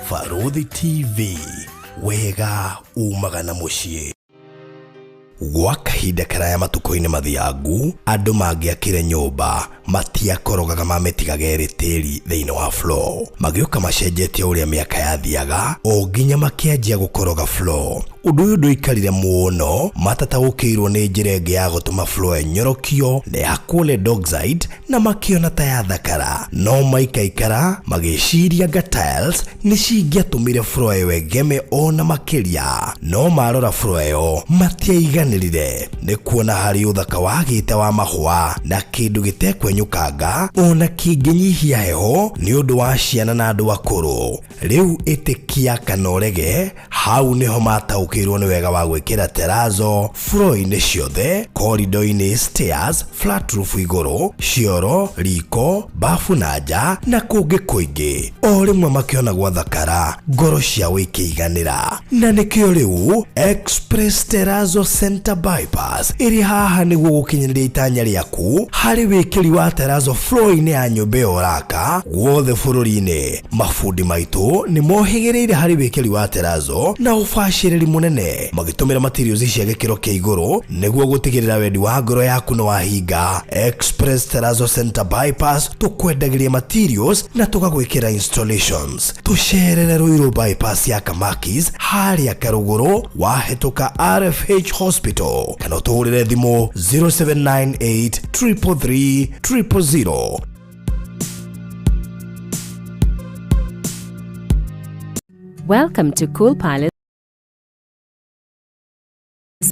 Faruthi TV, wega umagana muciĩ. Gwa kahinda karaya matuko-inĩ mathiangu, andũ mangĩakire nyũmba matiakorogaga mamĩtigaga ĩrĩ tĩri thĩinĩ wa floor. Magĩũka macenjetie ũrĩa mĩaka yathiaga, o nginya makĩanjia gũkoroga floor. Ũndũ ũyũ ndũikarire mũno, matataũkĩirwo nĩ njĩra ĩngĩ ya gũtũma floor ĩnyorokio na yakwo lead oxide na makĩona ta yathakara. No maikaikara magĩciria anga tiles nĩ cingĩatũmire floor ĩyo ĩgeme ona makĩria. No marora floor ĩyo matiaiganĩrire, nĩ kuona harĩ ũthaka wagĩte wa mahũa na kĩndũ gĩtekwenyũkanga ona kĩngĩnyihia heho nĩ ũndũ wa ciana na andũ akũrũ. Rĩu ĩtĩkia kana ũrege, hau nĩho mataũkĩirwo nĩ wega wa gwĩkĩra terrazzo floor-inĩ ciothe, corridor-inĩ, stairs, flat roof igũrũ, cioro, riko, bafu na nja na kũngĩ kũingĩ. O rĩmwe makĩona gwathakara, ngoro ciao ikĩiganĩra. Na nĩkĩo rĩu Express Terrazzo Center Bypass ĩrĩ haha nĩguo gũkinyĩria itanya rĩaku harĩ wĩkĩri wa terrazzo floor-inĩ ya nyũmba ĩyo ũraka guothe bũrũri-inĩ. Mafundi maitũ nĩ mohĩgĩrĩire harĩ wĩkĩri wa terrazzo na ũbacĩrĩri mũnene, magĩtũmĩra materials cia gĩkĩro kĩa igũrũ nĩguo gũtigĩrĩra wendi wa ngoro yaku nĩ wahinga. Express Terrazzo Center Bypass tũkwendagĩria materials na tũgagwĩkĩra installations. Tũcerere Ruiru bypass ya Kamakis harĩa Karũgũrũ wahĩtũka RFH Hospital, kana ũtũhũrĩre thimũ 0798 333 000. Welcome to Cool Palace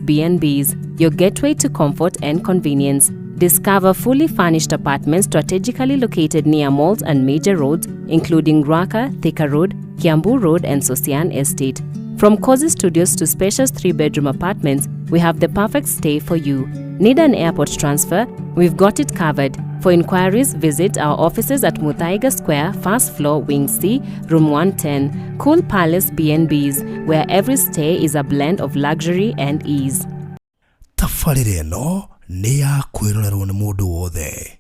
B&Bs, your gateway to comfort and convenience. Discover fully furnished apartments strategically located near malls and major roads, including Ruaka, Thika Road, Kiambu Road, and Sosian Estate. From cozy studios to spacious 3-bedroom apartments, we have the perfect stay for you. Need an airport transfer? We've got it covered. For inquiries, visit our offices at Muthaiga Square, first floor, Wing C, room 110. Cool Palace B&Bs, where every stay is a blend of luxury and ease. Tafarĩra ĩno nĩ ya kwĩrorerwo nĩ mũndũ wothe.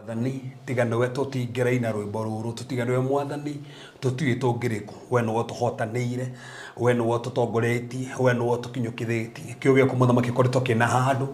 Mwathani tigano wetu tingerai na rwimbo ruru tutigano we Mwathani tutui tungiriku we no tuhotanire we no tutongoretie we no tukinyukithitie kio gya kumuthamaki koritwo kina handu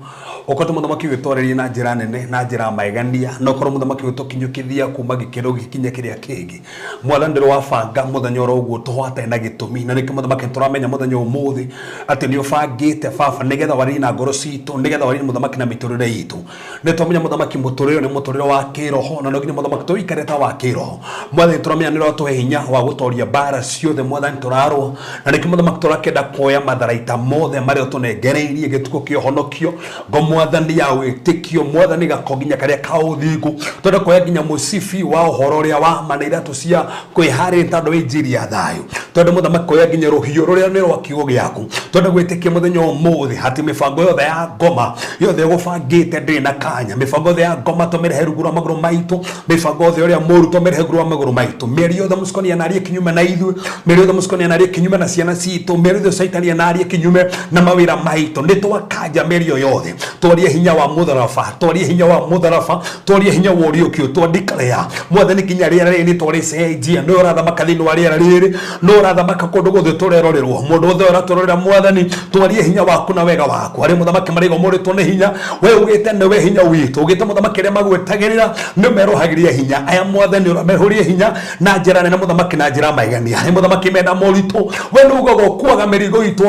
ukoto muthamaki witorerie na njira nene na njira maigania no korwo muthamaki witukinyukithia kuma gikiro gikinya kiria kingi Mwathani ndiro wabanga muthenya oro uguo tuhwate na gitumi na niki muthamaki turamenya muthenya umuthi ati ni ubangite baba nigetha wari na ngoro citu nigetha wari muthamaki na miturire itu ni twamenya muthamaki muturire ni muturire wa kiroho na nginya muthamaki tuikareta wa kiroho Mwathani turamenya ni rotuhe hinya wa gutoria bara ciothe Mwathani turarwo na niki muthamaki turakenda kuoya matharaita mothe maria tunegereirie gituko kio honokio ngo Mwathani ya witikio Mwathani gakoginya karia kauthingu twenda kuoya ginya musifi wa uhoro ria wa maneira tucia kwihari ntando injiri ya thayo twenda muthamaki kuoya ginya ruhio ruria ni rwa kiugo giaku twenda gwitikia muthenya umuthi hati mifango yothe ya ngoma yothe gubangite ndi na kanya mifango yothe ya ngoma tumire herugura maguru maitu mifango yothe uria muru tumire herugura maguru maitu meri yothe muskoni anarie kinyume na ithu meri yothe muskoni anarie kinyume na ciana citu meri yothe saitani anarie kinyume na mawira maitu ni twakanja meri yothe twarie hinya wa mutharaba twarie hinya wa mutharaba twarie hinya wa uriukio twandikarea Mwathani kinya riera riri twaricenjia no rathamaka thini wa riera riri no rathamaka kundu guthe turerorerwo mundu othe uraturorera Mwathani twarie hinya waku na wega waku ari muthamaki marigo muritwo ni hinya we ugite ni we hinya witu ugite muthamaki ria magwetagirira ni merohagiria hinya aya Mwathani uramehuria hinya na njira nene muthamaki na njira maigania ari muthamaki mena moritu we ni ugogo kuaga mirigo itu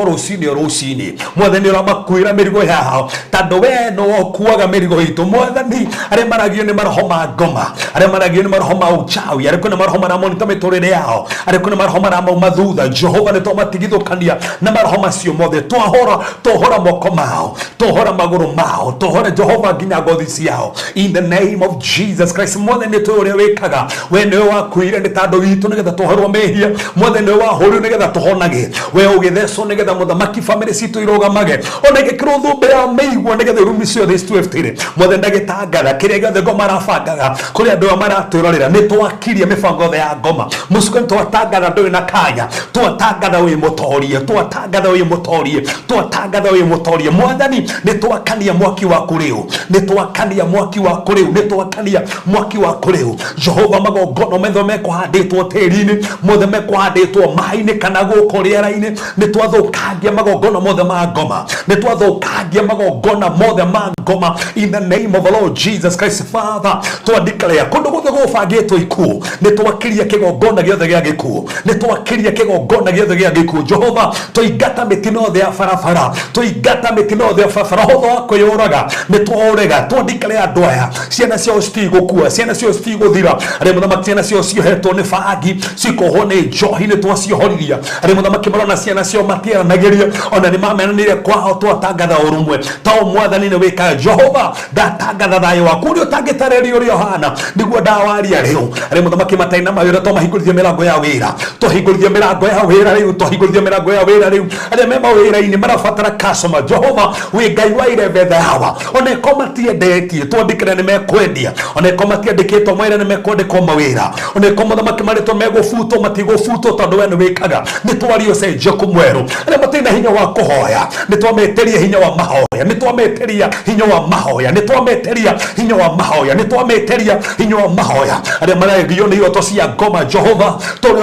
rucini Mwathani uramakuira mirigo yao tando we no kuaga mirigo itu Mwathani ari maragio ni maroho ma ngoma ari maragio ni maroho ma uchawi ari kuna maroho ma monita miturire yao ari kuna maroho ma mathutha Jehova ni tomatigithukania na maroho macio mothe tohora moko mao tohora maguru mao tohora Jehova ginya ngothi ciao in the name of Jesus Christ Mwathani tu uria wikaga we ni wakuire ni tando witu nigetha tohorwo mehia Mwathani wa huru nigetha tohonage we ugithecwo nigetha muthamaki family citu irogamage onege kiruthu mbere ya meigwo nigetha irumi ciothe citwefitire Mwathani ndagitangatha kiria giothe ngoma rabangaga kuri andu maraturorera ni twakiria mibango yothe ya ngoma musuko twatangatha ndui na kanya twatangatha wi mutorie twatangatha wi mutorie twatangatha wi mutorie Mwathani ni twakania mwaki wa kuriu ni twakania mwaki wa kuriu ni twakania mwaki wa kuriu Jehova magongono metho mekuhanditwo tirini mothe mekuhanditwo mai-ini kana guko riera-ini ni twathukangia magongono mothe ma ngoma ni twathukangia magongona mothe ma ngoma in the name of the Lord Jesus Christ Father twandikarea kundu guthe gubangitwo ikuo ni twakiria kigongona giothe gia gikuo ni twakiria kigongona giothe gia gikuo Jehova tuigata mitino yothe ya barabara tuigata mitino yothe ya barabara hotho wa kwiyuraga ni twaurega twandikarea andu aya ciana ciao citigukua ciana ciao citiguthira ari muthamaki ciana ciao ciohetwo ni bangi cikohwo ni njohi ni twaciohorithia ari muthamaki marona ciana ciao matiaranagiria ona ni mamenanire kwao twatangatha urumwe to Mwathani ni wika Jehova ndatangatha thayo waku uri utangitarerio uri ohana niguo ndawaria riu ari muthamaki mataina mawira to mahingurithie mirango ya wira tuhingurithie mirango ya wira riu tuhingurithie mirango ya wira riu ari mema wira-ini marabatara customer Jehova we ngai wa irebetha hawa ona komatiendetie twandikire ni mekwendia ona komatiandikitwo mwire ni mekwandikwo mawira ona komuthamaki maritwo megufutwo matigufutwo tondu we ni wikaga ni twario cenjio kumweru ari matina hinya wa kuhoya ni twameteria hinya wa mahoya ni twameteria hinya wa mahoya ni twameteria hinya wa mahoya ni twameteria hinya wa mahoya ari maragio ni iroto cia ngoma Jehova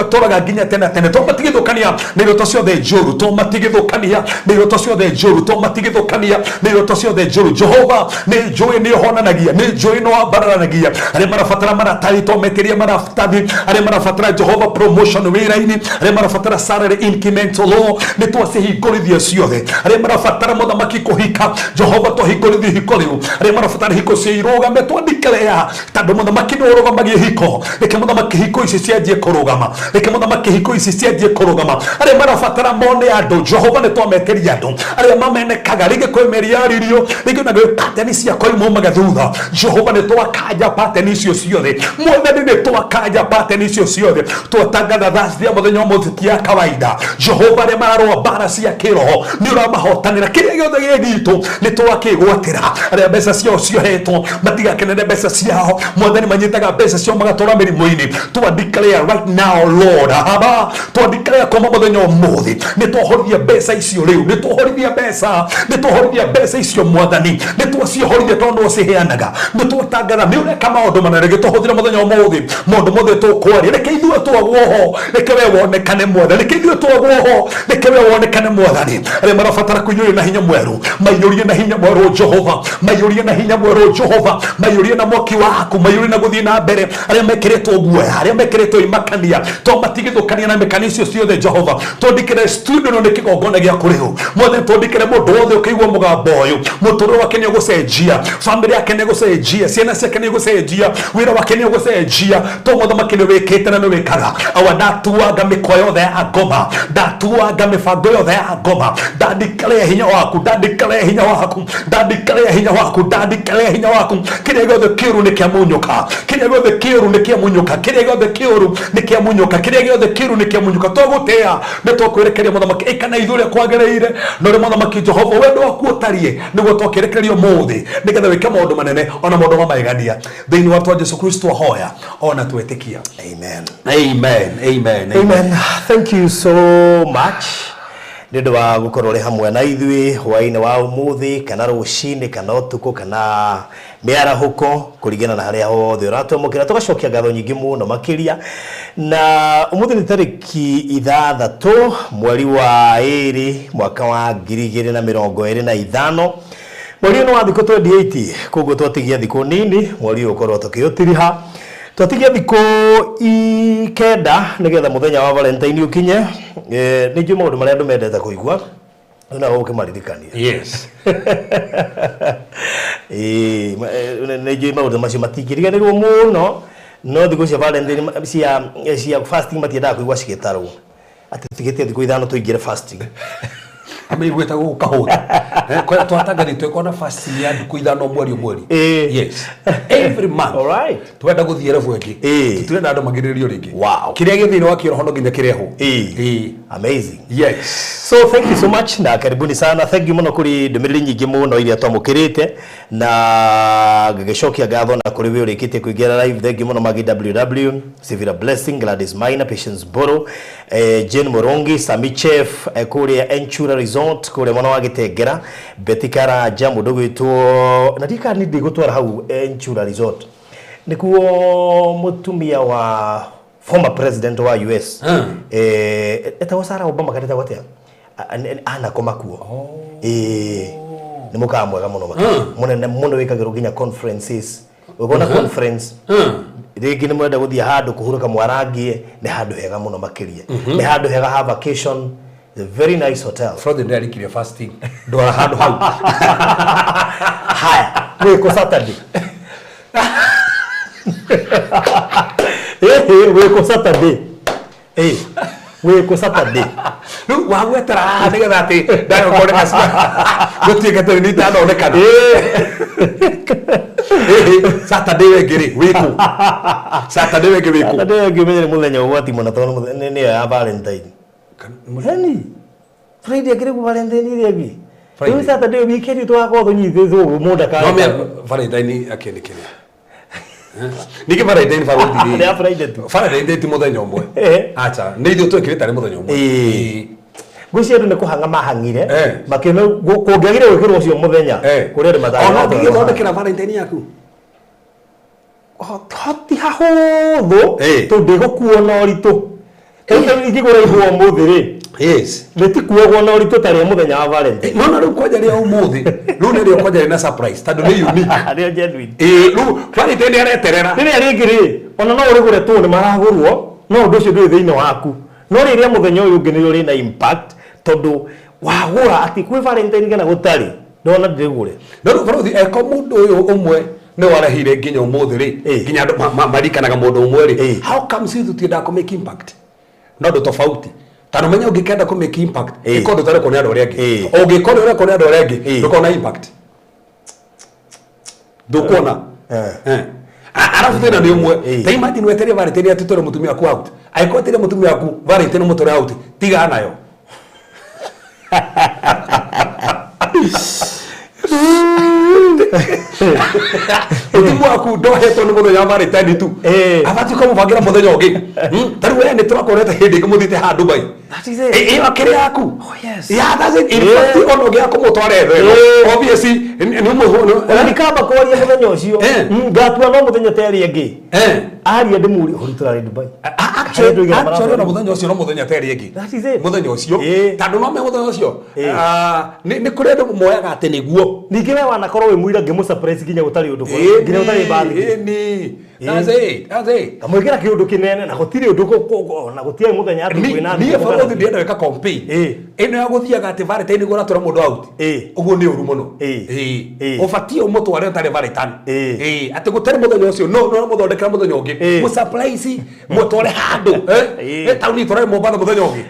toraga nginya tene tene twatigithukania ni iroto ciothe njuru twatigithukania ni iroto ciothe njuru twatigithukania ni iroto ciothe njuru Jehova ni njui ni honanagia ni njui no abaranagia ari marabatara maratari twameteria marafatathi ari marabatara Jehova promotion wira-ini ari marabatara salary increment law ni twacihingurithia ciothe ari marabatara muthamaki kuhika Jehova twahingurithia hiko riu ari marabatara hiko cia irugame twandikarea tondu muthamaki ni urugamagia hiko reke muthamaki hiko ici cianjie kurugama reke muthamaki hiko ici cianjie kurugama ari marabatara mone andu Jehova ni twameteria andu ari mamenekaga rige kwemeria ririo rige na pateni cia koimo magathutha Jehova ni twakanja pateni icio ciothe Mwathani ni twakanja pateni icio ciothe twatangatha thasdia muthenya muthiti ya kawaida Jehova ni mararwa bara cia kiroho ni uramahotanira kiria giothe gigitu witũ nĩ twakĩgwatĩra arĩa mbeca ciao ciohetwo matigakenere mbeca ciao mwathani manyitaga mbeca ciao magatũra mĩrimũ-inĩ twa declare right now Lord twa declare koma mũthenya ũmũthĩ nĩ twohorithia mbeca icio rĩu nĩ twohorithia mbeca icio mwathani nĩ twaciohorithia tondũ nĩ ũciheanaga nĩ twatangatha nĩ ũreka maũndũ manene gĩtũhũthĩra mũthenya ũmũthĩ maũndũ mothe tũkwaria reke ithuĩ twagwo ho reke we wonekane mwathani reke ithuĩ twagwo ho reke we wonekane mwathani arĩa marabatara kũiyũria na hinya mwerũ maiyũrie na hinya mwerũ Jehova maiyũrie na hinya mwerũ Jehova maiyũrie na mwaki waku maiyũrie na gũthiĩ na mbere arĩa mekĩrĩtwo guoya arĩa mekĩrĩtwo imakania to matigithũkania na mekania icio ciothe Jehova twandĩkĩre studio no nĩ kĩgongona gĩa kũrĩhwo mwathani twandĩkĩre mũndũ wothe ũkĩigua mũgambo ũyũ mũtũrĩre wake nĩ ũgũcenjia famĩlĩ yake nĩ ũgũcenjia ciana ciake nĩ ũgũcenjia wĩra wake nĩ ũgũcenjia to mũthamaki nĩ wĩkĩte na nĩ wĩkaga awa ndatuanga mĩkwa yothe ya ngoma ndatuanga mĩbango yothe ya ngoma ndandikare hinya waku ndandikare hinya waku ndandikare hinya waku ndandikare hinya waku kĩrĩa gĩothe kĩũru nĩ kĩamunyũka kĩrĩa gĩothe kĩũru nĩ kĩamunyũka kĩrĩa gĩothe kĩũru nĩ kĩamunyũka kĩrĩa gĩothe kĩũru nĩ kĩamunyũka twagũtĩa nĩ twakwerekeria mũthamaki ĩkana ithuĩ ũrĩa kwagĩrĩire na ũrĩa mũthamaki Jehova wendo waku ũtariĩ nĩguo twakĩrekererio mũthĩ nĩgetha wĩke maũndũ manene ona maũndũ mamagegania thĩinĩ wa twa Jesũ Kristo ahoya ona twetĩkia Amen. Amen. Amen. Amen. Thank you so much. Nĩũndũ wa gũkorwo ũrĩ hamwe na ithuĩ hwaĩ-inĩ wa ũmũthĩ kana rũcinĩ kana ũtukũ kana mĩarahũko kũringana na harĩa hothe ũratwamũkĩra tũgacokia ngatho nyingĩ mũno makĩria na ũmũthĩ nĩ tarĩki 6 mweri wa 2 mwaka wa 2025 mweri ũyũ nĩ wa thikũ 28 koguo twatigia thikũ nini mweri ũyũ ũkorwo tũkĩũtiriha twatigia thikũ 9 nĩgetha mũthenya wa Valentine ũkinye nĩ njũĩ maũndũ marĩa andũ mendete kũigua na ũkĩmaririkania yes nĩ njũĩ maũndũ macio matingĩriganĩrwo mũno no thikũ cia Valentine cia fasting matiendaga kũigua cigĩtarwo atĩ tigĩtie thikũ 5 tũingĩre fasting amĩigwĩta gũkahũra kwa twatangathĩtwo ĩkorwo na fasting ya thikũ 5 mweri yes every month all right twenda gũthiĩ refu ĩngĩ tũtirenda andũ magĩrĩrio rĩngĩ wow kĩrĩa gĩthĩinĩ wa kĩroho no nginya kĩrehwo amazing yes so thank you so much na karibuni sana thank you mũno kũrĩ ndũmĩrĩri nyingĩ mũno iria twamũkĩrĩte na ngĩcokia ngatho na kũrĩ we ũrĩkĩtie kũingĩra live thank you mũno Magi WW Severa Blessing Gladys Maina Patience Boro Jane Morongi Sami Chef kũrĩa Enchura Resort kũrĩa mwana wa Gĩtengera Betty Karanja mũndũ gwĩtwo na ndika nĩ ndigũtwara hau Enchura Resort nĩkuo mũtumia wa former president wa US etagwo Sarah Obama kaneta gwatia anakoma kuo nĩ mũkawa mwega mũno mũnene mũno wĩkagĩrwo nginya conferences ũgona conference rĩngĩ nĩ mwenda gũthiĩ handũ kũhurũka mwarangie nĩ handũ hega mũno makĩria nĩ handũ hega ha vacation a very nice hotel Friday ndio alikiria fasting ndwara handũ hau haya wĩko Saturday wĩko Saturday wĩko Saturday rĩu wagwetera nĩgetha atĩ ndayo koneka cia gũtuĩka tũrĩ nĩ itathondekana Saturday wengĩ wĩkũ Saturday wengĩ wĩkũ Saturday wengĩ menye mũthenya ũgwati mũno tondũ nĩ ya Valentine hani Friday akĩrĩ Valentine rĩngĩ rĩu Saturday weekend twakorwo tũnyitĩtwo mũndũ kana Valentine akĩnĩkĩrĩ niki Valentine Valentine ya Friday tu Valentine ti mũthenya ũmwe acha nĩ ithuĩ twĩkĩrĩte arĩ mũthenya ũmwe gwĩciria andũ nĩ kũhanga mahangire makĩona kũngĩagire gwĩkĩrwo ũcio mũthenya kũrĩa andũ matagĩrĩirwo ona ndĩgĩthondekera Valentine yaku hoti hahũthũ tondũ ndĩgũkuona ũritũ ingĩgũra ihũa mũthĩ rĩ yes rĩtikuagwo na ũritũ tarĩ mũthenya wa Valentine no rĩu kwanjaria ũmũthĩ rĩu nĩrĩo kwanjaria na surprise tondũ nĩ unique arĩa genuine rĩu Valentine areterera rĩrĩa rĩngĩ rĩ ona no ũrĩgũre tũ nĩ maragũrwo no ũndũ ũcio ndũrĩ thĩinĩ waku no rĩrĩa mũthenya ũyũ ũngĩ nĩ ũrĩ na impact tondũ wagũra atĩ kwĩ Valentine kana gũtarĩ ndona ndĩgũre no rĩu eko mũndũ ũyũ ũmwe nĩ warahire nginya ũmũthĩ rĩ nginya andũ marikanaga mũndũ ũmwe rĩ how comes you to make make impact no ndo tofauti tano menya ungikenda ku make impact ikondo tare kone andũ arĩa angĩ ungikona ũrĩa kone andũ arĩa angĩ ndũkona impact ndũkona arafu tena nĩ ũmwe ta imagine weteria Valentine atitore mutumia waku out aikoteria mutumia waku Valentine mutore out tiga nayo Utimu waku ndohetwo nĩ mũthenya wa Valentine tu. Abati kũmũbangira mũthenya ũngĩ. Tarĩu we nĩ tũrakorete hĩndĩ ĩngĩ mũthiĩte handũ Dubai. That is it. Ĩyo kĩrĩ yaku. Oh yes. Yeah, that's it. In fact, ono gĩa kũmũtwara ethero. Obviously, nĩ ndikamba kũaria mũthenya ũcio. Ngatua no mũthenya teri ĩngĩ. Aria ndĩmũri ũrutũra Dubai. Actually, no mũthenya ũcio no mũthenya teri ĩngĩ. That is it. Mũthenya ũcio. Tondũ no me mũthenya ũcio. Nĩ kũrĩ andũ moyaga atĩ nĩguo. Ningĩ we wanakorwo wĩ mũira ngĩmũ surprise nginya gũtarĩ ũndũ kwa. Nginya gũtarĩ bathi. That's it. That's it. Kamwĩkĩra kĩũndũ kĩnene na gũtirĩ ũndũ na gũtirĩ mũthenya atĩ kwĩna niĩ bũrũri ndĩenda gwĩka campaign ĩno ya gũthiaga atĩ Valentine nĩguo ũratũra mũndũ out ũguo nĩ ũru mũno ũbatiĩ ũmũtware ũtarĩ Valentine atĩ gũtarĩ mũthenya ũcio no mũthondekera mũthenya ũngĩ mũ surprise mũtware handũ taũni tũrare Mombatha mũthenya ũngĩ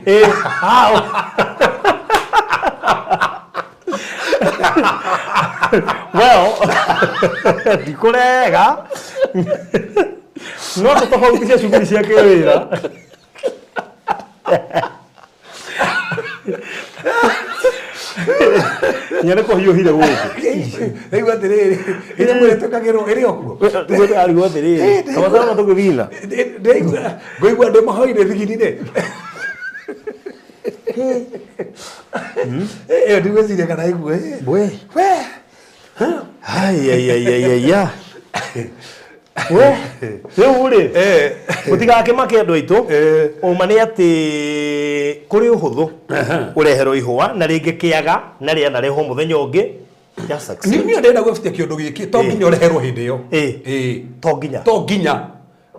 well ndikurega no tũtofautishe shughuli cia kĩwĩra nyane kũhiũhire gũkũ rĩu atĩrĩrĩ ĩrĩa mwĩtũkagĩrwo ĩrĩ okuo tũgũtĩ arigwo atĩrĩrĩ kamatana tũgĩthina ngũigua ndĩ mahoire thigiri-inĩ ĩyo ndigwĩciria kana iguo we ayayayaya we rĩu rĩ mũtigakĩmake andũ aitũ ũma nĩ atĩ kũrĩ ũhũthũ ũreherwo ihũa na rĩngĩ kĩaga na rĩa narehwo mũthenya ũngĩ niĩ ndĩrenda gwĩbũtia kĩũndũ gĩkĩ to nginya ũreherwo hĩndĩ ĩyo to nginya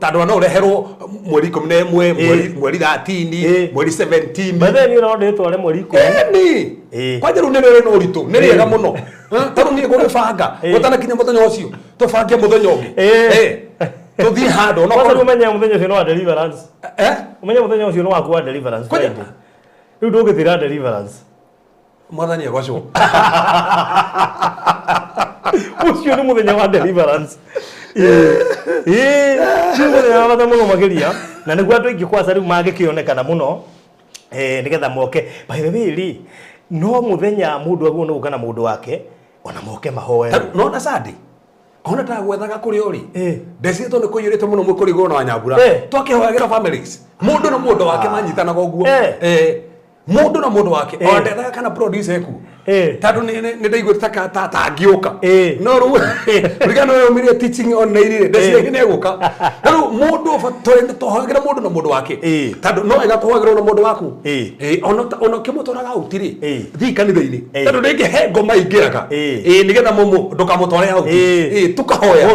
tondũ no ũreherwo mweri 11 mweri 13 mweri 17 matheni no ndĩtware mweri 10 kwanja rĩu nĩ rĩrĩ no ũritũ nĩ rĩega mũno tondũ niĩ gũgĩbanga gũtanakinya mũthenya ũcio tũbange mũthenya ũngĩ tũthiĩ handũ no kwanza ũmenye mũthenya ũcio no wa deliverance ũmenye mũthenya ũcio no waku wa deliverance Friday rĩu ndũgĩthira deliverance mwathani egwacwo ũcio nĩ mũthenya wa deliverance mũthenya wa bata mũno makĩria na nĩguo andũ aingĩ kwaca rĩu mangĩkĩonekana mũno nĩgetha moke by the way rĩ no mũthenya mũndũ aguo nĩ gũka na mũndũ wake ona moke mahoe no na Sunday ona ta gwethaga kũrĩ ori ndecitwo nĩ kũiyũrĩte mũno mũkũrigwo na Wanyambura twakĩhoyagĩra families mũndũ na mũndũ wake manyitanaga ũguo mũndũ na mũndũ wake ona ndethaga kana producer eku tondũ nĩ ndaiguĩte ta angĩũka no rĩu rĩga no yũmĩrire teaching on nairire ndeciragia nĩ egũka rĩu mũndũ tũhoyagĩra mũndũ na mũndũ wake tondũ no ega kũhoyagĩrwo na mũndũ waku ona ũkĩmũtwaraga utirĩ thiĩ kanitha-inĩ tondũ rĩngĩ he ngoma ingĩraga nĩgetha mũmũ ndũkamũtware auti tũkahoya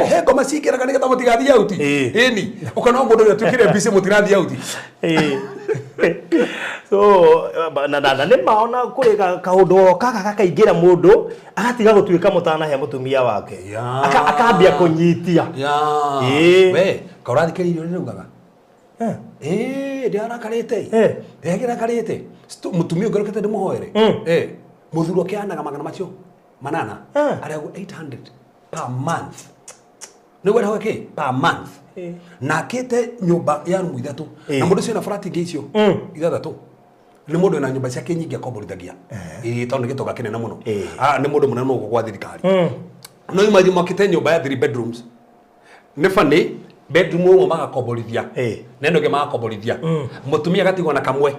he ngoma cingĩraga nĩgetha mũtigathiĩ auti ĩni ũkona mũndũ ũrĩa twĩkire mbici mũtirathiĩ auti so na nĩ maona kũrĩ kaũndũ kaka gakaingĩra mũndũ agatiga gũtuĩka mũtanahe mũtumia wake akambia kũnyitia we kaũrathikĩrĩirio nĩ raugaga ndĩarakarĩte ndĩagĩrakarĩte mũtumia ũngĩrũkĩte ndĩmũhoere mũthuri ũkĩanaga magana macio manana arĩagwo 800 per month nĩ gwetagwo kĩ per month na akĩte nyũmba ya rumu ithatũ na mũndũ ũcio na flat ingĩ icio ithathatũ nĩ mũndũ na nyũmba ciake nyingĩ akomborithagia tondũ nĩ gĩtonga kĩnene mũno nĩ mũndũ mũnene mũno gwa thirikari no imagine makĩte nyũmba ya 3 bedrooms nĩ funny bedroom ũmwe magakomborithia na ĩno ĩngĩ magakomborithia mũtumia agatigwo na kamwe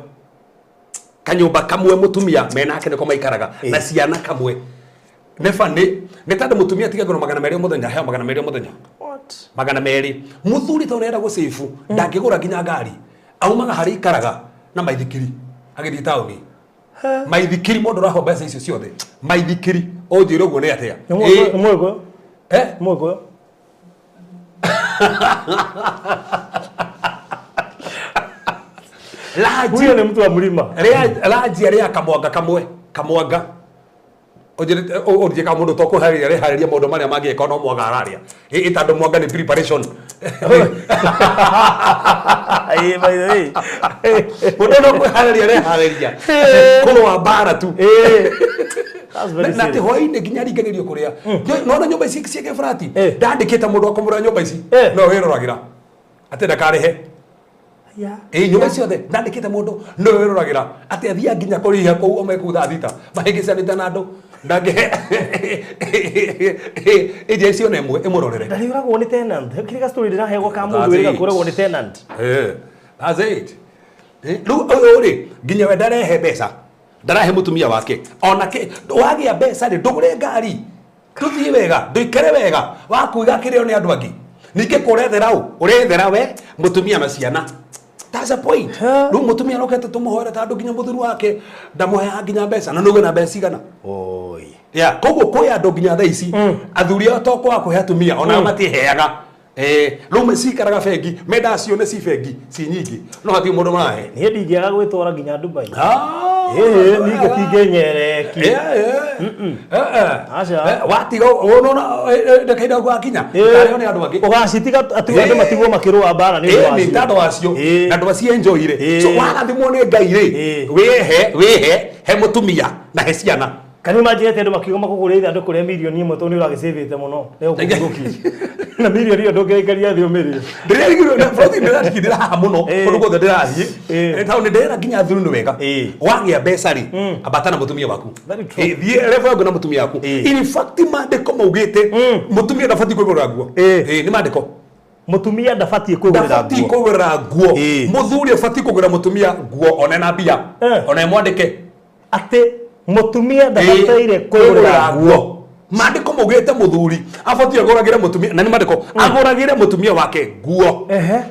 kanyũmba kamwe mũtumia menake nĩko maikaraga na ciana kamwe nĩ funny nĩ tondũ mũtumia atigagĩrwo magana merĩ mũthenya heo magana merĩ mũthenya magana merĩ mũthuri tondũ nĩenda gũsĩbu ndangĩgũra nginya ngari aumaga harĩ ikaraga na maithikiri agĩthiĩ taũni maithikiri mũndũ ũraho mbeca icio ciothe maithikiri ũnjĩra ũguo nĩ atĩa mwĩkũyũ huyo nĩ mtu wa mlima ranji arĩa kamwanga ũnjĩka mũndũ tokũharĩria maũndũ marĩa mangĩka no mwaga ararĩa tondũ mwanga nĩ preparation mũndũ no kwĩharĩria areharĩria kũrũa mbara tu na atĩ hwaĩ-inĩ nginya ringagĩrio kũrĩa nona nyũmba ici ciake burati ndandĩkĩte mũndũ akomũra nyũmba ici no wĩroragĩra atĩ ndakarĩhe nyũmba ciothe ndandĩkĩte mũndũ no wĩroragĩra atĩ athiaga nginya kũrĩha kũu omekuu thaa thita mahĩngĩcanĩte na andũ ndage ije icio nemwe imurorere ndari uragwo ni tenant kiriga story ndirahegwo ka mundu wega kuragwo ni tenant that's it lu ori ginya we ndarehe mbeca ndarahe mutumia wake onake wagia mbeca ri ndugure ngari tuthie wega nduikere wega wakuiga kirio ni andu angi ninge kurethera u urethera we mutumia na ciana. That's a point. Lu mutumia rokete tumuhoera tandu ginya muthuru wake ndamuhe ginya mbeca na nuge na mbeca igana. Oi. Ya koguo koya andu ginya thaa ici athuri atoko akuhe atumia ona matiheaga. Lu mesikaraga bengi menda cione ci bengi ci nyingi no hati mundu marahe. Ni ndingiaga gwitwara ginya Dubai. Ninge tingenyereki. Acha. Watiga onona ndakaida gwa kinya. Kare one andu angi. Ugacitiga andu matigwo makirwa bara ni wacio. Ni tando wacio. Na andu acie enjoyire. So wagathimwo ni Ngai ri. Wihe he mutumia na he ciana. Can you imagine andu makigo makugurira andu kuria milioni imwe to ni uragisavete muno. Leo kuguki. Na milioni iyo ndongereria thio miri. Ndirigiro na frodi ndirakidira haha muno. Kundu gothe ndirathie. Tauni ndera ginya thuru ni wega. Wagia mbeca ri abatana mutumia waku. Thie revo na mutumia waku. In fact mandiko maugite mutumia ndafati kwigura nguo. Ni mandiko. Mutumia ndafati kwigura nguo. Ndafati kwigura nguo. Muthuri afati kwigura mutumia nguo onena bia. Ona mwandike ate mutumia ndabataire kwigura nguo. Mandiko mugite muthuri afati agoragire mutumia na ni mandiko agoragire mutumia wake nguo.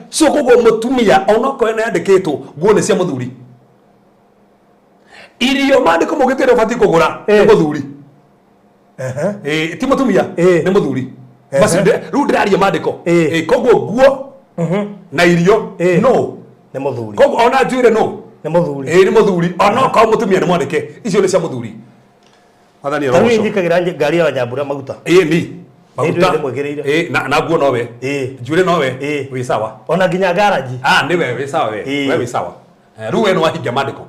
So kogo mutumia onoko ene yandikitwo nguo ni cia muthuri. Irio mandiko mugite ndafati kugura ni muthuri. Ti mutumia ni muthuri. Basi ru ndiraria mandiko. Kogo nguo na irio no ni muthuri. Kogo ona njire no ni muthuri. Ni muthuri onoko mutumia ni mwandike icio ni cia muthuri. Athani roho. Tani ndikagira ngari ya Nyambura maguta. Ni. Maguta mwegereire. Na nguo nowe. Njure nowe. Wi sawa. Ona ginya garage. Ni wewe sawa we. We wi sawa. Ruwe no wahinga mandiko.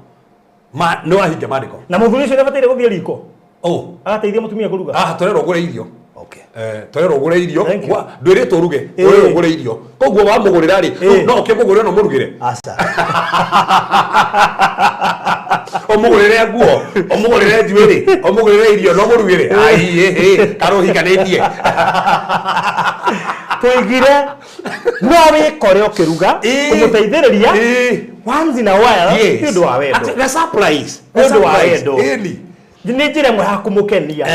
No wahinga mandiko. Na muthuri ucio ndabataire guthie riko. Agateithia mutumia kuruga. Torero ugure irio. Okay. Torero ugure irio. Ndwire turuge. Ugure irio. Koguo wa mugurira ri. No kemugurira no murugire. Asa. Omugurire nguo, omugurire njuiri, omugurire irio no murugire. Ai karohikanitie. Tuigire no wikore ukiruga umuteithiriria once na while ni ndo wa wendo. The surprise. Ndo wa wendo. Ni njira mwe hakumukenia.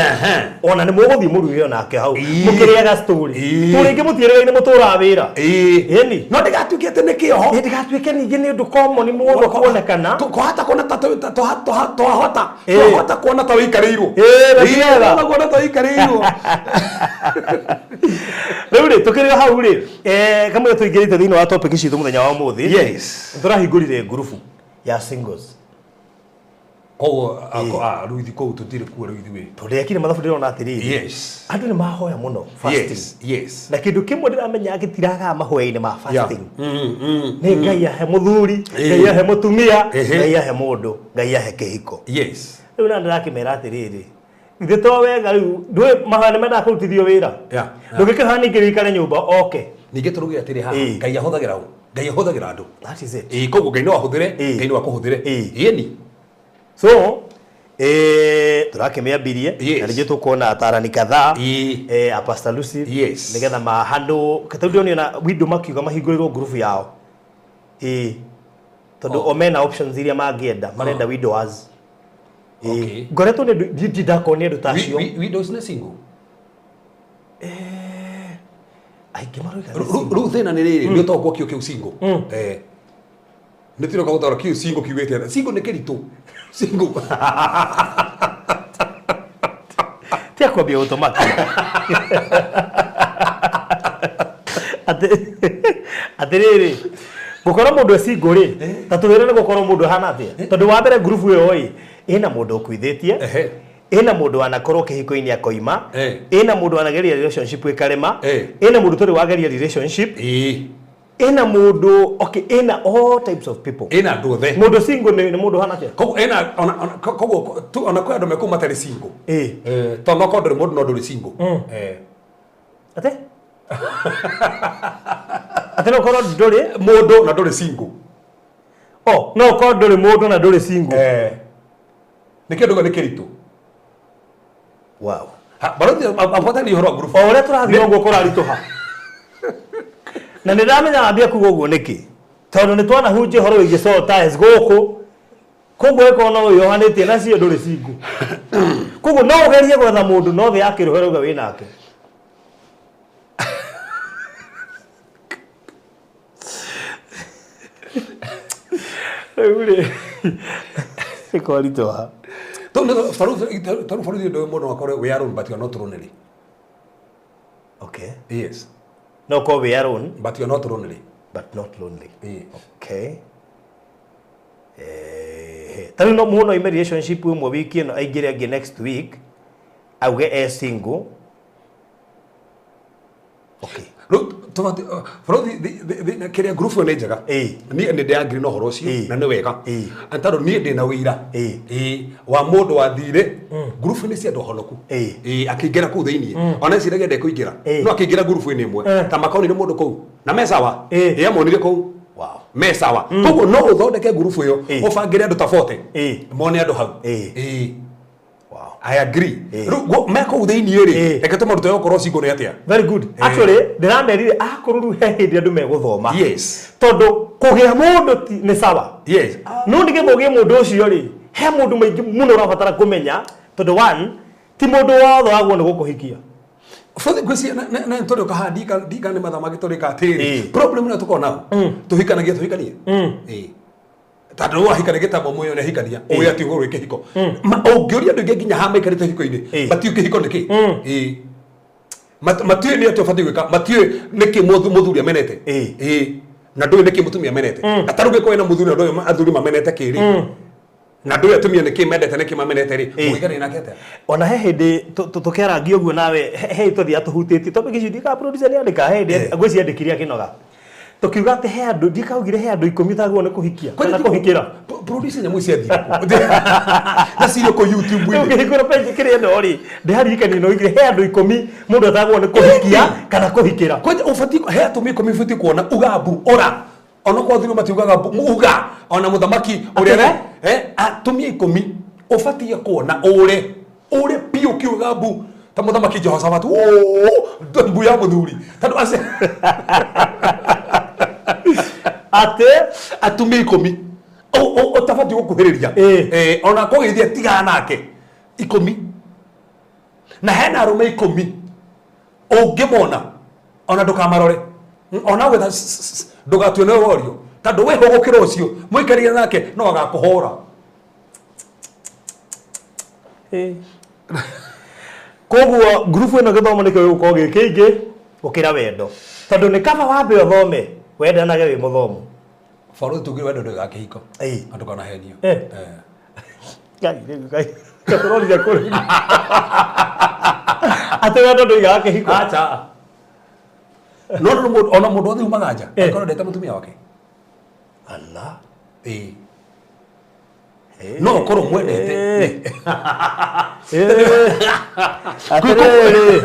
Ona ni muguthie murugire nake hau. Mukiriaga story. Turingi mutierega ni mutura wira. Eni. No ndigatuike ate nikio. Ndigatuike ningi ni ndu common mundu kuonekana. Tuhata kuona tuhata kuona ta wikarirwo. Wega. Kuona ta wikarirwo. Rĩu tukiriga hau ri kamwe tuingirite thini wa topic ici muthenya wa muthi. Yes. Turahingurire group ya singles. Koguo ruithi kou tutire kuo ruithi we turekire mathabu ndirona atiriri. Yes. Andu ni mahoya muno fasting. Yes. Na kindu kimwe ndiramenya gitiraga mahoya-ini ma fasting. Ni Ngai ahe muthuri, Ngai ahe mutumia, Ngai ahe mundu, Ngai ahe kihiko. Yes. Riu na ndirakimera atiriri. Ithe to wega riu ndwe mahoya ni menda kurutithio wira. Ndugikihani ngirikare nyumba okay. Ninge turuge atiri ha Ngai ahuthagira u. Ngai ahuthagira andu. That is it. Koguo Ngai no ahuthire, Ngai no akuhuthire. Yeni. So, turakimiambirie na rĩngĩ tukuona atarani kadhaa a Pastor Lucy nigetha mahandũ katondu niona window makiuga mahingũrĩrwo group yao tondu omena options iria mangĩenda marenda widowers ngoretwo nĩ ndakoni andũ tacio widows na single aingĩ maroiga rĩu thĩna nĩ rĩrĩ nĩ ũtogwo kĩo kĩu single nĩ tiroka gũtara kĩu single kiugĩte atĩa single nĩ kĩritũ single tia kwambia automatic atiriri gukorwo mundu e single ri ta tuwira ni gukorwo mundu hana atia tondu wa mbere group iyo oi ina mundu ukuithitie ina mundu anakorwo kihiko-ini akoima ina mundu anageria relationship ikarema ina mundu turi wageria relationship ina mundu okay ina all types of people ina nduthe mundu single ni mundu hana atia koguo ina koguo ona kwa andu meku matari single tono ko nduri mundu no nduri single ate ate no korwo nduri mundu na nduri single no korwo nduri mundu na nduri single ni kindu ni kiritu Wow. Barothi apotani horo group. Ore turathie uguo kurarituha. Na niramenya ambia kuga uguo niki. Tondu ni twana hunje horo wige so ties guku. Koguo eko no yohanitie na cio nduri cingu. Koguo no ugerie gwetha mundu no thi yake ruhero ga winake. Ule. Eko ritoha. Tondu faru ndo mundu akore we are on but you are not lonely. Okay. Yes. No ko we are on But you are not lonely. but not lonely. Yeah. Okay. Tani no muno ime relationship umwe wiki no aigire age next week auge single. Okay. Look, farothi the career group ne jaga. Ni ndi agree no horo ucio na ni wega. Antaro ni ndi na wira. Wa mundu wa thire group ni cia ndohonoku. Akingera ku thiini. Ona ciragia nde kuingira. No akingera group ni imwe. Ta makoni ni mundu ku. Na mesawa. Amonire ku. Wow. Mesawa. Koguo no uthondeke group yo. Ubangire andu ta 40. Mone andu hau. Wow. I agree. Meko thiini ri. Reke tumaruto yo koro cingo ni atia. Very good. Actually, ndiramerire akoruru he hindi andu meguthoma. Yes. Tondu kugia mundu ni sawa. Yes. No ndige mugie mundu ucio ri. He mundu maingi muno urabatara kumenya. Tondu one, ti mundu wothe wagwo ni gukuhikia. Fothe gwisi na ntorio kahadika dika ni mathama gitorika atiri. Problem na tukona. Tuhikanagia tuhikanie. Tadu wahikana gitamo moyo ne hikania. Oya ti horo ikihiko. Ongioria ndu nginya hama ikarite hiko-ini. Mati ukihiko niki. Mati ni ati ofati gwika. Mati niki muthuri amenete. Na ndu niki mutumia amenete. Ataruge ko ena muthuri ndu athuri mamenete kiri. Na ndu atumia niki mendete niki mamenete ri. Muigane na kete. Ona he hindi tukera ngio guo nawe he tuthi atuhutiti to gicindi ka producer ni andika he hindi gweci andikiria kinoga. Tukiuga ati he andu ndikaugire he andu 10 tagwo ni kuhikia kana kuhikira producer nyamu cia thiri na cirio ko YouTube ini ngihikura page kire no ri ndiharikani no igire he andu 10 mundu atagwo ni kuhikia kana kuhikira kwaje ufati he atumi 10 futi kuona ugabu ora ona kwa thiri matiugaga uga ona muthamaki urere atumi 10 ufati kuona ure pio kiugabu ta muthamaki Jehoshaphat mbu ya muthuri tandu ase ate atumi 10 o tafati gukuhiriria ona ko githia tigana nake 10 na hena arume 10 ungimona ona ndukamarore ona wetha ndugatuone worio tandu we hugukira ucio muikarire nake no agakuhora koguo group ino githomo nike uko gikingi ukira wendo tondu ni kaba wambe uthome wendanage wi muthomu faru tugire wendo ndugakihiko andu kana henio gai katorori ya kuri ate wendo ndugakihiko acha no ona mundu othi umagaja akoro ndeta mutumia wake Allah no koro mwendete atere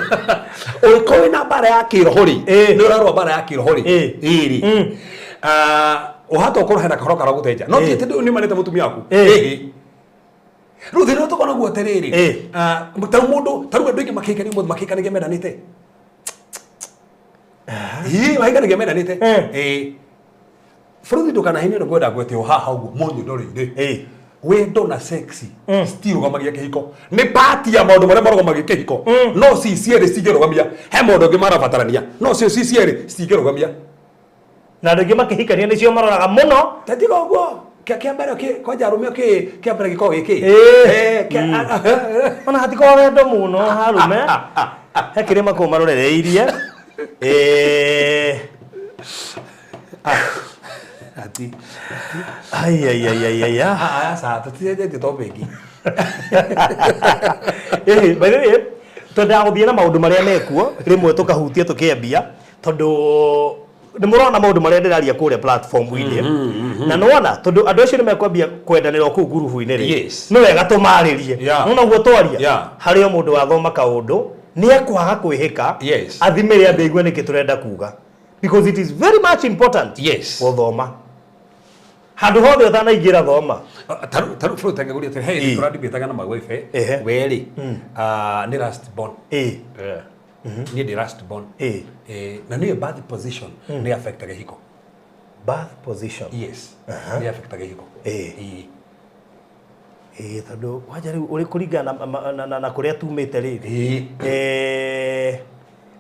oiko na bara ya kirohori no raro bara ya kirohori iri ohato okoro hena kahoro kara guteja no ti tindu ni manete mutumia waku ruthi no tokona guotereri mutaru mundu taru andu ingi makikani gemendanite waigana gemendanite Fruthi ndukana hini ndo gwenda gwete haha uguo munyu ndori-ine wendo na sexy still gamagia kihiko ni party ya maundu maria marogomagia kihiko no si ciere cigerogamia he maundu ngi marabatarania no cio si ciere cigerogamia na ndu ngi makihikania nicio maroraga muno tatiga uguo kia mbere kwanja arume kia mbere giko giki ona hatiko wendo muno harume he kirima ko marorereirie ati ay sa tatiende topiki by the way tonda guthie na maundu maria mekuo rimwe tukahutia tukiambia tondu ni murona maundu maria ndiraria kure platform ine na nona tondu andu acio ni mekwambia kwendanira ku group ine ri no wega tumaririe nona guo twaria hari o mundu wathoma kaundu ni ekwaga kwihika athimire ambeigue niki turenda kuga because it is very much important yes guthoma handu hothe utanaingira thoma taru fruit angeguria te hey turandibitaga na magwife weri ni last born ni the last born na ni birth position ni affect gehiko birth position yes ni affect gehiko tondu wajari uri kuringana na kuria tumite riri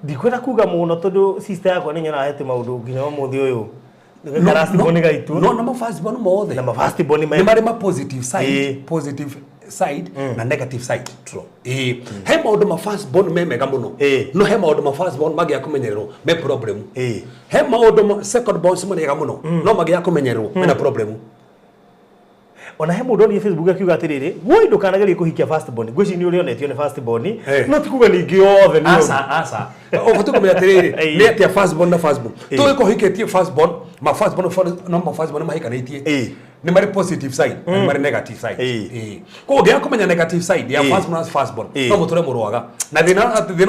ndikwenda kuga muno tondu sister yakwa ni nyona hete maundu nginya muthi uyu last born gaitu no na first born mothe na first born ni mari ma positive side na negative side true he maundu ma first born me mega muno no he maundu ma first born magia kumenyererwo me problem he maundu ma second born si mega muno no magia kumenyererwo me na problem ona he mundu ni Facebook akiuga atiriri woi ndukanagerie kuhikia first born ngwici ni urionetio ni first born no tikuga ningi othe ni asa obutu kumenya atiriri ni atia first born na first born tu iko hiketie first born ma first born no ma first born mahikanitie ni mari positive side ni mari negative side ko ngia kumenya negative side ya first born no muture murwaga na thina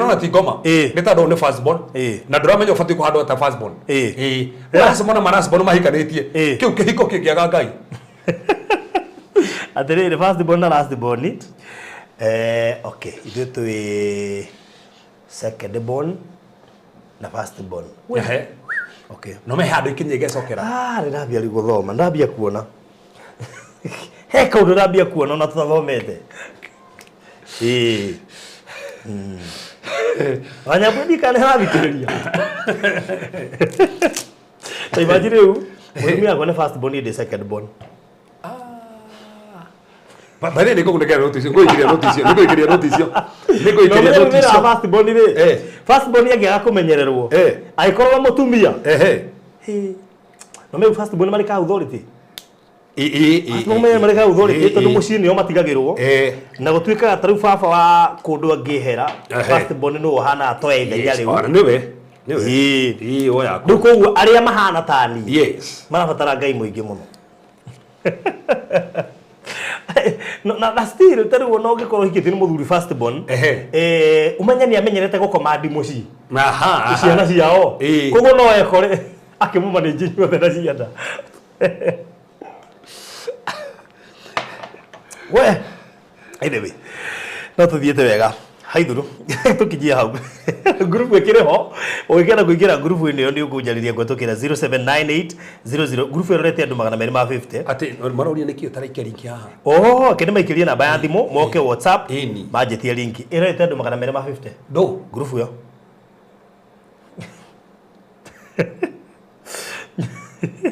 na tigoma ni tado ni first born na ndramenya ufati kuhandwa ta first born last born na last born mahikanitie kiu kihiko kigiaga ngai atiriri first born na last born okay ithu twi second born na first born okay no me hado ikinyege sokera ndabia ri guthoma ndabia kuona he kaundu ndabia kuona na tutathomete wanya budi kana habikiriria imagine you mimi agone first born ni second born Bale niko kunekea notice, ngo ikiria notice, niko ikiria notice. First born ni. First born yake akumenyererwo. Aikorwa mutumia. No me first born mari ka authority. No me mari ka authority tondu mucii nio matigagirwo. Na gutuika taru baba wa kundu angihera. First born no hana atoe itheria riu. Niwe. Oya. Nduko aria mahana tani. Yes. Marabatara ngai muingi muno. na still tari wona ugikorwo hikite ni muthuri first born umenya ni amenyerete gukomandi muci ciana ciao koguo no ekore akimumanage nyothe na ciana we anyway no tuthiete wega haithuru tukijia hau group wekireho ogikera kuingira group ino ni ukunjariria gwetukira 079800 group yorete andu 250 ati maroria nikio taraike link haha kene maikirie namba ya thimu moke WhatsApp majetie link irete andu 250 do group yo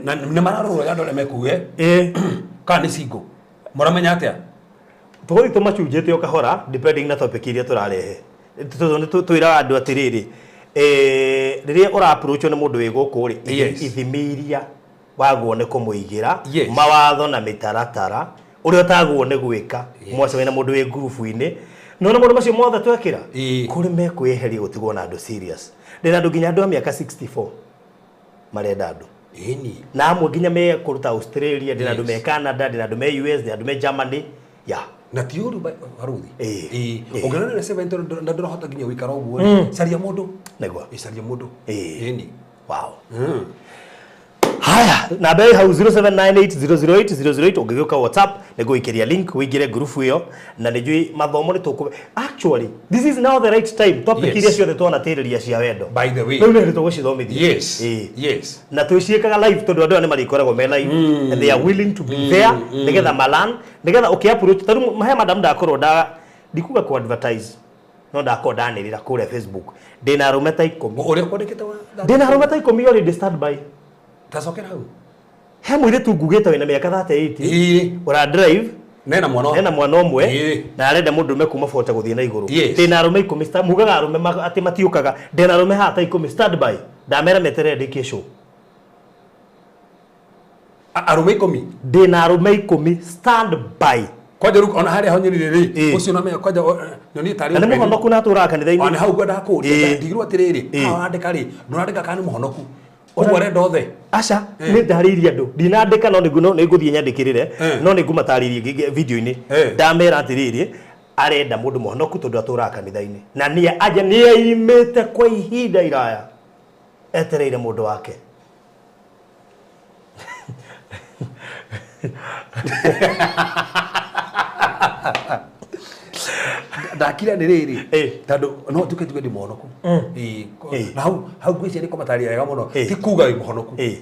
na mararura andu le mekuwe kana singo muramenya atia tugothi tumachunjete okahora depending na topic iria turarehe twira andu atiriri riria ura approach ni mundu wiguku ri ithimiria wagwo ni kumuigira mawatho na mitaratara uri otagwo ni gwika mwace wena mundu wi group ini no mundu macio mothe twekira kuri me kweheria gutigwo na andu serious ndina andu nginya andu a miaka 64 marenda andu na amwe nginya me kuruta Australia ndina andu me Canada ndina andu me US ndina andu me Germany na tiuru haruthi ogana na 7 ndandora hota ginya wikara uguo caria mundu negwa caria mundu wow haya na bei hau 0798008008 ungigeuka WhatsApp nego ikiria link wigire group iyo na nijui mathomo ni tuku actually this is now the right time topic iria ciothe twana tiriria cia wendo by the way no ni tugucithomithia yes na tuiciekaga live tondu andu ani marikoragwo me live and they are willing to be there nigetha malan nigetha ukiapproach tondu mahe madam ndakorwo ndikuga ku advertise no ndakorwo ndanirira kure Facebook ndina rumeta 10 uria kwandikite wa ndina rumeta 10 already stand by tasokera hau he mwire tu ngugita wina miaka 38 ura drive nena mwana omwe na arenda mundu me kuma fota guthie na iguru ndina arume 10 stand mugaga arume ati matiukaga ndina arume hata 10 stand by ndamera metere ndike show arume 10 ndina arume 10 stand by kwaje ruko ona hari honyiri ri ucio na me kwaje nyoni tari na muhonoku na tura kanitha-ini ona hau gwenda kuria ndigirwo atiriri andika ri ndurandika kana muhonoku Ogo renda othe. Aca ni ndariria andu. Ndinandika no niguno niguthie nyandikirire no nigumataririe video-ini. Ndamera atiriri arenda mundu muhonoku tondu atura kanitha-ini. Na nie aja nie imete kwa ihinda iraya. Etereire mundu wake. ndakira nä rä rä tondå no tuke tuge ndä må honoku na hau ngwä cia nä komatari wega må no ti kuga wä må honoku kä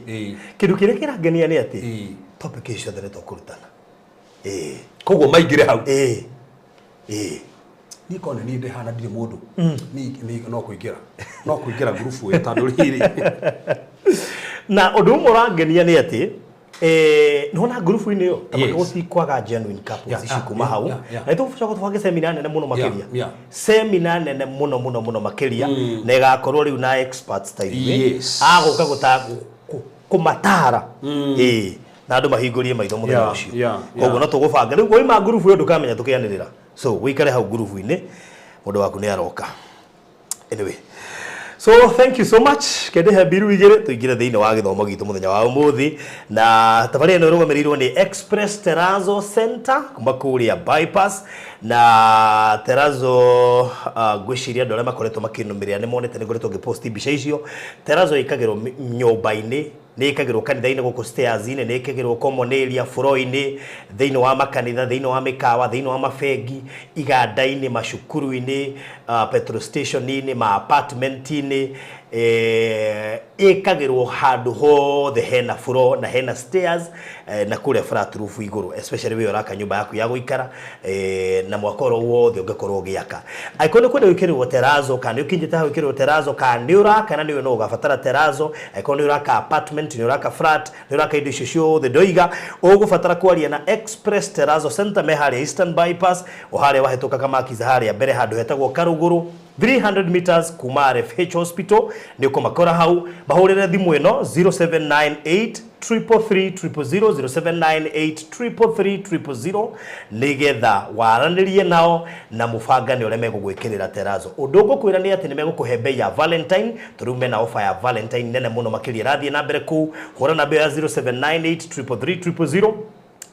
ndå kä rä kä rangenia nä atä topic ciothe nä tåkå rutana koguo maingä re hau niä kone niä ndä hana ndirä må ndå no kå ingä ra ngurubu ä tandå rä rä na å ndå å mwe rangenia nä atä nona ngurubu-inä yo gå genuine couples ici kuma hau na tå coka tå bange semina nene må no makä semina nene må no makä na ĩgakorwo rĩu na experts ta ithuĩ agå ka kå matara na andå mahingå rie maitho må thenya å cio koguo no tå gå banga rä u waima ngurubu ä yo ndå kamenya tå kä anä rä ra so wä ikare hau ngurubu-inä må ndå waku nä aroka anyway. So thank you so much kende he biru igire tuingire thiini wa githomo gitu muthenya wa umuthi na tabari eno rugamiriro ni Express Terrazzo Center kuma kuria bypass na Terrazzo gwiciria ndore makoretwo makinumiria ni monete ni ngoretwo ngiposti mbica icio Terrazzo ikagirwo nyumba-ini nä ikagirwo kanitha-inä gå kå stairs-inä nä ikagirwo common area floor-inä thä-inä wa makanitha thä-inä wa mikawa thä-inä wa mabengi iganda-inä macukuru-inä petrol station-inä ma apartment-inä ikagirwo handå hothe hena floor na hena stairs na kå flat roof igårå especially we oraka nyumba yaku ya guikara na mwaka oro wothe ungekorwo giaka aikone kwenda wikirwo Terrazzo kana ukinjite ha wikirwo Terrazzo kana ni uraka na niwe no ugabatara Terrazzo aikone uraka apartment ni uraka flat ni uraka indo icio ciothe ndoiga ugubatara kwaria na Express Terrazzo Center me haria Eastern Bypass o haria wahituka kama kiza haria mbere handu hetagwo Karuguru 300 meters kuma RFH Hospital ni kumakora hau bahurire thimu ino 0798 0798 nigetha waranirie nao na mubanga ni ore megugwikirira Terrazzo undu ngukwira ni ati ni megukuhe bei ya Valentine turume na offer ya Valentine nene muno makiria rathie na mbere ku hura na bei ya 0798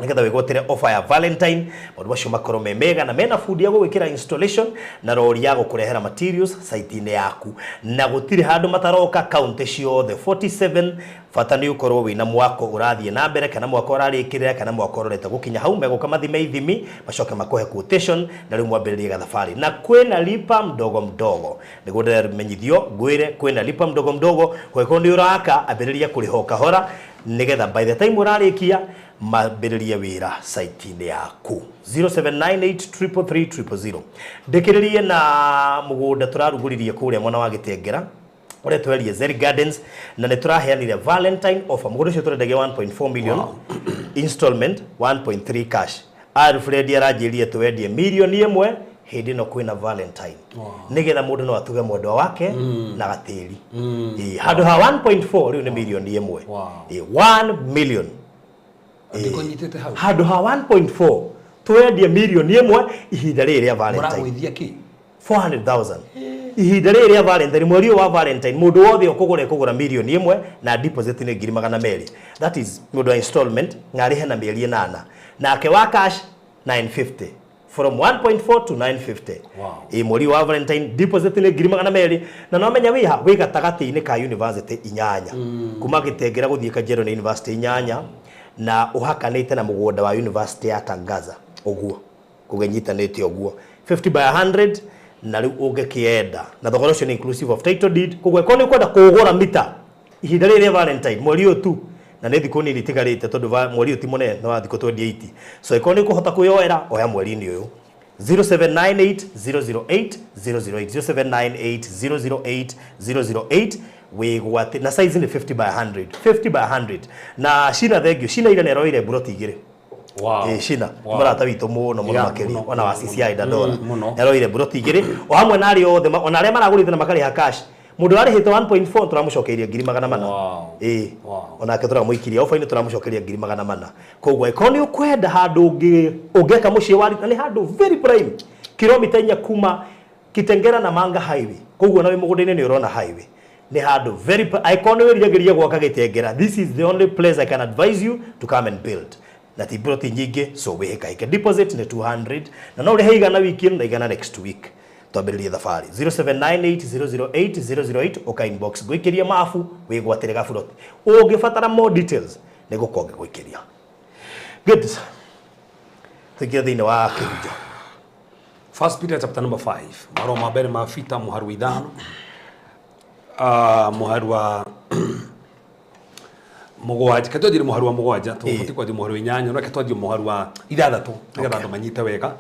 nigetha wigotire offer ya Valentine maundu macio makorwo me mega na mena food ya gwikira installation na rori ya gukurehera materials site-inĩ yaku na gutire handu mataroka county ciothe 47 fata ni ukorwo wina mwako urathie na mbere kana mwako urarikirira kana mwako urorete gukinya hau meguka mathime ithimi macoke makohe quotation na riu mwambiririe gathabari na kwena lipa mdogo mdogo niguo ndiramenyithio ngwire kwena lipa mdogo mdogo kweko ni uraka ambiriria kurihoka hora nigetha by the time urarikia mambiririe wira site-inĩ yaku 0798 ndikiririe na mugunda turaruguririe kuria mwana wa Gitengera ore twerie Zeri Gardens na nituraheanire Valentine offer mugunda ucio turendagia 1.4 million installment 1.3 cash Alfred arajirie twendie milioni 1 hindi no kwina Valentine nigetha mundu no atuge mwendwa wake na gatiri handu ha 1.4 riu ni milioni 1 1 million handu ha 1.4 twendie milioni 1 ihinda riri ya Valentine 400,000 ihinda riri ya Valentine mweri wa Valentine mundu wothe ukugura milioni 1 na deposit ni 200,000 that is mundu wa installment ngarihe na mieri 8 nake wa cash 950 from 1.4 to 950 mweri wa Valentine deposit ni 200,000 na no menya wiha wi gatagati-ini ka university inyanya kuma Gitengera guthie Kajiado na university inyanya na uhakanite na mugunda wa university ya Tangaza uguo kugenyitanite uguo 50 by 100 na riu ungekienda na thogora ucio ni inclusive of title deed kugwe kone kwenda kugura mita ihinda riri Valentine mweri uyu tu na ni thikũ nini itigarite tondu mweri uyu ti munene no thikũ 28 so ikone kuhota kuyoera oya mweri-ini uyu 0798 008 wigwate na size ni 50 by 100 na shina thengio shina ira neroire buroti igire shina marata witu muno makeri ona wa CCI dadora neroire buroti igire o hamwe nari othe ona aria maragurite na makari ha cash mundu arihite 1.4 turamucokeria 400,000 ona ke turamuikiria ofa-ini turamucokeria 400,000 koguo ikoni ukwenda handu ungeka mucii wari ni handu very prime kilomita 4 kuma Kitengera na Manga highway koguo na wi mugunda-ini ni urona highway ni handu very icon we rigeria gwaka Gitengera this is the only place I can advise you to come and build na tibroti nyingi so we heka deposit ni 200 na no rihe igana wiki na igana next week twambiririe thabari 0798 oka inbox gwikiria mafu wigwatire gaburoti ungibatara more details ni gukonge gwikiria Good. Tukia thini wa Kĩrunjũ. 1 Peter chapter number 5. Maroma mabere mafita muharu ithano. Muharu wa mugwanja katwathire muharu wa mugwanja tuti kwathi muharu wa inyanya no katwathire muharu wa ithathatu nigetha andu manyite wega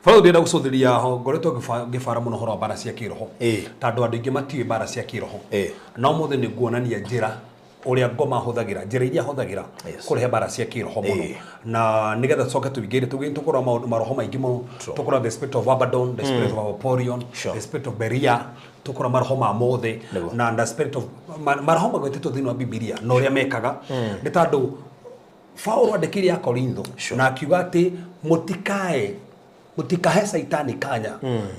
Faro ndenda gucuthiria ho ngoretwo ngifara muno horo bara cia kiroho tondu andu ingi matiwe bara cia kiroho no muthe ni nguonania njira uria ngoma huthagira njira iria huthagira kurehe bara cia kiroho muno na nigetha coke tubigire tukora maroho maingi muno tukora the spirit of Abaddon, the spirit of Apollyon, the spirit of Beria, tukora maroho ma mothe na the spirit of maroho magwetetwo thini wa Biblia no uria mekaga ni tondu Paulo andikiri ya Korintho na akiuga ati mutikahe saitani kanya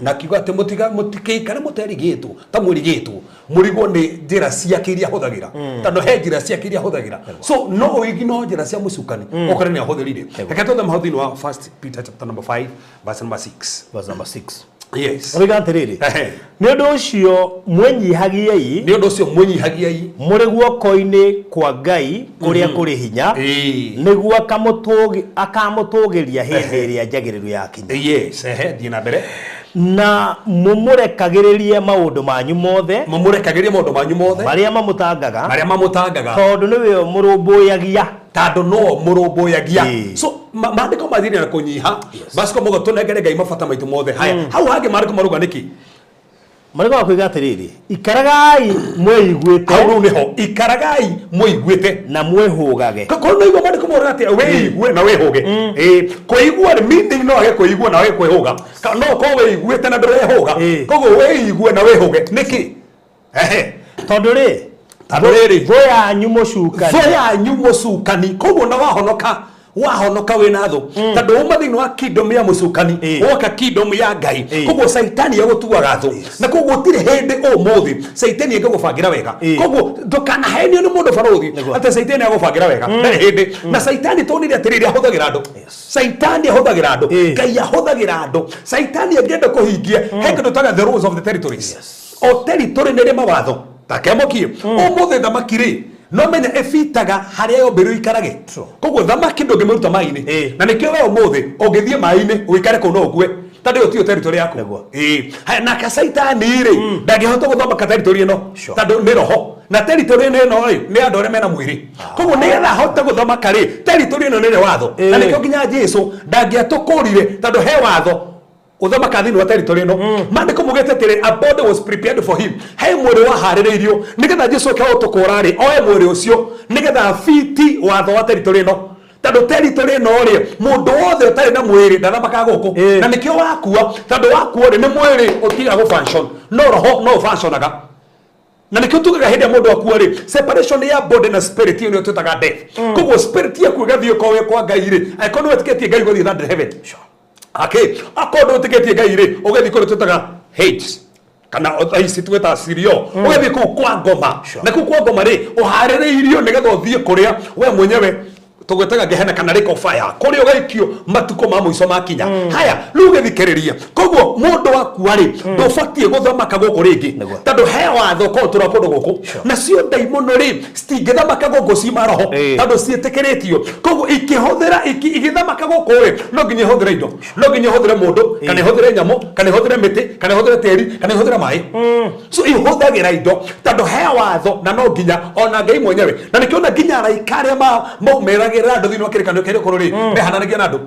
na akiuga ati mutikeikare muterigitu ta murigitu murigo ni njira cia kiria huthagira tondu he njira cia kiria huthagira so no igino njira cia mucukani okare ni ahuthirire reke tuthe mahuthini wa 1 Peter chapter number 5 verse number 6 verse number 6 yes oiga atiriri ni undu ucio mwenyihagiei muri guoko-ini kwa Ngai kuria kuri hinya niguo akamutugiria hindi iria njagiriru yakinya yes dina mbere na mumurekagiririe maundu manyu mothe maria mamutangaga tondu niwe murumbuyagia so maandiko mathiri na kunyiha basi komo tunegere Ngai mabata maitu mothe haya hau hangi maandiko maruga niki mariko akuiga atiriri ikaragai mweiguite hau niho ikaragai mweiguite na mwehugage kono no igwa maandiko maruga ati weigue na wehuge kuigua meaning no age kuigua na age kwehuga no ko weiguite na ndurehuga kogo weigue na wehuge niki tondu ri voya nyumo cukani koguo na wahonoka wina tho tondu uma thini wa kingdom ya mucukani woka kingdom ya Ngai koguo saitani agutuaga tho na koguo tire hindi umuthi saitani agagubangira wega koguo ndukanahenio ni mundu barothi ati saitani agubangira wega ndari hindi na saitani tonire atiriri ahuthagira andu saitani ahuthagira andu Ngai ahuthagira andu saitani angenda kuhingia he kindu taga the rules of the territories o territory nere mawatho takemokie umuthe thamakiri no menya efitaga haria yombiru ikarage koguo thamaki ndungimuruta mai-ini na nikio we umuthe ungithie mai-ini uikare kuu no ukue tondu iyo tiyo territory yaku na kasaitani ri ndangihota guthamaka territory ino tondu ni roho na territory ino ni andu aria mena mwiri koguo nigetha ahote guthamaka ri territory ino ni watho na nikio nginya Jesu ndangiatukurire tondu he watho uthamaka thini wa territory no maandiko mugete tiri a body was prepared for him he mwiri wa haririirio nigetha Jesu akaho tukurari oe mwiri ucio nigetha fiti watho wa territory no tondu territory no ri mundu wothe utari na mwiri ndathamaka guku na nikio wakua tondu wakua ri ni mwiri utiga gu function no roho no functionaga na nikio tugaga hindi mundu akua ri separation ya body na spirit iyo tutaga death koguo spirit yaku igathio kwa Ngai ri akono etiketie Ngai guthii that heaven okay akodo tiketie Ngai ri ugethi kuri tutaga Hades kana ici tweta Sirio ugethi ku kwa ngoma na ku kwa ngoma ri uhaririirio nigetha uthie kuria we mwenyewe tugwetaga Gehena kana lake of fire kuri ugaikio matuko ma muico makinya haya riu githikiriria koguo mundu wakua ri ndubatie guthamaka guku ringi tondu he watho ko tura kundu guku na cio ndaimono ri stingithamaka guku cima roho tondu ciitikiritio koguo ikihuthira igithamaka guku ri no nginya ihuthire indo no nginya ihuthire mundu kana ihuthire nyamo kana ihuthire miti kana ihuthire teri kana ihuthire mai so ihuthagira indo tondu he watho na no nginya ona Ngai mwenyewe na nikiona nginya araikaria maumera andu thini wa kirikano kiri kururi mehananagia na andu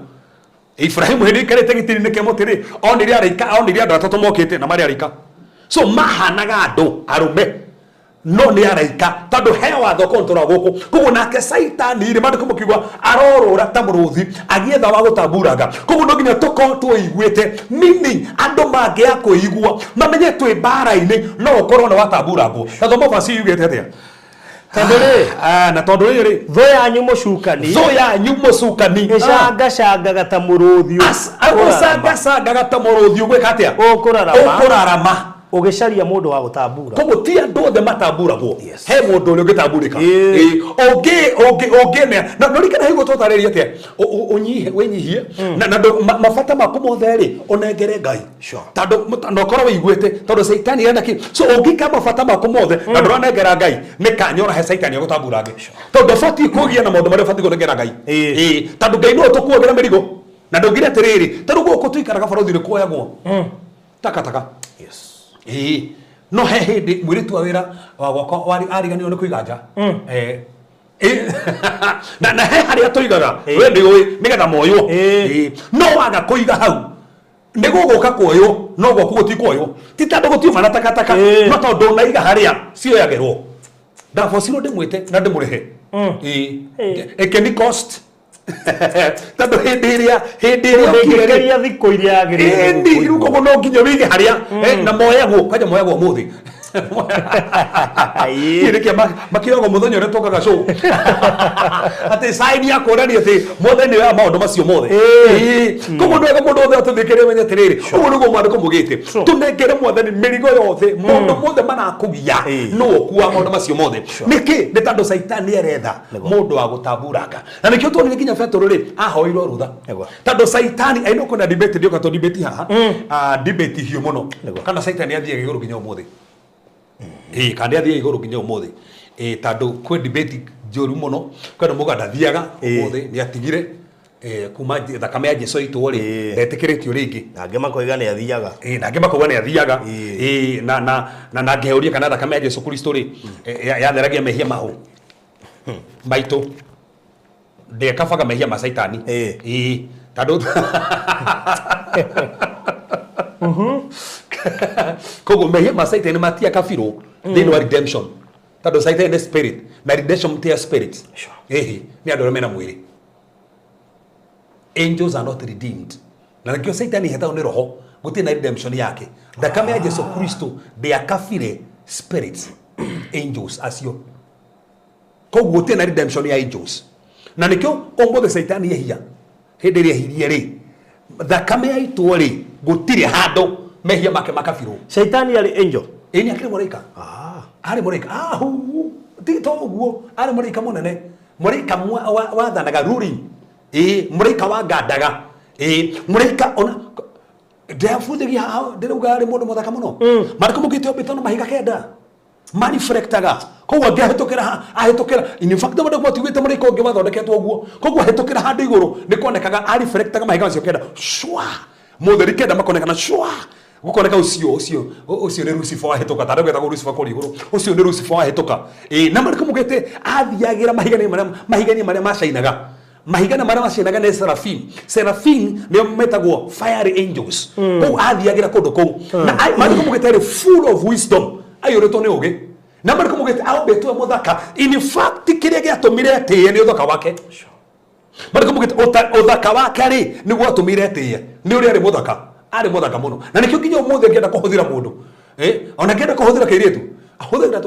Ibrahimu hindi karete gitiri-ini kia muti ri onire andu atatu mokite na mari arika so mahanaga andu arume no ni araika tondu he watho kontora guku koguo nake saitani ri maandiko mukiugwa arorora ta muruthi agietha wa gutamburanga koguo no nginya tuko tuiguite meaning andu mangia kuigua mamenye twi bara-ini no ukorwo na watamburangwo tathomo basi yugite atia na tondu ri tho yanyu mucukani icangacanga ta muruthi gata muruthi gwika atia ukurarama ugicaria mundu wa gutambura koguo ti andu othe matamburagwo Yes. he mundu uri ungitamburika na norikana higo totariria atia unyihe wenyihie na mabata maku mothe ri onengere Ngai tando nokoro wiguite tondu Saitani ena ki so ungika mabata maku mothe na nduranengera Ngai ni kanyora he Saitani agutambura ngi tondu fati kugia na maundu maria fati kunengera Ngai tando Ngai no tukuogira mirigo na ndugire atiriri tondu guku tuikaraga barothi ni kuoyagwo taka yes no he hindi mwiritu wa wira wa gwakwa ariganio ni kuiganja na he haria tuigaga we ndi ui nigetha moyo no waga kuiga hau ni guguka kuoyo no gwo kuguti kuoyo ti tandu gutiuma taka no tondu naiga haria cioyagerwo ndabocirwo ndimwite na ndimurihe ekeni cost tando hindiria ukigeria thikũ iria yagĩrĩire ndi ruko no nginya wige haria na moyagwo kaja moyagwo muthi irikia makiogo muthenya ore tokaga show ate sign ya kuonania ati muthenya ya maundu macio mothe koguo ndwega mundu othe atuthikire menye tiriri uguo niguo mwandiko mugite tunengere mwathani mirigo yothe mundu mothe manakugia no kuwa maundu macio mothe niki ni tandu Saitani eretha mundu wa gutamburanga na nikio tuonire nginya Petro ri ahoirwo rutha tandu Saitani aino kuna debate ndio kato debate haha debate hiyo muno kana Saitani athie iguru nginya umuthi kandi athie iguru nginya umuthi tandu kwe debate joru muno kana muganda thiaga umuthi ni atigire kuma thakame ya Jesu itu ri ndetikiritio ringi nange makoiga ni athiaga nange makoiga ni athiaga na ngeuria kana thakame ya Jesu Kristo ri yatheragia mehia mahu maitu ndekabaga mehia ma Saitani tandu koguo mehia ma Saitani matia kabiro thini wa redemption tandu Saitani ni spirit na redemption tia spirit ni andu mena mwiri angels are not redeemed na nikio Saitani heta ni roho guti na redemption yake thakame ya Jesu Kristo they kabire spirits angels acio koguo guti na redemption ya angels na nikio ombothe Saitani yehia hindi ria hirie ri thakame ya itu ri gutire hando mehia make makabiro Saitani ari angel ni akire moraika ari moraika ti to guo ari moraika munene moraika wathanaga ruling moraika wa gandaga moraika ona ndefuthigia ndirauga ari mundu muthaka muno mariko mugite obitono mahiga kenda manifrectaga koguo ahetukira in fact mundu mwatugite moraika ungi wathondeketwo guo koguo ahetukira handu iguru ni kuonekaga arifrectaga mahiga macio kenda shwa mutheri kenda makonekana shwa gukoneka ucio ni Lucifer ahetoka tare gwetagwo Lucifer kuri iguru ucio ni Lucifer ahetoka na mariko mugite athiagira mahigani maria macainaga mahigana maria macainaga ni seraphim ni metagwo fiery angels kou athiagira kundu kou na mariko mugite ri full of wisdom ayoretwo ni ugi na mariko mugite aubetwo muthaka in fact kiria giatumire atie ni uthaka wake mariko mugite uthaka wake ri ni gwatumire atie ni uri ari muthaka ari muthaka muno na nikio nginya umuthe ngienda kuhuthira mundu ona ngienda kuhuthira kiritu ahuthira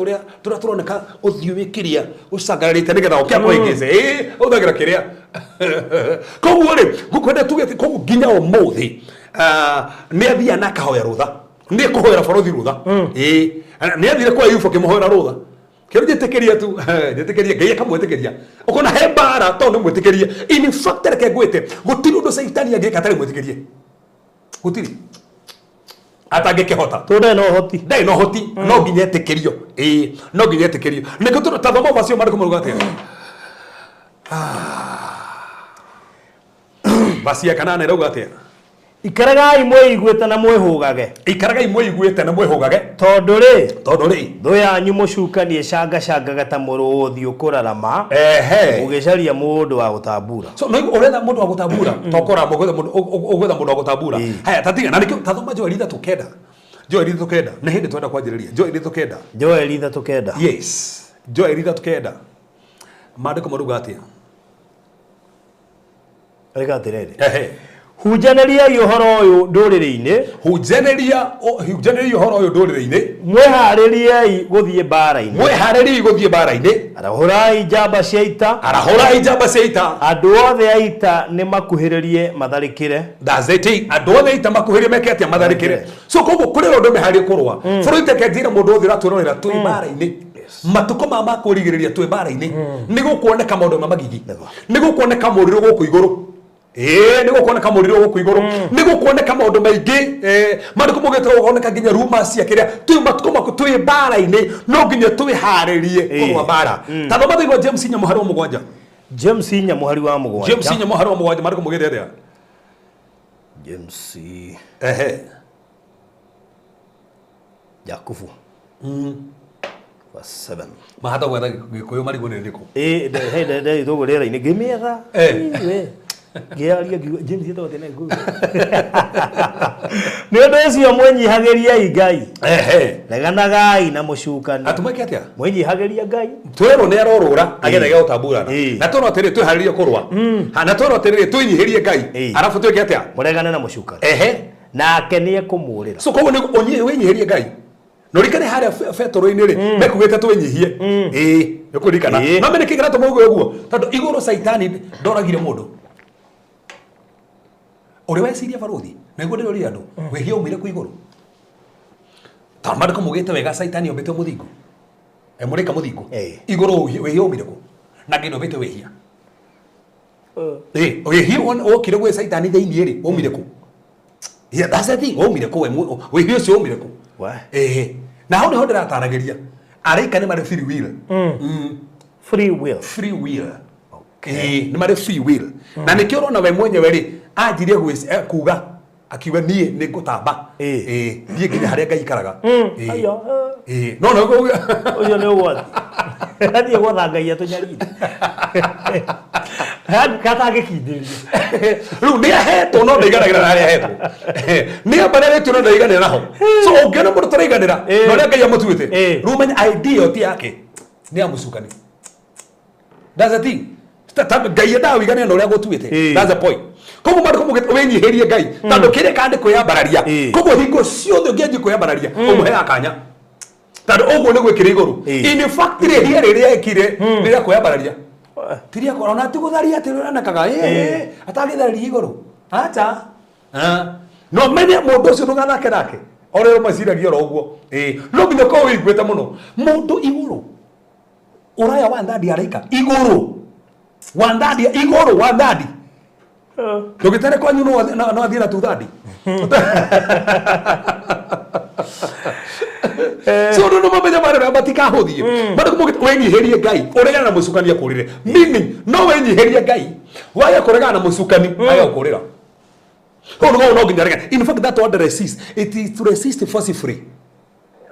turoneka uthiumikiria ucangarite nigetha ukia kuingeze uthagira kiria koguo ri gukwenda tugete koguo nginya umuthi ni athia na kahoya rutha ni kuhoera borothi rutha ni athire kwa Yufu kimuhoera rutha kero jetekeria tu jetekeria ngai akamwetekeria ukona he bara to ni mwetekeria in fact reke gwete gutiri undu Saitani angika tari mwetekerie gutiri atangikihota tude no hoti dai no hoti no nginya etekerio no nginya etekerio niko tu tathoma macio mariko muruga atia basi akanana rauga atia ikaragai mwĩiguĩte na mwĩhũgage ikaragai mwĩiguĩte na mwĩhũgage tondu ri thu yanyu mũcukanie cangacangaga ta mũrũthi ũkũrarama ũgĩcaria mũndũ wa gũtambura so no ũretha mũndũ wa gũtambura tokora ũgwetha mũndũ wa gũtambura haya tatiga na nikio tathoma Joeli 3:9 Joeli 3:9 nĩ hĩndĩ twenda kwanjĩrĩria Joeli 3:9 Joeli 3:9 yes Joeli 3:9 maandĩko maruga atia rega atirĩrĩ hunjaneria uhoro uyu nduriri-ini hunjaneria uhoro uyu nduriri-ini mwehaririai guthie mbara-ini arahurai njamba cia ita andu othe a ita ni makuhiririe matharikire that's it andu othe ita makuhiririe meke atia matharikire so koguo kuri undu mehari kurwa bũrũri teketire mundu othe ratwirorera twi mbara-ini matuko mama kurigiriria twi mbara-ini ni gukuoneka maundu mamagigi ni gukuoneka muriro guku iguru ni gukuoneka muriro guku iguru ni gukuoneka maundu maingi maruko mugete gukuoneka nginya rumors cia kiria twi matuko maku twi mbara-ini no nginya twiharirie kurwa mbara tano mathigwo James Nyamuhari wa mugwanja James Nyamuhari wa mugwanja maruko mugete atia James Jakubu was 7 mahata gwetha gikuyu marigo ni ndiko he tugurira-ini ngimietha ngiaria James ito tene ngu ni undu ucio mwenyihagiriai Ngai reganagai na mucukani atumake atia mwenyihagiria Ngai twero ni arorura agetha gya utamburana na toro atiri twiharirie kurwa na toro atiri twinyihirie Ngai arafu twike atia muregane na mucukani nake ni ekumurira so koguo ni winyihirie Ngai norikane haria fetoro-ini ri mekugite twinyihie nikurikana no mene kigera tumugo uguo tondu iguru saitani ndoragire mundu uri weciria baruthi na iguru ndori andu wehia umire ku iguru tamari ko mugite wega saitani ombete muthingo murika muthingo iguru wehia umire ku na ngino bete wehia wehia okire gwe saitani theini ri umire ku that's the thing umire ku wehia ucio umire ku na hau niho ndirataragiria araika ni mari free will free will ni mari free will na nikio urona we mwenyewe ri anjirie kuga akiuga nie ni ngutamba nie nginya haria Ngai ikaraga no no ucio ni ugwati athie gwatha Ngai atunyarire katagikindiriria riu ni ahetwo no ndaiganagĩra na aria ahetwo ni ambareretio no ndaiganĩra naho so ũngĩona mũndũ tũraiganĩra na ũrĩa Ngai amũtuĩte riu menye idea ti yake ni amucukani that's the thing Ngai endaga wĩiganĩre na ũrĩa agũtuĩte that's the point koguo maandĩko mugĩte wĩnyihirie Ngai tondũ kĩrĩa kandi kwĩyambararia koguo hingo ciothe ũngĩanji kwĩyambararia ũmũheaga kanya tondũ ũguo nĩ gwĩkĩra igũrũ in fact rĩhia rĩrĩa ekire rĩrĩa kwĩyambararia tiria korona tigutharia atiranakaga atagitharia iguru acha no menye mundu ucio ndugathake nake orero maciragia oro uguo no nginya ko wiguite muno mundu iguru uraya wa ndadi araika iguru wa ndadi ndugitere kwanyu no athira tu ndadi so no mamenya mara matikahuthie bado kumugite wenyihirie Ngai uregana na mucukani akurire meaning no wenyihirie Ngai waya kuregana na mucukani aya ukurira no nginya regana in fact that word resist it is to resist forcefully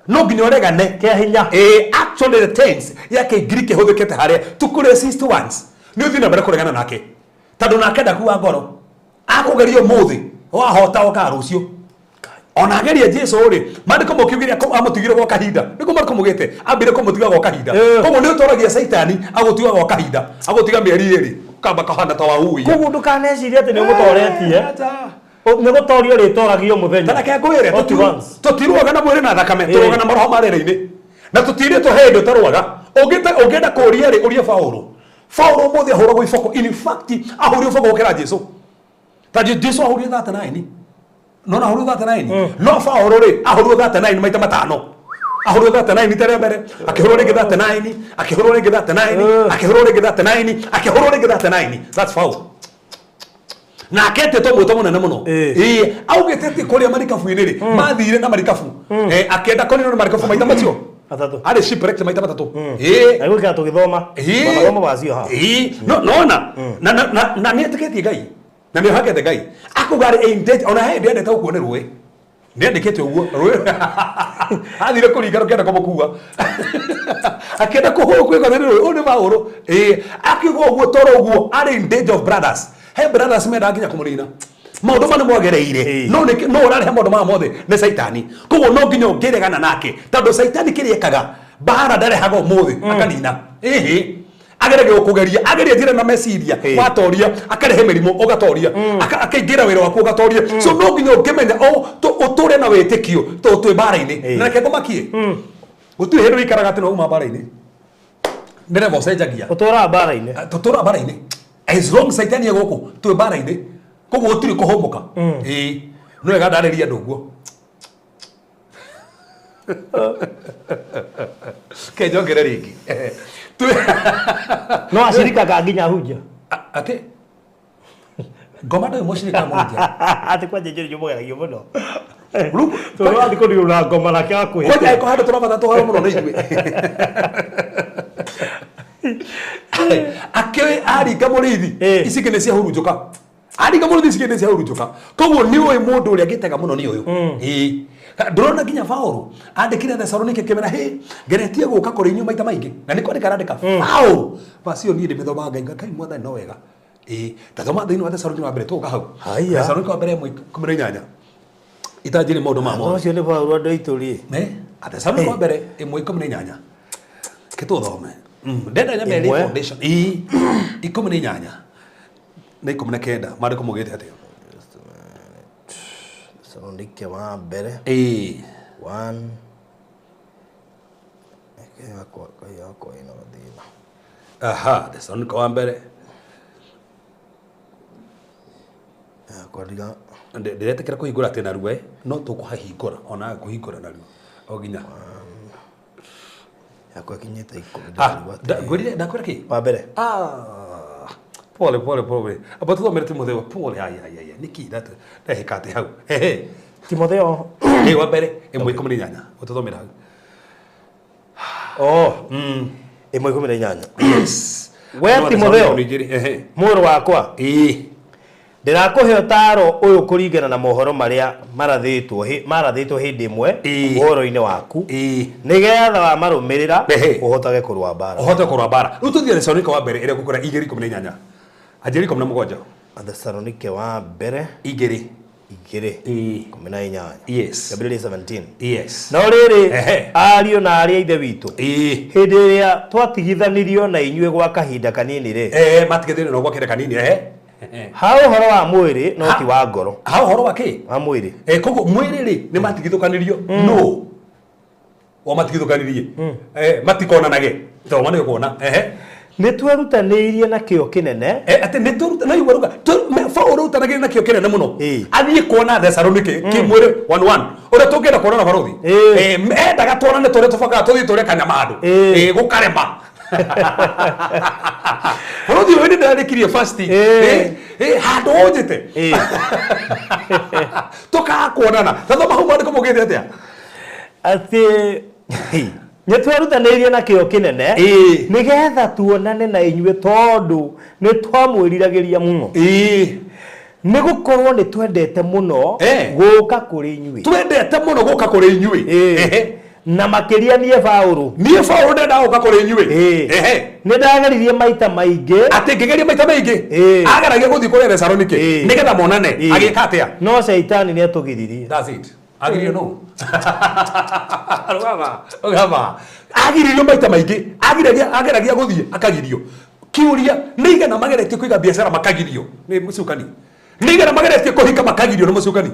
no nginya uregane kia hinya actually the tense yake Greek huthikete haria to resist once ni uthina bara kuregana nake tondu nake ndakuwa ngoro akugerio muthi wahota oka rucio ona geria Jesu ri mandiko mukiugiria ko amutigire gwa kahinda niko mariko mugite ambire ko mutiga gwa kahinda koguo ni utoragia saitani agutiga gwa kahinda agutiga mieri iri kamba kahana ta wahui koguo ndukaneciria ati ni umutoretie ni gutorio ritoragio muthenya tarake ngwire tutiruaga na mwiri na thakame turuaga na maroho marere-ini na tutire tuhendo taruaga ungenda kuria ri uria Paulo mothe ahuragwo iboko in fact ahurio iboko gukira Jesu ta Jesu ahurio 39 no na ahurio 39 no Paulo ri ahurio 39 maita matano ahurio 39 tere mbere akihurwo ringi 39 akihurwo ringi 39 akihurwo ringi 39 akihurwo ringi 39 that's Paulo na akete to muto munene muno augete ti kuria marikabu-ini ri mathire na marikabu akenda konino na marikabu maita macio atatu ari shipwreck maita matatu aigu ka tugithoma mathomo bacio ha no na ni etiketie Ngai na ni hakete Ngai akugari intent ona he ndende ta ukuone ruwe ndendekete uguo athire kuringana kenda kumukuwa akenda kuhuru kwiko thani ruwe uni Paulo akigo uguo toro uguo ari in danger of brothers he brothers menda nginya kumurina maundu mane mwagereire no urare maundu ma mothe ne saitani koguo no nginya ngiregana nake tondu saitani kiriekaga bara ndare hago mothe akanina agerage gukugeria ageria njira na meciria watoria akarehe mirimo ugatoria akaingira wira waku ugatoria so no nginya ukimenya uture na witikio twi bara-ini na reke ngumakie gutiri hindu ikaraga ati no uma bara-ini ndireva ucenjagia utura bara-ini tutura bara-ini as long saitani guku twi bara-ini koguo gutiri kuhumuka no wega ndariria andu guo kenjongere ringi no ashirika kanginya hunja ati ngoma ndo mushirika munja ati kwa jeje jumugeragia muno toro andi kodi una ngoma na kya ku kwa ko hado turabata to haro muno nijwe akewe ari kamurithi isikene cia hurunjuka ari kamurithi isikene cia hurunjuka koguo ni oy mundu uri agitega muno ni uyu ndurona nginya Paulo andikire Thessalonike kemera geretie guka kuri inyu maita maingi na niko ndikarandika Paulo basi oni ndimithoma ngai kai mwathani no wega tathoma thini wa Thessalonike wa mbere tuka hau Thessalonike wa mbere 18 itajiri maundu ma mo ucio ni Paulo andu ituri Thessalonike wa mbere 18 kituthome ndenda nyameri foundation 18 na 19 mariko mugite atia Thessalonike wa mbere 1 yako ina thina Thessalonike wa mbere kwadiga ndiretekera kuhingura tena ruwe no tukuhahingura ona kuhingura na ruwe oginya yako kinyeta 10 gwirire ndakwira ki wa mbere pole aba tuthomere Timotheo pole ai niki ndahikate hau Timotheo wa mbere 18 ututhomera hau 18 yes we Timotheo muru wakwa ndirakuhe utaro uyu kuringana na mohoro maria marathitwo hindi imwe uhoro-ini waku nigetha wa marumirira uhotage kurwa bara riu tuthie Thessalonike wa mbere ire gukora 2:18 ajiri 17 Thessalonike wa mbere 2:18 yes Gabriel 17 yes no riri ario na aria ithe witu hindi iria twatigithanirio na inyue gwa kahinda kanini ri matigithanirio na gwa kahinda kanini ha uhoro wa mwiri no ti wa ngoro ha uhoro wa ki wa mwiri koguo mwiri ri ni matigithukanirio no wa matigithukanirie matikonanage to mane kuona ni twerutanĩirie na kĩo kĩnene ati ni twerutanĩirie na igwaruga Paulo rutanagire na kĩo kĩnene muno athie kuona Thessalonike kimwiri 1:1 ura tungenda kuona na barothi endaga tuonane tore tubaka tuthie tore kanyamandu gukarema barothi wewe ndarikirie fast handu onjete tuka kuonana tathoma hau mwandiko mugite atia ati nĩ twerutanĩirie na kĩo kĩnene nĩgetha tuonane na inyuĩ tondũ nĩ twamwĩriragĩria mũno nĩ gũkorwo nĩ twendete mũno gũka kũrĩ inyuĩ na makĩria niĩ Paulo ndenda gũka kũrĩ inyuĩ nĩ ndageririe maita maingĩ atĩ ngĩgeria maita maingĩ ageragia gũthiĩ kũrĩ Thessalonike nĩgetha monane agĩka atĩa no Shaitani nĩ atũgiririe agirio no rugama agiririo maita maingi ageragia guthie akagirio kiuria nigana mageretie kuiga biashara makagirio ni mucukani nigana mageretie kuhika makagirio ni mucukani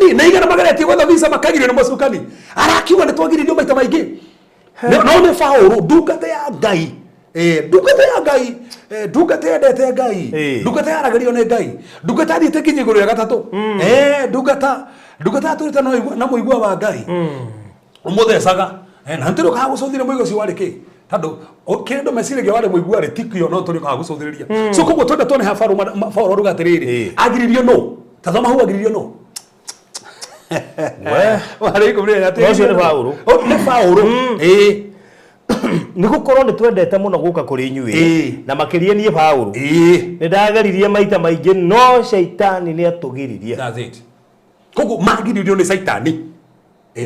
ni nigana mageretie gwetha visa makagirio ni mucukani arakiuga ni twagiririo maita maingi no ne Paulo ndungata ya Ngai ndungata ya Ngai ndungata endete Ngai ndungata aragerio ni Ngai ndungata thiite kinyi iguru ya gatatu ndungata turita na muigua wa Ngai umuthecaga na ntiro ka gucuthire muigo ci wari ki tondu kindu meciragia wari muigua ri tikio no turi ka gucuthiriria so koguo twenda tuone ha Paulo ruga atiriri agiririo no tathoma hau agiririo no wari kumire ati no Paulo ni Paulo nĩ gũkorwo nĩ twendete mũno gũka kũrĩ inyuĩ na makĩria niĩ Paulo nĩ ndageririe maita maingĩ no Shaitani nĩ atũgiririe koguo magiririo ni Shaitani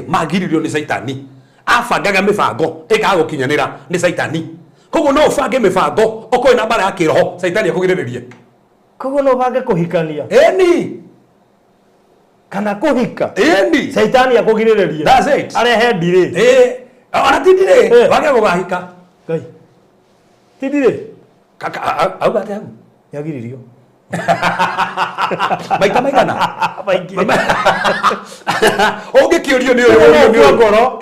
magiririo ni Shaitani afangaga mibango ikaga gukinyanira ni Shaitani koguo no ubange mibango okoe na bara ya kiroho Shaitani akugiriririe koguo no bange kuhikania ni kana kuhika ni Shaitani akugiriririe that's it arehe ndire ona tindire bange gugahika Ngai Tidire. Kaka au gate hau. Yagiririo. Maita maigana. Baingi. Oge kĩũrio nĩ ũyũ ngoro.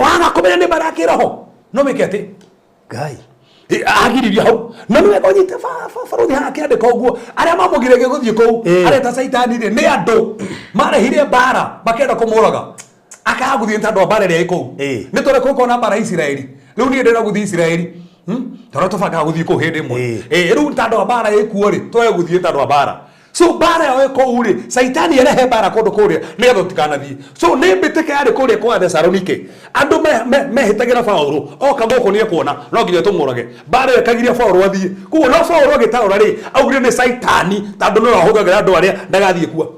Waga kũmenya nĩ marakĩra ho. No meke atĩ. Ngai. Agiririo hau. No nĩ gũnyite baruthi haha kĩandĩka ũguo. Arĩa mamũgiragia gũthiĩ kũu. Areta Saitani rĩ nĩ andũ marehire mbara makenda kũmũraga. Akaga gũthiĩ ta andũ a mbara ĩrĩa ĩ kũu. Nĩ tũrĩ kũu na mbara Isiraeli. Rĩu niĩ ndĩrenda gũthiĩ Isiraeli. Tara tũbanga gũthiĩ kũu hĩndĩ ĩmwe. Rĩu ta andũ a mbara ĩkuo rĩ tũe gũthiĩ ta andũ a mbara. So bara yo kũu rĩ Saitani erehe bara kũndũ kũrĩa nĩgetha tũtikanathiĩ. So nĩ mbĩtĩka yarĩ kũrĩa kwa Thesalonike. Andũ mehĩtagĩra Paulo oka gũkũ nĩ ekuona no nginya tũmũrage. Bara ĩkagiria Paulo athiĩ. Kuo no Paulo agĩtaũra rĩ augire nĩ Saitani tondũ no ahũthagĩra andũ arĩa ndagathiĩ kuo.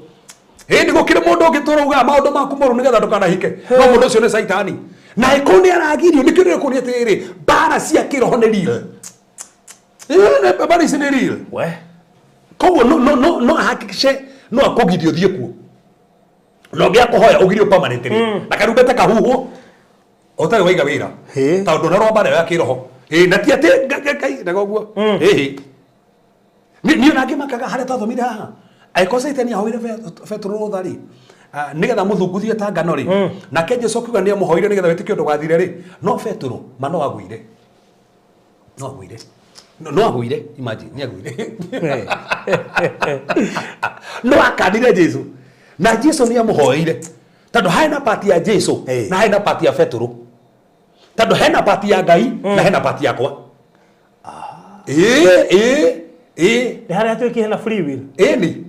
Hĩndĩ gũkĩrĩ mũndũ ũngĩ tũrauga maũndũ maku moru nĩgetha ndũkanahike. No mũndũ ũcio nĩ Saitani. Na ĩkũu nĩ aragirio nĩ kĩrĩa kũrĩa atĩrĩ bara cia kĩroho nĩ real. Bara ici nĩ real. We. Koguo no ahakikishe no akũgirio thiĩ kuo. No gĩa kũhoya ũgirio permanently. Na karumbete kahuhwo ũtarĩ waiga wĩra. Tondũ na rwamba ya kĩroho. Na ti atĩ ngai na ũguo. Niĩ nangĩ makaga harĩa twathomire haha. Aiko Saitani ahoire Petro rũtha rĩ. Nĩgetha mũthunguthie ta ngano rĩ. Nake Jesũ akiuga nĩ amũhoire nĩgetha wĩtĩkie ũndũ wathire rĩ. No Petro no agũire. No agũire. No agũire, imagine, ni agũire. No akanire Jesũ. Na Jesũ nĩ amũhoire. Tondũ hena pati ya Jesũ na hena pati ya Petro. Tondũ hena pati ya Ngai na hena pati yakwa. Nĩ harĩa atuĩke hena free will. Ni.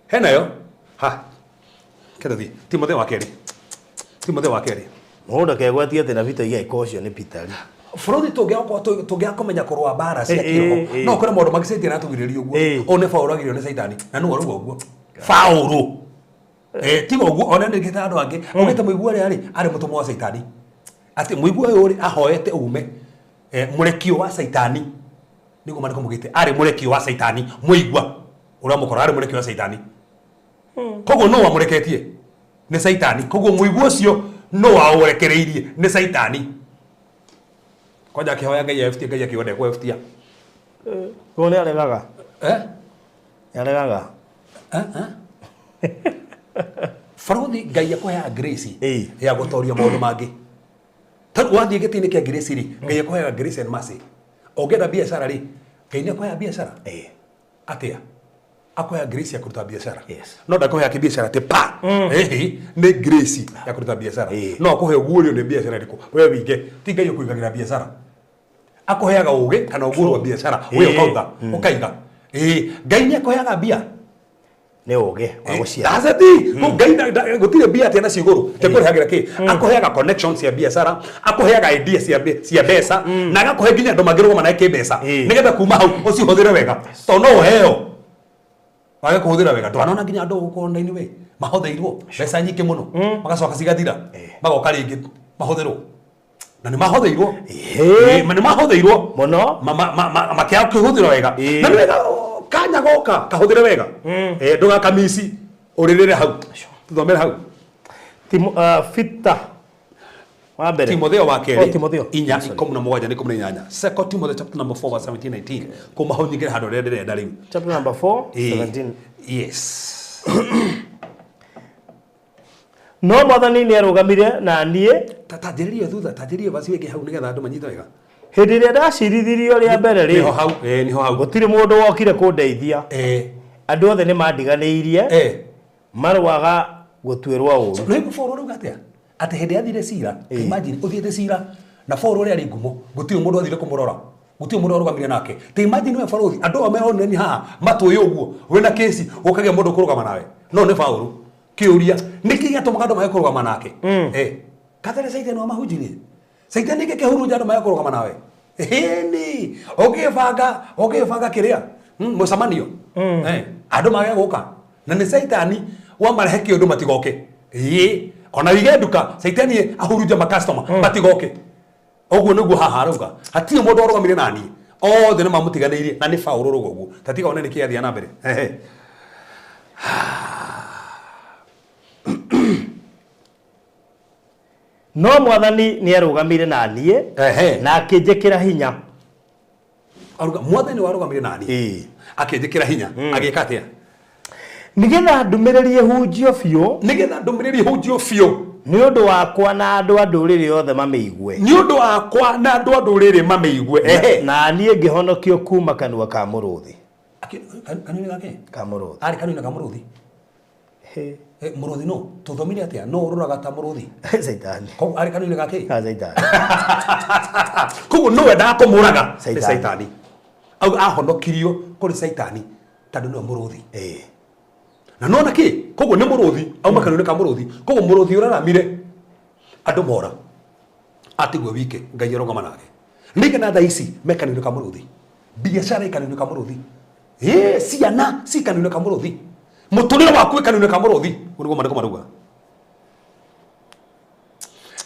Hena yo. Ha. Kĩrathi. Timotheo wa kerĩ. Timotheo wa kerĩ. Mũndũ kegwatia atĩ na Peter igeka ũcio nĩ Peter. Bũrũri tũngĩakomenya kũrũa mbara cia kĩroho no kũrĩ maũndũ magĩcenjia na tũgirĩrio ũguo o nĩ Paulo agirio nĩ Saitani na nĩ ũruga ũguo Paulo tiga ũguo ona nĩ ngĩta andũ angĩ ũgĩte mũigua rĩ arĩ mũtũmwo wa Saitani atĩ mũigua ũyũ rĩ ahoete uume mũrekio wa Saitani nĩguo marĩko mũgĩte arĩ mũrekio wa Saitani mũigua ũramũkora arĩ mũrekio wa Saitani koguo no wamũreketie nĩ Saitani koguo mũigua ũcio no waũrekereirie nĩ Saitani. Koja kihoya ngai ya FT ngai akione kwa FT ya. Kone alegaga. Alegaga. Faruthi ngai yakoya grace ya gutoria maundu mangi. Tatu wathie gitini kia grace ri ngai yakoya grace and mercy. Ogeda biashara ri ngai yakoya biashara. Atia. Akoya grace ya kuruta biashara. No ndakoya kibiashara te pa. Ni grace ya kuruta biashara. No akohe guorio ni biashara riko. Wewe wige ti ngai yokuigagira biashara. Akoheaga uge kana uguru wa biashara wewe ukauga ukaiga. Ngai ni akoheaga bia. Ni uge wa gucia. Azati ngai gutire bia tena ciguru. Te kurehagira ki. Akoheaga connections ya biashara, akoheaga ideas cia mbeca na agakohe nginya andu magirwo mana ke mbeca. Nigetha kuma hau ucihuthire wega. To no heo. Wage kuhuthira wega twanona nginya andu gukonda-ini we mahotheirwo mbeca nyingĩ mũno magacoka cigathira magoka rĩngĩ mahotherwo na nĩ mahotheirwo nĩ mahotheirwo mũno makĩaga kũhũthĩra wega na nĩ wega kanya goka kahũthĩre wega ndũgakamisi ũrĩrĩre hau tũthomere hau Fita wa mbere Timotheo wa kerĩ 4:17-18 Second Timothy chapter number 4 verse 17-19 kuma hau nyingĩre handũ rĩrĩa ndĩrenda rĩu chapter number 4:17 yes. No mwathani nĩ arũgamire na niĩ tajĩrĩria thutha tajĩrĩria basi wĩngĩ hau nĩgetha andũ manyite wega hĩndĩ ĩrĩa ndacirithirio rĩa mbere rĩ niho hau gũtirĩ mũndũ wokire kũndeithia andũ othe nĩ mandiganĩirie marũaga gũtuĩrwo ũũru no ĩgũbũrwo rĩu atĩa atĩ hĩndĩ athire cira imagine ũthiĩte cira na bũrwo ũrĩa arĩ ngumo gũtirĩ mũndũ athire kũmũrora gũtirĩ mũndũ arũgamire nake te imagine we bũrũri andũ ameone ni haha matũĩ ũguo wĩna kesi ũkagĩa mũndũ kũrũgama nawe no nĩ Paulo kĩũria nĩkĩ gĩatũmaga andũ mage kũrũgama nake kathare Saitani wa mahunjiri Saitani kĩhurunja andũ mage kũrũgama nawe ni ũgĩbanga kĩrĩa mũcemanio andũ mage gũka na nĩ Saitani wamarehe kĩũndũ matigoke ona wige nduka Saitani ahurunja makastoma matigoke oguo nĩguo haha arauga hatirĩ mũndũ arũgamire nani othe nĩ mamũtiganĩirie na nĩ Paulo rũgo ũguo tatiga one nĩkĩ athiĩ na mbere no mwathani nĩ arũgamire na niĩ na akĩnjĩkĩra hinya aruga mwathani warugamire nani akijikira hinya agika atia nigetha ndumiriri hunjio biu ni undu wakwa na andu a nduriri othe mameigue na nie ngihonokio kuma kanua ka muruthi kanua gake ari kanua ka muruthi muruthi no tuthomire atia no ururaga ta muruthi saitani ko ari kanua gake saitani koguo no wenda kumuraga saitani au ahonokirio kuri saitani tandu no muruthi na nona ki koguo ni muruthi au makanune ka muruthi koguo muruthi uraramire andu mora atigwe wike ngai rogoma nake nige na tha ici mekanune ka muruthi biashara ikanune ka muruthi ciana si kanune ka muruthi muturire waku ikanune ka muruthi urugo mariko maruga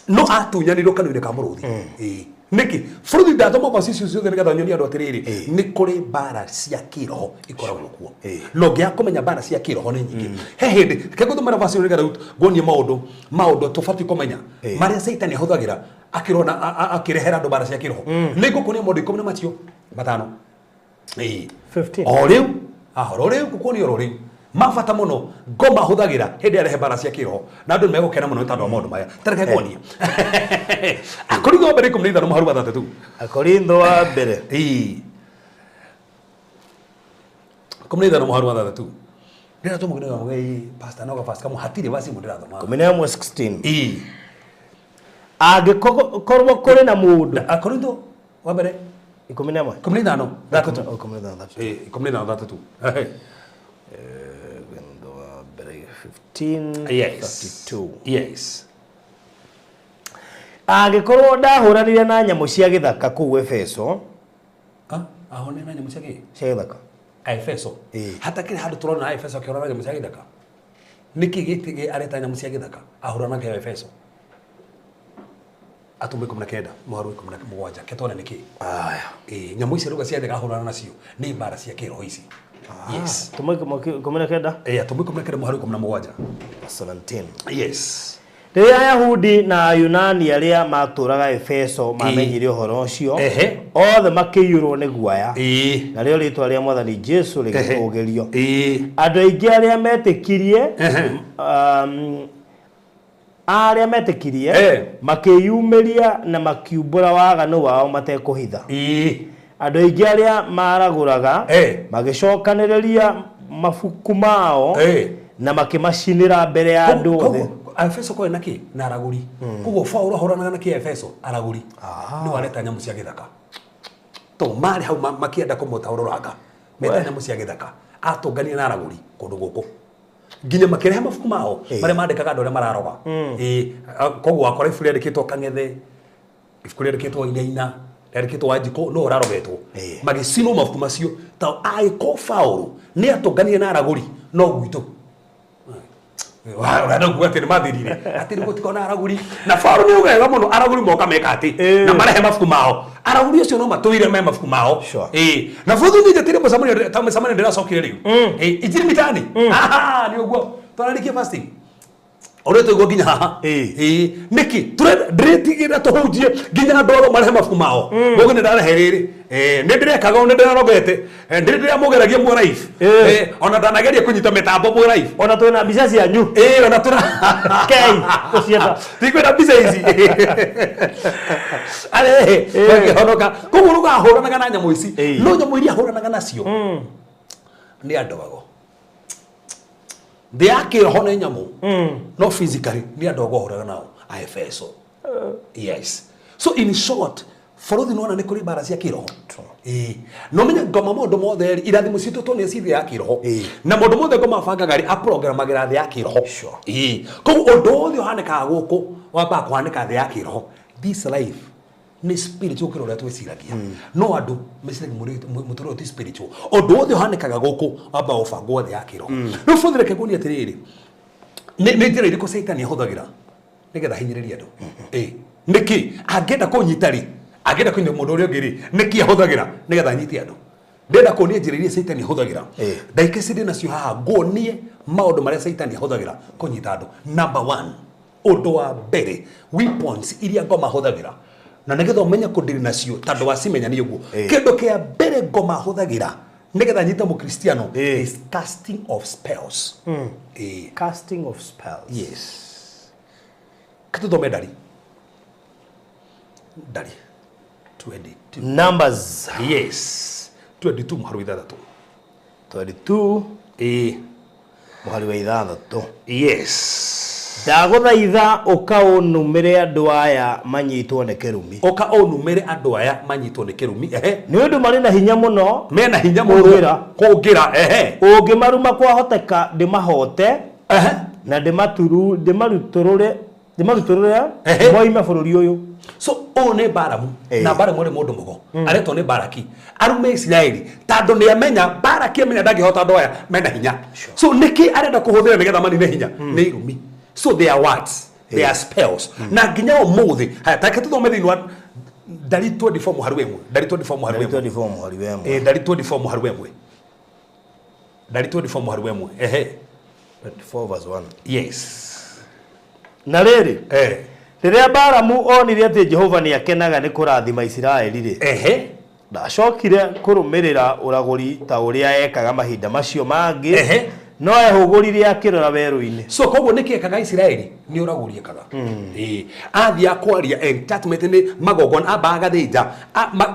no atunyanirwo kanune ka muruthi niki furuthi ndathoma constitution ciothe nigetha nyonie andu atiriri ni kuri bara cia kiroho ikoragwo kuo no ngia kumenya bara cia kiroho ni nyingi he hindi kegũthomera verse nigetha ngonie maundu tufati kumenya maria Satan ahuthagira akirona akirehera andu bara cia kiroho ni ngukunia maundu 10 macio matano 15 o riu ahoro riu ngukunia oro riu mafata muno ngoma huthagira hindi arehe bara cia kiroho na andu megukena muno tandu maundu maya tareke ngonia Akorintho mbere kumnitha no maharu batatu Akorintho wa mbere kumnitha no maharu batatu ndira to mugina ngai pastor no fast kamu hatire basi mundira thoma 16 agikorwo kuri na mundu Akorintho wa mbere 11 kumnitha no batatu 13 yes agikorwo ndahuranire na nyamu cia githaka ku Efeso ahone na nyamu cia githaka Efeso hata kile hadu turona Efeso kiona na nyamu cia githaka niki giti areta nyamu cia githaka ahurana na Efeso atumbe kumna kenda muharu kumna mugwanja ketona niki nyamu ici ruga cia githaka ahurana nacio ni bara cia kiroho ici yes tumwe kumna kenda tumwe kumna kenda muharu kumna mugwanja 17 yes Rĩrĩa Ayahudi na Ayunani arĩa matũraga Efeso mamenyire ũhoro ũcio othe makĩiyũrwo nĩ guoya narĩo rĩĩtwa rĩa Mwathani Jesũ rĩgĩtũũgĩrio andũ aingĩ arĩa metĩkirie makĩyumĩria na makiumbũra waganu wao matekũhitha andũ aingĩ arĩa maragũraga magĩcokanĩrĩria mabuku mao na makimacinira mbere ya andu othe Efeso ko enaki na araguri kugo Paulo horanaga na ki Efeso araguri ni wareta nyamu cia githaka to mari hau makienda kumutaururaga meta nyamu cia githaka atungania na araguri kundu guku nginya makirehe mafuku mao mari mandikaga andu aria mararoga koguo akora ifuri rikitwo Kang'ethe ifuri rikitwo Inaina rikitwo Wanjiko no rarogetwo magicino mafuku macio ta aiko Paulo ni atungania na araguri no gwitu wana gwate ni mathirire ati ni gutikona araguri na Paulo ni ugega muno araguri moka meka ati na marehe mafuku mao araguri ucio no matuire me mafuku mao na futhu ni jatire musamani tamusamani ndira sokire riu ijiri mitani ni uguo twararikie fasting oreto go ginya haha niki ndretigira tuhunjie ginya ndoro marehe mafuku mao mugo ni ndarehe riri ni ndirekaga ni ndirarogete ndire mugeragia mu life ona ndanageria kunyita metambo mu life ona twina mbica cianyu ona tuna kei tucieta tikwenda mbica ici ale honoka kuguruga ahuranaga na nyamu ici no nyamu iria ahuranaga nacio ni andogago they are kiroho nyamu no physically ni andogo ahuranaga nao a Efeso yes so in short Forodhi nona ni kuri bara cia kiroho no menya ngoma mondo mothe irathimo citu to ni cithi ya kiroho na mondo mothe ngoma banga gari a programmagira thi ya kiroho ko ondo othe haneka guku wamba kwaneka thi ya kiroho this life ni spiritual kiro ria twiciragia no andu mesire mutoro ti spiritual ondo othe haneka guku wamba ubango thi ya kiroho no futhire keguni atiriri ni njira iriko Satan ahuthagira nigetha hinyiriria andu niki angenda kunyitari agenda kwine mundu uria ngiri niki ahuthagira nigetha nyiti andu ndenda kuonia njira iria Satan ahuthagira ndaike cindi nacio haha ngonie maundu maria Satan ahuthagira kunyita andu number 1 undu wa mbere weapons iria ngoma ahuthagira na nigetha umenya kundiri nacio tando wacimenya ni uguo kindu kia mbere ngoma huthagira nigetha nyita mukristiano is casting of spells. Casting of spells. Yes. Katuthome Ndari 22. Numbers. Yes. 22 muharu ithathatu. 22 muharu ithathatu. Yes. Ndaguthaitha ukaunumire andu aya manyitwo ne kerumi. Ukaunumire andu aya manyitwo ne kerumi. Ni undu mari na hinya muno. Mena hinya muno. Kungira. Ungimaruma kwahoteka ndimahote. Na ndimaruturure moime bururi uyu. So one Baramu na Baramu ri mundu mugo aretwo ni Baraki arume Isiraeli tando ni amenya Baraki amenya ndangihota andu aya mena hinya. So niki arenda kuhuthira nigetha mani ne hinya ni irumi. So they are words, they are spells. Na nginya umuthi haya take tuthome thini wa Ndari 24 muharu emwe. Ndari 24 muharu emwe. Ndari 24 muharu emwe. Ndari 24 muharu emwe. Ndari 24 muharu emwe. 24 verse 1. Yes. Na riri riria Baramu onire ati Jehova ni akenaga ni kurathima Isiraeli ri ndacokire kurumirira uraguri ta uria ekaga mahinda macio mangi no ehugurire akirora weru-ini. So koguo niki ekaga Isiraeli ni uraguri ekaga athia kwaria entertainment ni magogona abaga thija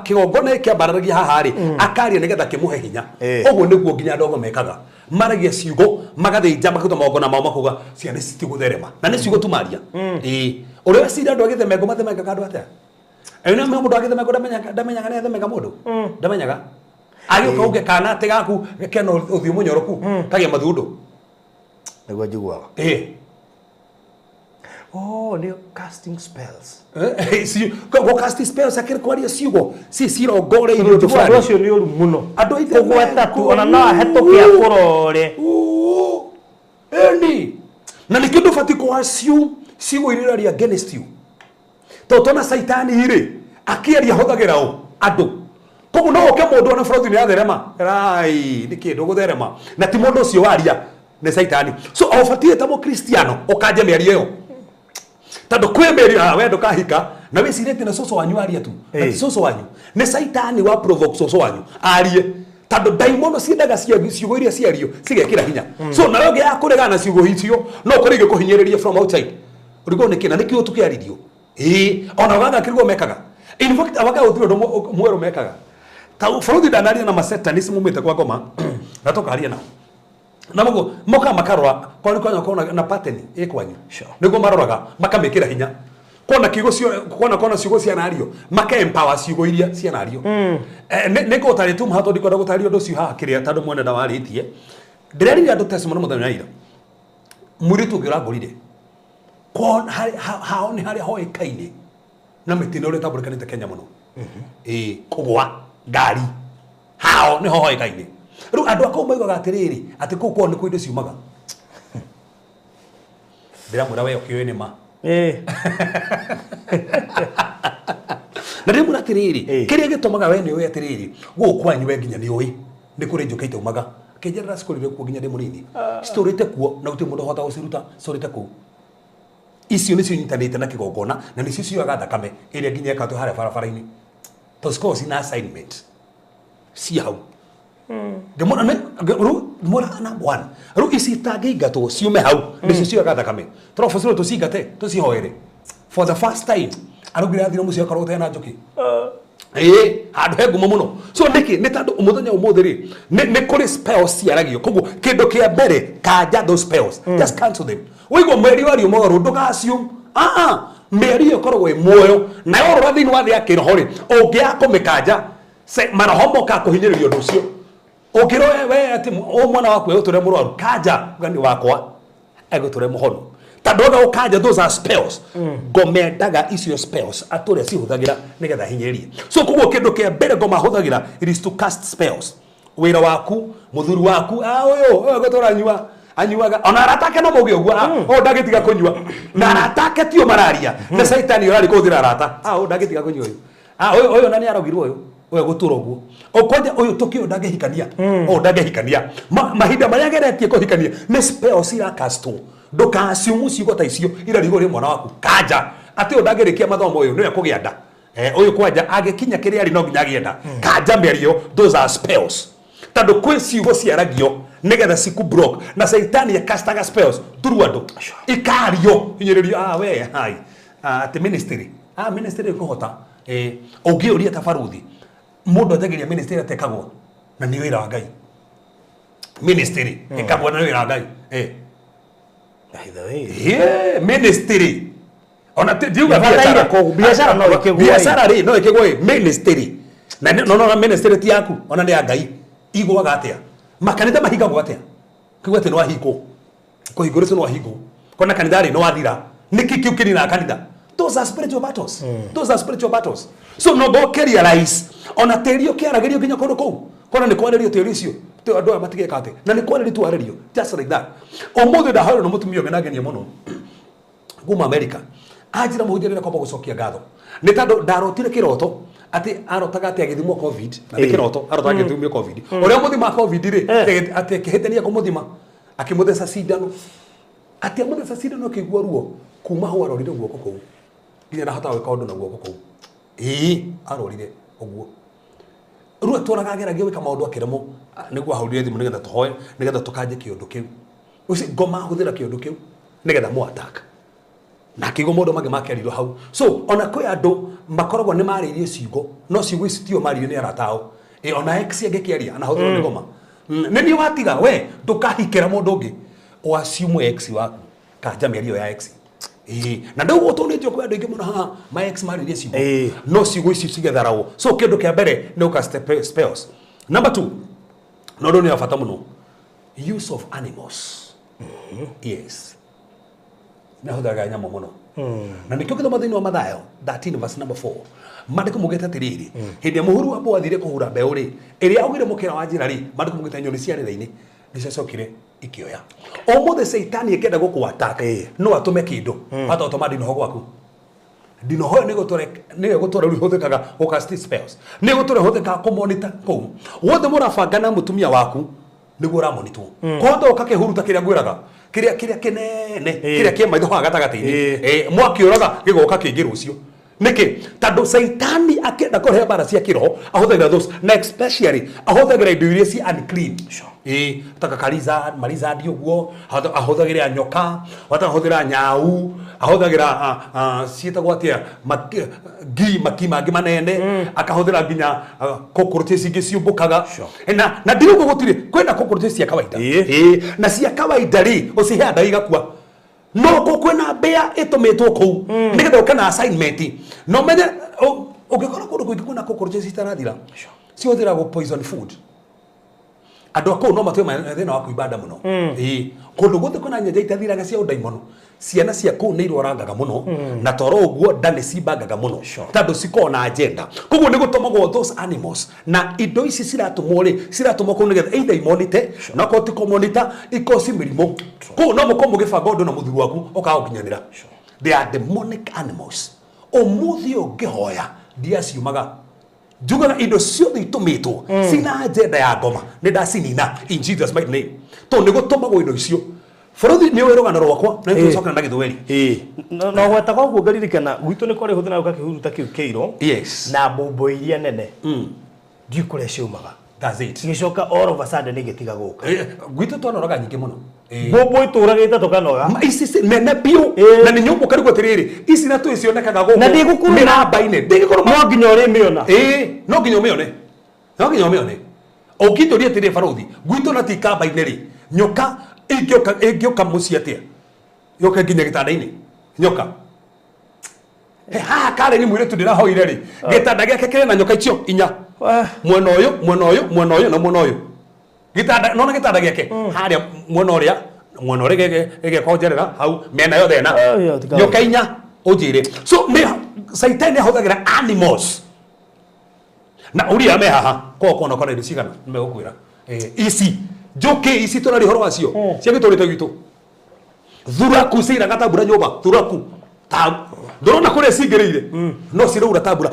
kigogona kiambararagia haha ri akaria nigetha kimuhe hinya oguo niguo nginya ndogo mekaga maragia ciugo magathija makuta magogona mao makuga ciana citigutherema na ni ciugo tumaria uria cira andu agithemego mathemega kandu atia ena mundu agithemego ndamenyaga ni athemega mundu ndamenyaga agioka uge kana ate gaku kena uthio munyoroku kagia mathundo niguo njiguaga ni casting spells. Go casting spells akiri kwaria ciugo ciro gore irio ndu fulani ucio ni uru muno andu aithe gweta tu ona no ahetoke akurore na ni kindu fati kwa ciugo iriraria against you totona saitani ire akiaria hothagira o andu koguo no oke mundu ona bũrũri nĩ atherema rai nĩ kĩndũ gũtherema na ti mũndũ ũcio waria nĩ saitani. So obatie ta mũkristiano ũkanje mĩario ĩyo tondũ kwĩ mĩario we ndũkahika na wĩcirĩtie na cũcũ wanyu aria tu na ti cũcũ wanyu nĩ saitani wa provoke cũcũ wanyu arie tondũ daimono ciendaga ciugo iria ciario cigekĩra hinya. So nawe ũngĩaga kũregana na ciugo icio no ũkorwo igĩkũhinyĩrĩria from outside ũrigwo nĩ kĩna nĩkĩo tũkĩaririo ona ũgathakĩrwo mekaga in fact awaga ũthiĩ ũndũ mwerũ mekaga ta bũrũri ndanaria na masatanism mumĩte kwa ngoma na tũkaria nao na mogo moka makarora kwani na pattern ikwanyu niguo maroraga makamĩkĩra hinya kona kiugo cio kona ciugo cia nario maka empower ciugo iria cia nario niko tari tu mahato ndikwenda gũtaria ũndũ ũcio haha kĩrĩa tondũ mwene da warĩtie ndĩrerire andũ testimony mũthenya ira mũirĩtu ũngĩ ũrangũrire hao nĩ harĩa hoĩkaine na mĩtino ũrĩa ĩtambũrĩkanĩte Kenya mũno kũgũa ngari hao nĩ hoĩkaine rĩu andũ akao moigaga atĩrĩrĩ atĩ kũu kwao nĩkuo indo ciumaga ndĩramwĩra we ũkĩoĩ nĩ ma na ndĩramwĩra atĩrĩrĩ kĩrĩa gĩtũmaga we nĩũĩ atĩrĩrĩ gũkũ kwanyu we nginya nĩũĩ nĩ kũrĩ njũkĩ itaumaga kĩnjerera cikũrĩre kuo nginya ndĩ mũnini citũrĩte kuo na gũtirĩ mũndũ ũhota gũciruta citũrĩte kũu icio nĩcio inyitanĩte na kĩgongona na nĩcio cioyaga thakame ĩrĩa nginya ĩkatwo harĩa barabara-inĩ tondũ cikoragwo cina assignment cia hau ngemona number one rĩu ici itangĩingatwo ciume hau nĩcio cioyaga thakame tũrabacĩrwo tũcingate tũcihoere for the first time araugire athire mũciĩ akorwo tena njũkĩ handũ he ngumo mũno so nĩkĩ nĩ tondũ mũthenya ũmũthĩ rĩ nĩ kũrĩ spells ciaragio koguo kĩndũ kĩa mbere kanja those spells just cancel them wĩiguo mweri wario mũgarũ ndũgacium mĩario ĩkoragwo ĩ muoyo nayo ũrora thĩinĩ wa thĩ ya kĩroho rĩ ũngĩaga kũmĩkanja maroho moka kũhinyĩrĩria ũndũ ũcio ũngĩroe we atĩ mwana waku egũtũre mũrwaru kanja ngani wakwa egũtũre mũhonu tondũ ona ũkanja those are spells ngomendaga icio spells atũrĩa cihũthagĩra nĩgetha hinyĩrĩrie so koguo kĩndũ kĩa mbere ngoma hũthagĩra it is to cast spells wĩra waku mũthuri waku ũyũ egũtũra anyuaga ona aratake no moge ũguo ndagĩtiga kũnyua na aratake tio mararia na saitani ũrarĩ kũhũthĩra arata ndagĩtiga kũnyua ũyũ na nĩ araugirwo ũyũ gũtũra ũguo ũkwanja ũyũ tũkĩũ ndangĩhikania ndangĩhikania mahinda marĩa ageretie kũhikania nĩ spells irakastwo ndũkaciumu ciugo ta icio irarigwo rĩ mwana waku kanja atĩ ũyũ ndangĩrĩkia mathomo ũyũ nĩwe kũgĩa nda Uyu kwanja agikinya kiria ari no nginya agienda kanja merio those are spells tando kwi ciugo ciaragio nigetha ciku block na Saitani akastaga spells through andu ikario hinyiririo we hai ati ministry ministry kuhota ungiuria tabaruthi mundu ategeria ministry atekagwo na ni wira wa Ngai ministry ikagwo na wira wa Ngai ministry ona diuga biashara no ikigwa biashara ri no ikigwa ministry na no ministry ti yaku ona ni ya Ngai igwaga atia makanitha mahingagwo atia kigwa ati no ahingo kuhingũrĩtwo no ahingo kona kanitha ri no athira niki kiu kini na kanitha those are spiritual battles those are spiritual battles so no go realize ona terio kiaragerio kinya kundu kou kona ni kwarerio terio icio te andu matigeka ati na ni kwarerio tu arerio just like that omothe da haro no mutumio genagenia muno kuma America ajira muhujirira kwamba gucokia ngatho ni tando ndarotire kiroto ati arotaga ati agithimwo covid na ni kiroto arotaga agithimwo covid uria muthima covid ri ati kihitania kumuthima akimutheca cindano ati amutheca cindano kigwa ruo kuma ho arorire guoko kou nginya ndahota gwika undu na guoko kou arorire uguo ruo twaragageragia wika maundu akiremo niguo haurire thimu nigetha tuhoe nigetha tukanje kiundu kiu uci ngoma huthira kiundu kiu nigetha mu attack na kigo mundu mage makerirwo hau so ona kwi andu makoragwo ni maririe ciugo no ciugo icitio maririe ni aratao ona ex angekiaria ana huthira ni ngoma nini watiga we ndukahikira mundu ungi oasiume ex waku kanja mĩario ya ex na ndau ũtũnĩtio kwa andũ aingĩ mũno haha ma ex maririe ciugo no ciugo ici cigetharagwo so kĩndũ kĩa mbere nĩ ũka spells number 2 no ndũ nĩ bata mũno use of animals yes na hũthĩraga nyamũ mũno na nĩkĩo gĩthoma thĩinĩ wa Mathayo 13 verse number 4 mandĩko mugĩte atĩrĩrĩ hĩndĩ ya mũhuru wa athire kũhura mbeũ rĩ ĩrĩa augire mũkĩra wa njĩra rĩ mandĩko mugĩte nyoni cia rĩera-inĩ nĩciacokire ikioya omothe Saitani ekenda gũkũ attack no atume kĩndũ hata ũtũma ndinoho gwaku ndinoho nĩyo gũtũra rĩu hũthĩkaga gũcast spells nĩ gũtũra hũthĩkaga kũmonita kũu wothe mũrabanga na mũtumia waku nĩguo ũramonitwo kothe ũkakĩhuruta kĩrĩa ngwĩraga kĩrĩa kĩnene kĩrĩa kĩ maitho haha gatagatĩ-inĩ mwakĩũraga gĩgoka kĩngĩ rũciũ niki tando Saitani akenda kũrehe mbara cia kiroho ahũthagĩra those na especially ahũthagĩra indo iria ci unclean taka kaliza maliza ndio guo ahũthagĩra nyoka ahũthagĩra nyau ahũthagĩra ciĩtagwo atia maki mangĩ manene akahũthĩra nginya cockroaches ingĩ ciũmbũkaga na ndirũgũ gũtirĩ kwenda cockroaches cia kawaida na cia kawaida rĩ ũcihanda igakua no kwena mbea itumitwo kou nigetha ukana assignment no menye ungikora kundu kwingi kuna cockroaches itarathira ciothira go poison food andu akuu no matwe thina wa kuibanda muno kundu guthe kuna nyenja itathiraga cia undaimono ciana cia kuu ni irwarangaga muno na toro uguo ndani cibangaga muno tando cikona agenda koguo ni gutomagwo those animals na indo ici ciratumwo kuu nigetha either imonite na ko ti komonita ikosi mirimo kuu no mukomo gibanga undu na muthuru waku ukaũkinyanira they are demonic animals omuthi ungihoya ndiaciumaga njugaga indo ciothe itumitwo cina agenda ya ngoma ni ndacinina in Jesus mighty name to ni gutomagwo indo icio Forothi ni werogana rwakwa na tucoka na githweri no gwetagwo guo ngaririkana gwitũ nĩ kwarĩ hũthĩra ũkakihuruta kĩu kĩiro yes na mbombo iria nene ndikũrĩa ciumaga that's it gicoka all of a sudden nĩgĩtiga gũka gwitũ twanoraga nyingĩ mũno mbombo itũragĩte tũkanoga ici nene biũ na nĩ nyũmbũ karigwo atĩrĩrĩ ici na twĩ cionekaga gũkũ na ndigũkũrũ mĩramba-inĩ ndĩgĩkorwo no nginya ũrĩmĩona no nginya ũmĩone ũngĩtũria atĩrĩ Barothi gwitũ na ti kamba-inĩ rĩ nyoka ingioka muci atia yoka nginya gitanda-inĩ nyoka ha kare ni mwire tu ndĩrahoire rĩ gitanda gĩake kĩrĩ na nyoka icio inya mwena ũyũ na mwena ũyũ gitanda nona gitanda gĩake harĩa mwena ũrĩa gĩgĩkonjerera hau mĩena yothe ĩna nyoka inya ũnjĩre so nĩ Saitani ahũthagĩra animals na ũria me haha kona kona indo cigana nĩmegũkwĩra ici njuki ici tũrari horo wacio cia gĩtũrĩte gwitũ thuraku ciraga tambura nyũmba thuraku ndũrona kũrĩa cingĩrĩire no ciraura tambura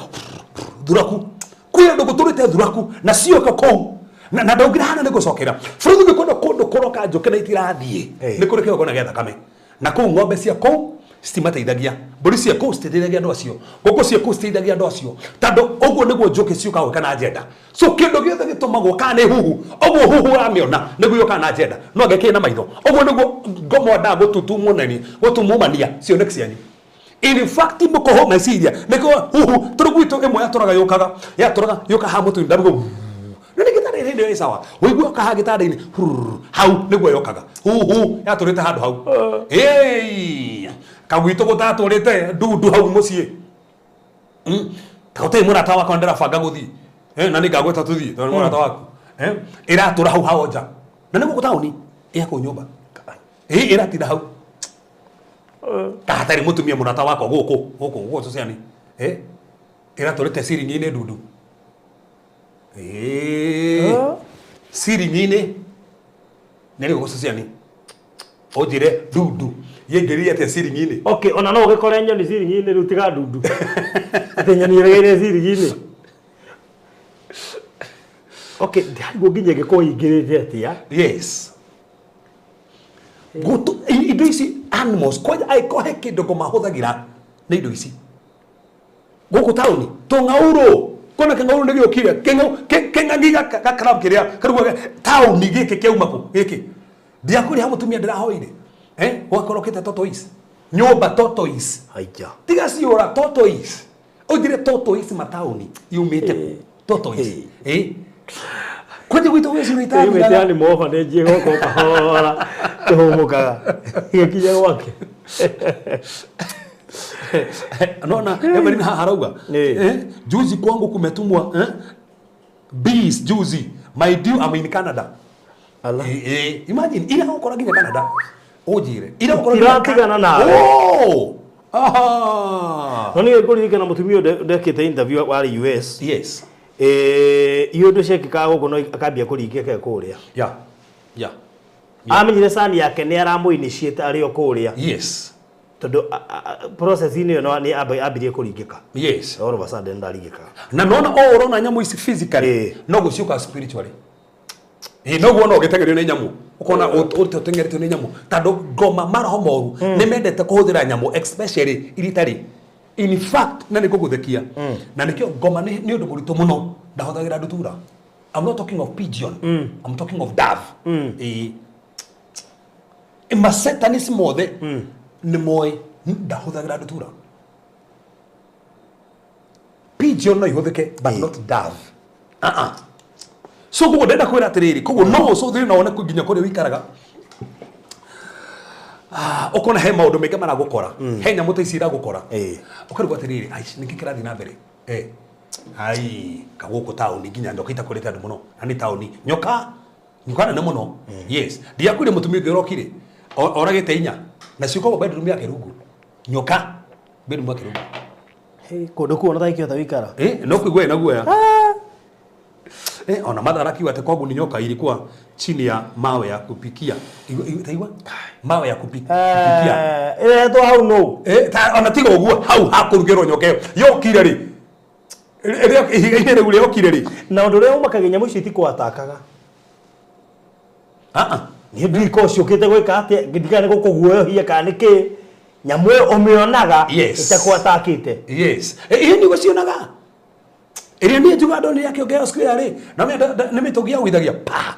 thuraku kwĩ andũ gũtũrĩte thuraku na cioka kũu na ndaugire hana nĩ gũcokera bũrũri ũngĩkwenda kũndũ kũroka njũkĩ na itirathiĩ nĩ kũrĩ kĩgongona gĩa thakame na kũu ng'ombe cia kũu citimateithagia mbũri cia kũu cititeithagia andũ acio ngũkũ cia kũu cititeithagia andũ acio tondũ ũguo nĩguo njũkĩ ciũkaga gwĩka na agenda so kĩndũ gĩothe gĩtũmagwo kana nĩ huhu ũguo huhu wamĩona nĩguo yũkaga na agenda no angĩkĩrĩ na maitho ũguo nĩguo ngomwenda gũtutumumania cioneki cianyu in fact mũkoho meciria nĩguo huhu tondũ gwitũ ĩmwe yatũraga yũka ha mũtu ndarugo na nĩgĩtarĩ hĩndĩ ĩyo sawa wĩigua kaha gĩtarĩ-inĩ hau nĩguo yokaga huhu yatũrĩte handũ hau kagwitũ gũtatũrĩte ndundu hau mũciĩ gũtirĩ mũrata wakwa ndĩrabanga gũthiĩ na nĩ ngagwĩta tũthiĩ tondũ mũrata waku ĩratũra hau hao nja na nĩ gũkũ taũni ĩhakũ nyũmba ĩratinda hau hatarĩ mũtumia mũrata wakwa gũkũ sociani ĩratũrĩte ciringi-inĩ ndundu ciringi-inĩ nĩ gũkũ sociani ũnjĩre ndundu yengĩrĩe atĩa ciringi-inĩ okay ona no ũgĩkore nyoni ciringi-inĩ rĩu tiga ndundu atĩ nyoni ĩregeire ciringi-inĩ okay ndigũo nginya gĩkorwo ingĩrĩte atĩa yes indo ici animals kohe kĩndũ ngũmahũthagĩra nĩ indo ici gũkũ taũni tũng'aurũ kona kĩng'aurũ nĩ gĩũkire kĩng'ang'i gakarabu kĩrĩa karuga taũni gĩkĩ kĩauma kũ gĩkĩ ndiakũrĩ ha mũtumia ndĩrahoire gwakorokĩte tortoise nyũmba tortoise haija tiga ciũra tortoise ũnjire tortoise mataũni yumĩte kũ tortoise kwanje gwitũ gwĩciria itagira ni mofa nĩ njie goko kahora kĩhũmũkaga gĩkinya gwake naona Evelyn harauga juzi kwangu kumetumwa bees juzi my dear I'm in Canada imagine ila ukora nginya Canada ujire ila ukora iratigana nawe noni ngũririkana mũtumia ndekĩte interview wari US yes iũndũ ciekĩkaga gũkũ no akambia kũringĩka kũrĩa ya amenyire sani yake nĩ aramũiniciate arĩ o kũrĩa yes tondũ process-inĩ ĩyo nĩ ambirie kũringĩka yes all of a sudden ndaringĩka na nona o urona nyamũ ici physically no gũciũka spiritually no guo no gĩtengerio nĩ nyamũ ukona ũtengeretio nĩ nyamũ tondũ ngoma maroho moru nĩ mendete kũhũthĩra nyamũ especially iritari in fact na nĩ kũgũthekia na nĩkĩo ngoma nĩ ũndũ mũritũ mũno ndahũthagĩra ndutura I'm not talking of pigeon I'm talking of dove masetanism mothe nĩ moĩ ndahũthagĩra ndutura pigeon no ihũthĩke but not dove so kugo ndenda kwĩra atĩrĩrĩ kugo no ũcũthĩre na wone nginya kũrĩa wĩikaraga ukona he maũndũ maingĩ maragũkora he nyamũ ta ici iragũkora ũkarigwo atĩrĩrĩ nĩkĩ kĩrathiĩ na mbere kagũkũ taũni nginya nyoka itakũrĩte andũ mũno na nĩ taũni nyoka nĩ mũno yes ndiakwĩre mũtumia ũngĩ ũrokire oragĩte inya na ciũkagwo bedroom yake rungu nyoka bedroom yake rungu kũndũ kũu ona taikĩhota wĩikara no kũigua na guoya ona madhara kiwa te kwangu ni nyoka ilikuwa chini ya mawe ya kupikia itaigwa mawe ya kupikia to hau no ona tiga uguo hau hakurugerwo nyoka yokire ri ihiga-inĩ rĩu rĩokire rĩ na ũndũ ũrĩa ũmakaga nyamũ ici itikũatakaga nĩ ndiko ciũkĩte gwĩka atĩa ngĩndiga nĩ gũkũguoyohia kana nĩkĩ nyamũ ĩyo ũmĩonaga ĩtakũatakĩte yes ĩyo nĩguo cionaga ĩrĩa niĩ njuga ndoni yake ongea square rĩ na nĩ mĩtũngi ya gũithagia pa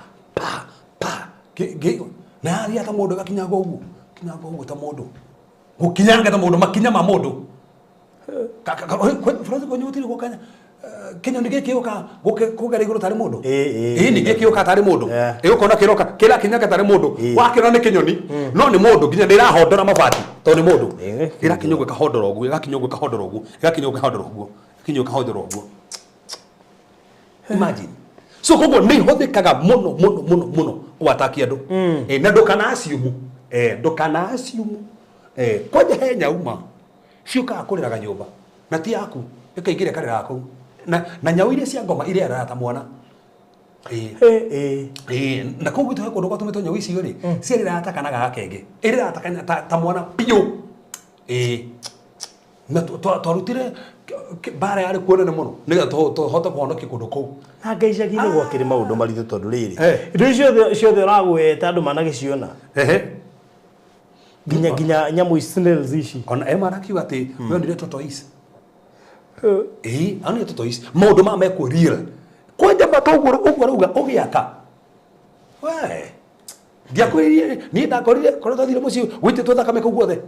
na harĩa ta mũndũ gakinyaga ũguo ta mũndũ gũkinyanga ta mũndũ makinya ma mũndũ Francis Konyuti nĩguo kanya Kenya nĩ gĩkĩũka kũgera igũrũ tarĩ mũndũ nĩ gĩkĩũka tarĩ mũndũ ũkona kĩra kinyaga tarĩ mũndũ wakĩra nĩ kĩnyoni no nĩ mũndũ nginya ndĩrahondora mabati to nĩ mũndũ ĩrakinyũka kahondora ũguo ĩgakinyũka ũguo imagine so koguo nĩ ihũthĩkaga mũno gwatakia andũ na ndũkana assume kwanja he nyauma ciũkaga kũrĩraga nyũmba na ti yaku ĩkaingĩra karĩraga kũu na nyau iria cia ngoma iria arata mwana na kũu gwitũ he kũndũ gwatũmĩtwo nyau icio rĩ ciarĩratakanaga gakenge ĩrĩratakana ta mwana piũ na twarutire bara yarĩ kuonene mũno nĩgetha tũhote kũhonokia kũndũ kũu na ngaicagi-inĩ gwakĩrĩ maũndũ maritũ tondũ rĩrĩ indo icio ciothe ũragweta andũ managĩciona Ginya nyamu snails ici. Ona ema rakiuga ati we ndire tortoise. Ani tortoise. Maundu ma meko real. Kwanja matoguru uguruga ugiaka. We. Ndiakwiririe ni ndakorire korwo thire muci gwititwo thakame kuu guothe.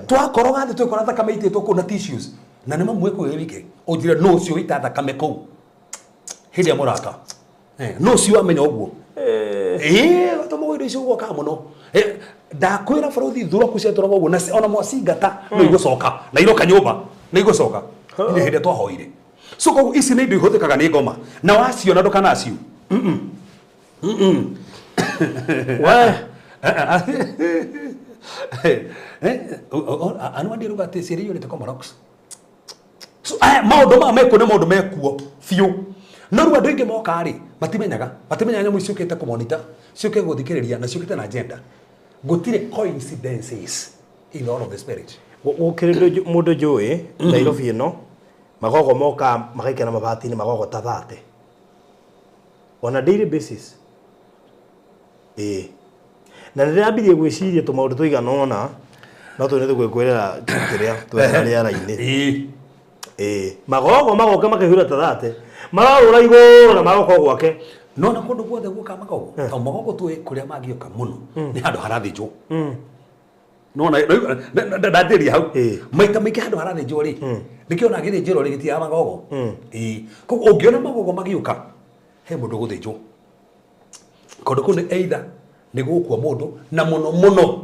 Twakoroga thĩ twĩkora thakame itĩtwo kũu na tissues na nĩ mamwe kwĩ wike ũnjire no ũcio wĩita thakame kũu hĩndĩ ya mũraka no ũcio amenya ũguo gatũma indo icio guokaga mũno ndakwĩra bũrũthi thuraku ciatũraga ũguo na ona mwacingata no igũcoka na iroka nyũmba nĩ igũcoka nĩ hĩndĩ twahoire so koguo ici nĩ indo ihũthĩkaga nĩ ngoma na waciona ndũkanacio anu andi ruga te serio ni te komorox so maundu ma meko ne maundu mekuo fiu no ruga ndinge moka ri matimenyaga nyamu iciukite ku monitor ciuke guthikiriria na ciukite na agenda gutire coincidences in all of the spirit gukirindo mundu njui Nairobi ino magogo moka magaikana mabati ni magogo tathate on a daily basis na rĩrĩa ambirie gwĩciria tũmaũndũ tũigana ũna no tũrĩ tũgwĩkwĩrĩra kĩrĩa twĩna rĩera-inĩ magogo magoka makĩhura tathate mararũra igũrũ na magoka gwake no na kũndũ guothe guoka magogo tondũ magogo twĩ kũrĩa mangĩũka mũno nĩ handũ harathĩnjwo no na ndanderia hau maita maingĩ handũ harathĩnjwo rĩ nĩkĩona gĩthĩnjĩro rĩ gĩtiaga magogo koguo ũngĩona magogo magĩũka he mũndũ gũthĩnjwo kũndũ kũu nĩ either nĩ gũkua mũndũ na mũno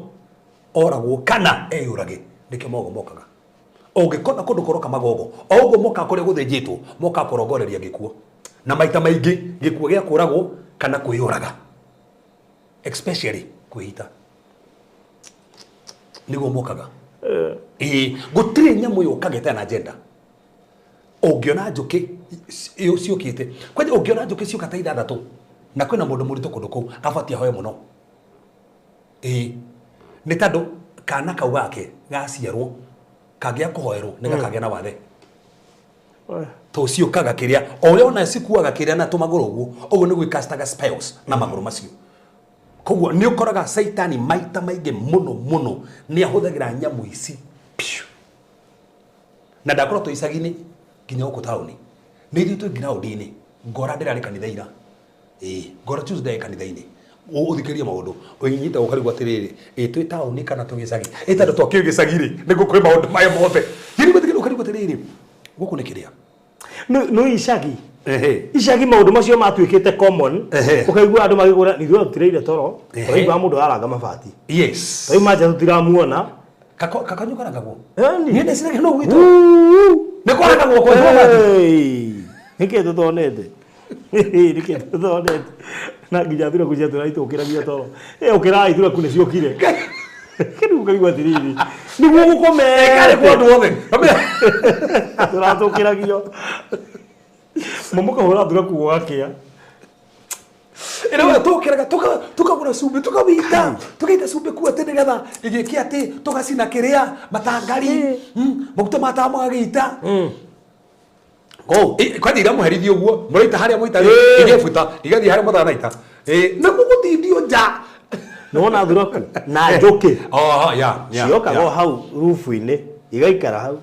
oragwo kana eyũrage nĩkĩo magogo mokaga ũngĩkona kũndũ kũroka magogo o ũguo moka kũrĩa gũthĩnjĩtwo moka kũrongoreria gĩkuo na maita maingĩ gĩkuo gĩa kũragwo kana kwĩyũraga especially kwĩhita nĩguo mokaga gũtirĩ nyamũ yũkaga ĩtarĩ na agenda ũngĩona njũkĩ ciũkĩte kwanja ũngĩona njũkĩ ciũka ta ithathatũ na kwĩna mũndũ mũritũ kũndũ kũu abatie ahoe mũno nĩ tondũ kana kau gake gaciarwo kangĩa kũhoerwo nĩ gakagĩa na wathe to ciũkaga kĩrĩa o ũrĩa ona cikuaga kĩrĩa na tũmagũrũ ũguo nĩ gwĩkastaga spells na magũrũ macio koguo nĩ ũkoraga Saitani maita maingĩ mũno nĩ ahũthagĩra nyamũ ici na ndakorwo twĩ icagi-inĩ nginya gũkũ taũni nĩ ithuĩ twĩ ground-inĩ ngora ndĩrarĩ kanitha ira ngora Tuesday kanitha-inĩ ũthikĩrie maũndũ ũnyita ũkarigwo atĩrĩrĩ twĩ taũni kana twĩ gĩcagi tondũ twakĩo gĩcagi-rĩ nĩguo kwĩ maũndũ maya mothe gĩrĩ ũkarigwo atĩrĩrĩ gũkũ nĩ kĩrĩa no icagi maũndũ macio matuĩkĩte common ũkaigua andũ magĩgũra nithuĩ tũtireire toro ũraigua mũndũ aranga mabati yes twauma nja tũtiramuona kakanyũ karangagwo niĩ ndeciragia no gwitũ nĩ kwarangagwo kwa nĩkĩ tũtonete nĩkĩ tũtonete na nginya thuraku ciatũra itũkĩragia toro ũkĩrai thuraku nĩ ciũkire kĩrĩ ũkaigua atĩrĩrĩ nĩguo gũkomete kwa andũ othe tũratũkĩragio mũkahũra thuraku gwakĩa ĩrĩa tũkĩraga tũkagũra cumbĩ tũkaita cumbĩ kuo atĩ nĩgetha igĩkia atĩ tũgacina kĩrĩa matangari maguta matawa magagĩita kwanja iramũherithia ũguo mũraita harĩa mũita igĩbuta igathiĩ harĩa mũtanaita na mũgũtindio nja nĩwona thuraku na njũkĩ ciokaga hau rufu-inĩ igaikara hau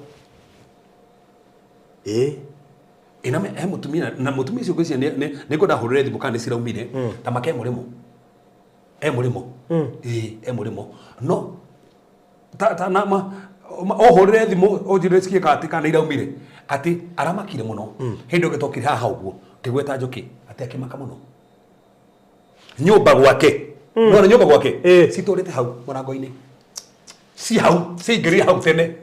he mũtumia na mũtumia ũcio ngwĩciria nĩ ngwenda hũrĩre thimũ kana nĩ ciraumire ta make mũrĩmo mũrĩmo no ohũrĩre thimũ ũnjĩre ciĩka atĩ kana iraumire atĩ aramakire mũno hĩndĩ ũgĩtokire haha ũguo kĩgweta njũkĩ atĩ akĩmaka mũno nyũmba gwake no nyũmba gwake citũrĩte hau mũrango-inĩ hau ciaingĩrire hau tene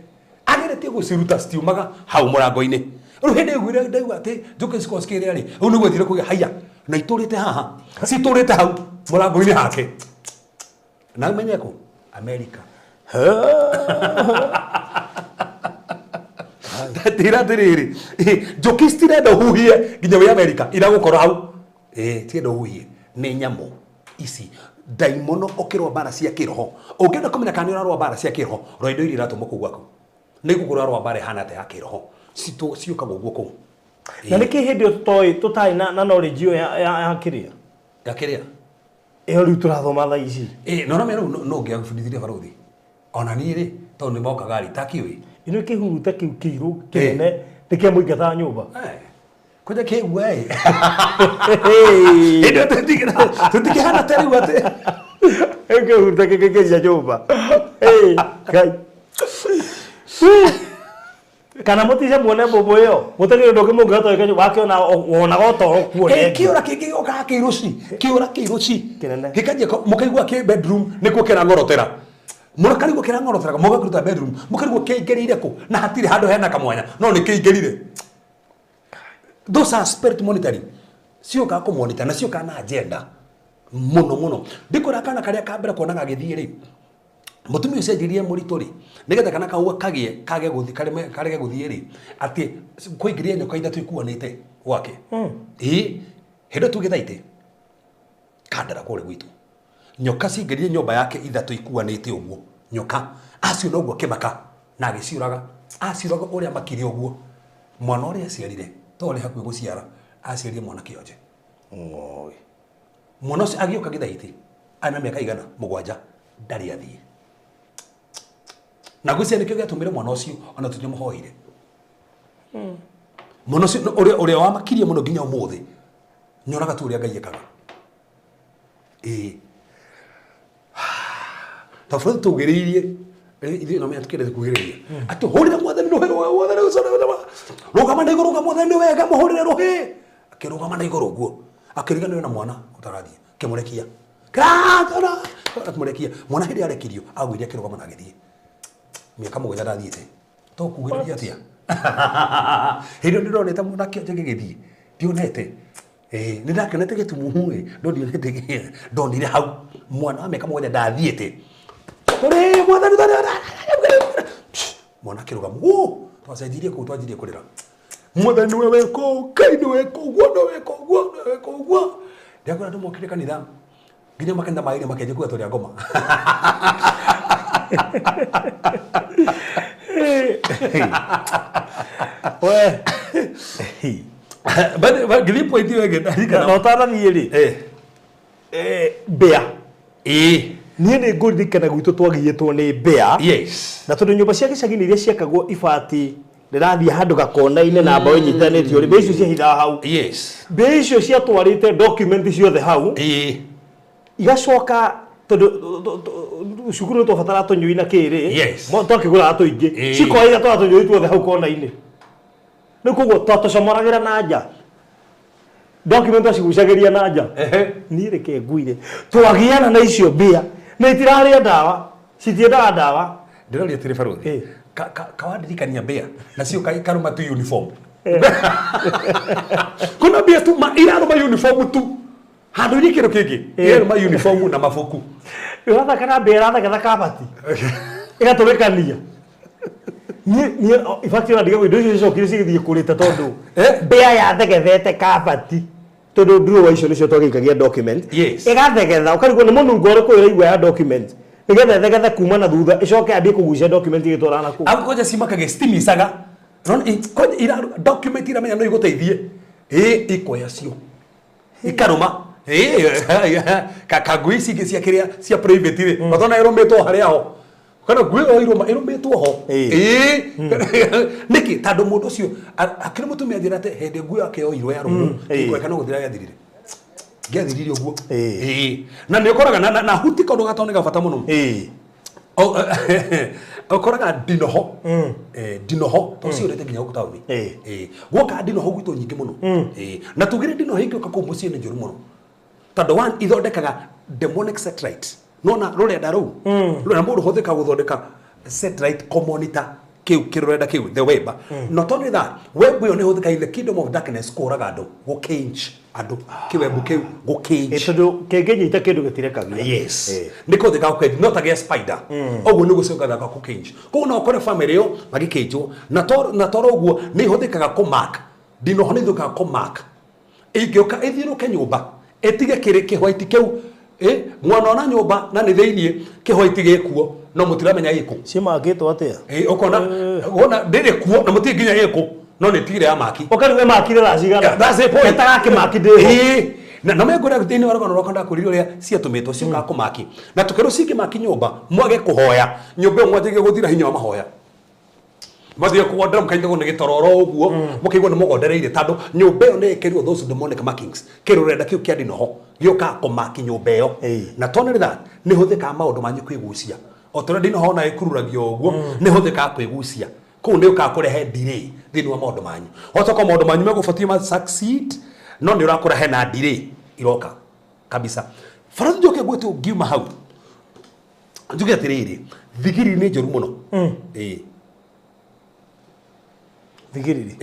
ageretie gũciruta citiumaga hau mũrango-inĩ rĩu hĩndĩ ĩguire ndaigua atĩ njũkĩ cikorwo cikĩrĩa rĩ rĩu nĩguo ethire kũgĩa haiya na itũrĩte haha citũrĩte hau mũrango-inĩ hake na menyeko America tira atĩrĩrĩ njũkĩ citirenda ũhuhie nginya wĩ America iragũkora hau tirenda ũhuhie nĩ nyamũ ici daimono ũkĩrũa mbara cia kĩroho ũngĩenda kũmenya kana nĩ ũrarũa mbara cia kĩroho rora indo iria iratũma kũu gwaku nĩ gũkorwo ũrarũa mbara ĩhana ta ya kĩroho ciũkaga ũguo kũu na nĩkĩ hĩndĩ ĩyo tũtarĩ na knowledge ĩyo ya kĩrĩa ya kĩrĩa riu turathoma tha ici no no ngiagubundithirie baruthi ona ni ri to ni moka gari takiwi ino kihuruta kiu kiru kene tikia muingatha nyumba kuja kiwe ndio tutikihana tena wate kihuruta kikeja nyumba kai kana mutisha muone bobo yo mutagire ndoke mungata ikanyo wakiona wona gotoro kuone kiura kigioka kiruci gikaje mukaigwa ki bedroom nikuo kira ngorotera mukaigwa kira ngorotera mugakuruta bedroom mukaigwa kiingerire ku na hatire handu hena kamwanya no ni kiingerire those are spirit monitoring sio ka ko monitor na sio kana agenda muno ndikora kana karia kambere kuonaga githie ri mutumia ucio ajirie muritori nigetha kana kaua kage guthi karege guthie ri ati kuingiria nyoka ithatu ikuanite gwake hendo tugithaite kandara kore gwitu nyoka cingirie nyumba yake ithatu ikuanite uguo nyoka acio no guo kimaka na agiciuraga aciraga uria makiri uguo mwana uria aciarire to ri hakuhi guciara aciarie mwana kionje mwana ucio agioka githaite ana miaka igana 7 ndari athie na gwĩcia nĩkĩo gĩatũmire mwana ũcio ona tũtimuhoire mwana ũcio ũrĩa wamakirie mũno nginya ũmũthĩ nyonaga tu ũrĩa Ngai ekaga tafadhali tũgĩrĩirie ithuĩ no mĩatukĩrete kũgĩrĩria atũhũrĩre mwathani rũhĩ mwathani rũgama na igũrũ mwathani wega mũhũrĩre rũhĩ akĩrũgama na igũrũ ũguo akĩriganĩrwo na mwana ũtarathiĩ kĩmũrekia kĩmũrekia mwana hĩndĩ arekirio agwĩire akĩrũgama na agĩthiĩ miaka 7 ndathiĩte to kugĩrĩria atia hĩndĩ ndĩronete mwana kĩonje gĩgĩthiĩ ndionete nĩ ndakĩonete gĩtumuhu ndonire hau mwana wa miaka 7 ndathiĩte kũrĩ mwathani mwana akĩrũgama twacenjirie kũu twanjirie kũrĩra mwathani we weko Ngai nĩ weko ũguo ndĩakora andũ mokire kanitha nginya makenda maĩrĩ makenje kuga tũrĩa ngoma we but gilipo iti wege ndika no tarathie ri bea niĩ nĩ ngũririkana gwitũ twagiĩtwo nĩ mbĩa na tondũ nyũmba cia gĩcagi-inĩ iria ciakagwo ibati ndĩrathiĩ handũ gakona-inĩ na mbaũ inyitanĩtio mbĩa icio ciahithaga hau mbĩa icio ciatwarĩte document ciothe hau igacoka tondu cukuru twabatara tunyui na kiri twakigura tuingi cikoiga twa tunyui tuothe hau kona-ini ni koguo twatũcomoragira na nja document twacigucagiria na nja niĩ reke nguire twagiana na icio mbia na itirarĩa ndawa citiendaga ndawa ndĩroria tĩrĩ baruthi kawandirikania mbĩa nacio karũma tu uniform kuna mbĩa tu irarũma uniform tu handu ni kiro kingi irarũma uniform na mabuku ĩratha kana mbĩa ĩrathagetha kabati ĩgatũrĩkania niĩ ibati ona ndiga indo icio cicokire cigĩthiĩ kũrĩte tondũ mbĩa yathegethete kabati tondũ drawer icio nĩcio twagĩikagia document ĩgathegetha ũkarigwo nĩ mũnungo ũrĩkũ ĩraigua ya document nĩgetha ĩthegethe kuma na thutha ĩcoke ambie kũgucia document ĩgĩtwara nakũu akoja cimakage stimicaga document iramenya no igũteithie ikoya cio ikarũma kangui ici ingĩ cia kĩrĩa cia private rĩ watona ĩrũmĩtwo harĩa ho kana ngui ĩrũmĩtwo ho nĩkĩ tondũ mũndũ ũcio akĩrĩ mũtumia njĩra atĩ hĩndĩ ngui yake yoirwo ya rũmũ ikoeka no gũthira gĩathirire gĩathirire ũguo na nĩ ũkoraga na huti kaũndũ gatao nĩ gabata mũno ũkoraga ndinoho tũcio ũrĩte nginya gũkũ taũni guoka ndinoho gwitũ nyingĩ mũno na tugire ndinoho ingĩũka kũu mũciĩ nĩ njũru mũno tondũ one ithondekaga demonic satellite nona rũrenda rũu rũrenda mũndũ hũthĩka gũthondeka satellite kũmonitor kĩrũrenda kĩu the web not only that web ĩyo nĩ hũthĩka in the kingdom of darkness kũraga andũ gũcage andũ kĩwembu kĩu gũcage tondũ kĩngĩnyita kĩndũ gĩtirekagia nĩ kũthĩka gũcage no ta gĩa spider ũguo nĩ gũcoka gũcage koguo no ũkore family ĩyo magĩcage na toro ũguo nĩ hũthĩkaga kũmark ndinoho nĩ hũthĩkaga kũmark ĩngĩũka ĩthiũrũke nyũmba etige kĩhwaiti kĩu mwana ona nyũmba na nĩ thĩiniĩ kĩhwaiti gĩkuo no mũtiramenya gĩkũ cimakĩtwo atĩa ũkona wona ndĩrĩ kuo na mũtirĩ nginya gĩkũ no nĩ tigire ya maki ũkarigwo makire thaa cigana that's the point etagakĩmaki ndĩho na megora thini wa rugano rwakanda kuririo ria cia tumitwo ciuka kumaki na tukero cingi maki nyumba mwage kuhoya nyumba mwajige guthira hinya wa mahoya mathie kuwondera mukaigwo ni gitororo uguo mukaigwo ni mugondereire tando nyumba yo ni ikirio those demonic markings kirurenda kiu kia ndinoho gioka kumaki nyumba yo na tonere that ni huthika maundu manyu kwigucia otore ndinoho na ikururagio uguo ni huthika kwigucia kuu ni ukakurehe delay thini wa maundu manyu otoko maundu manyu megubatie ma succeed no ni urakurehe na delay iroka kabisa farathi njoke gwetu ngiuma hau njuge atiriri thigiri ni njoru muno thigiri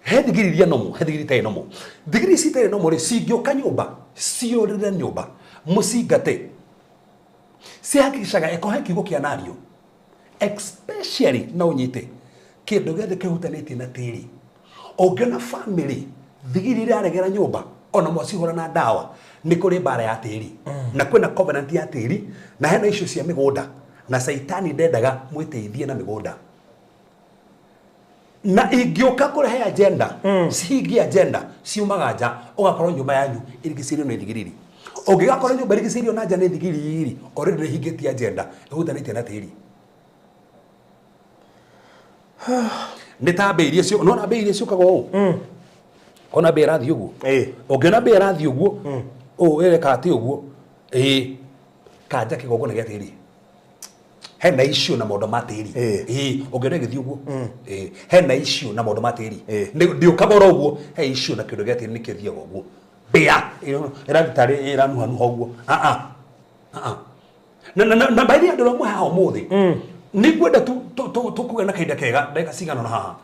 he thigiri ria nomo he thigiri tae nomo thigiri si tae nomo ri cingioka nyumba ciorire nyumba mucingate cihakicaga ekohe kiugo kia nario especially na unyite kindu giothe kihutanitie na tiri ongiona family thigiri iraregera nyumba ona mwacihura na dawa ni kuri bara ya tiri na kwina covenant ya tiri na hena issue cia migunda na saitani ndendaga mwiteithie na migunda na ingioka kurehe agenda cihingi agenda ciumaga nja ugakorwo nyumba yanyu irigicirio ni thigiriri ungigakorwo nyumba irigicirio na nja ni thigiriri already ni hingitie agenda ihutanitie na tiri ni ta mbä iria cio no na mbä iria ciukaga ũũ ona mbä rathi ũguo ũngĩona mbä rathi ũguo ĩreka atĩ ũguo kanja kĩgongona gĩa tĩri hena icio na maũndũ ma tĩri ũngĩona gĩthiĩ ũguo hena icio na maũndũ ma tĩri ndĩũkaga oro ũguo he icio na kĩndũ gĩa tĩri nĩ kĩthiaga ũguo mbĩa ĩrathiĩ ĩranuhanuha ũguo na baidhi andũ amwe haha ũmũthĩ nigwenda tukuge na kaida kega ndeka cigana na haha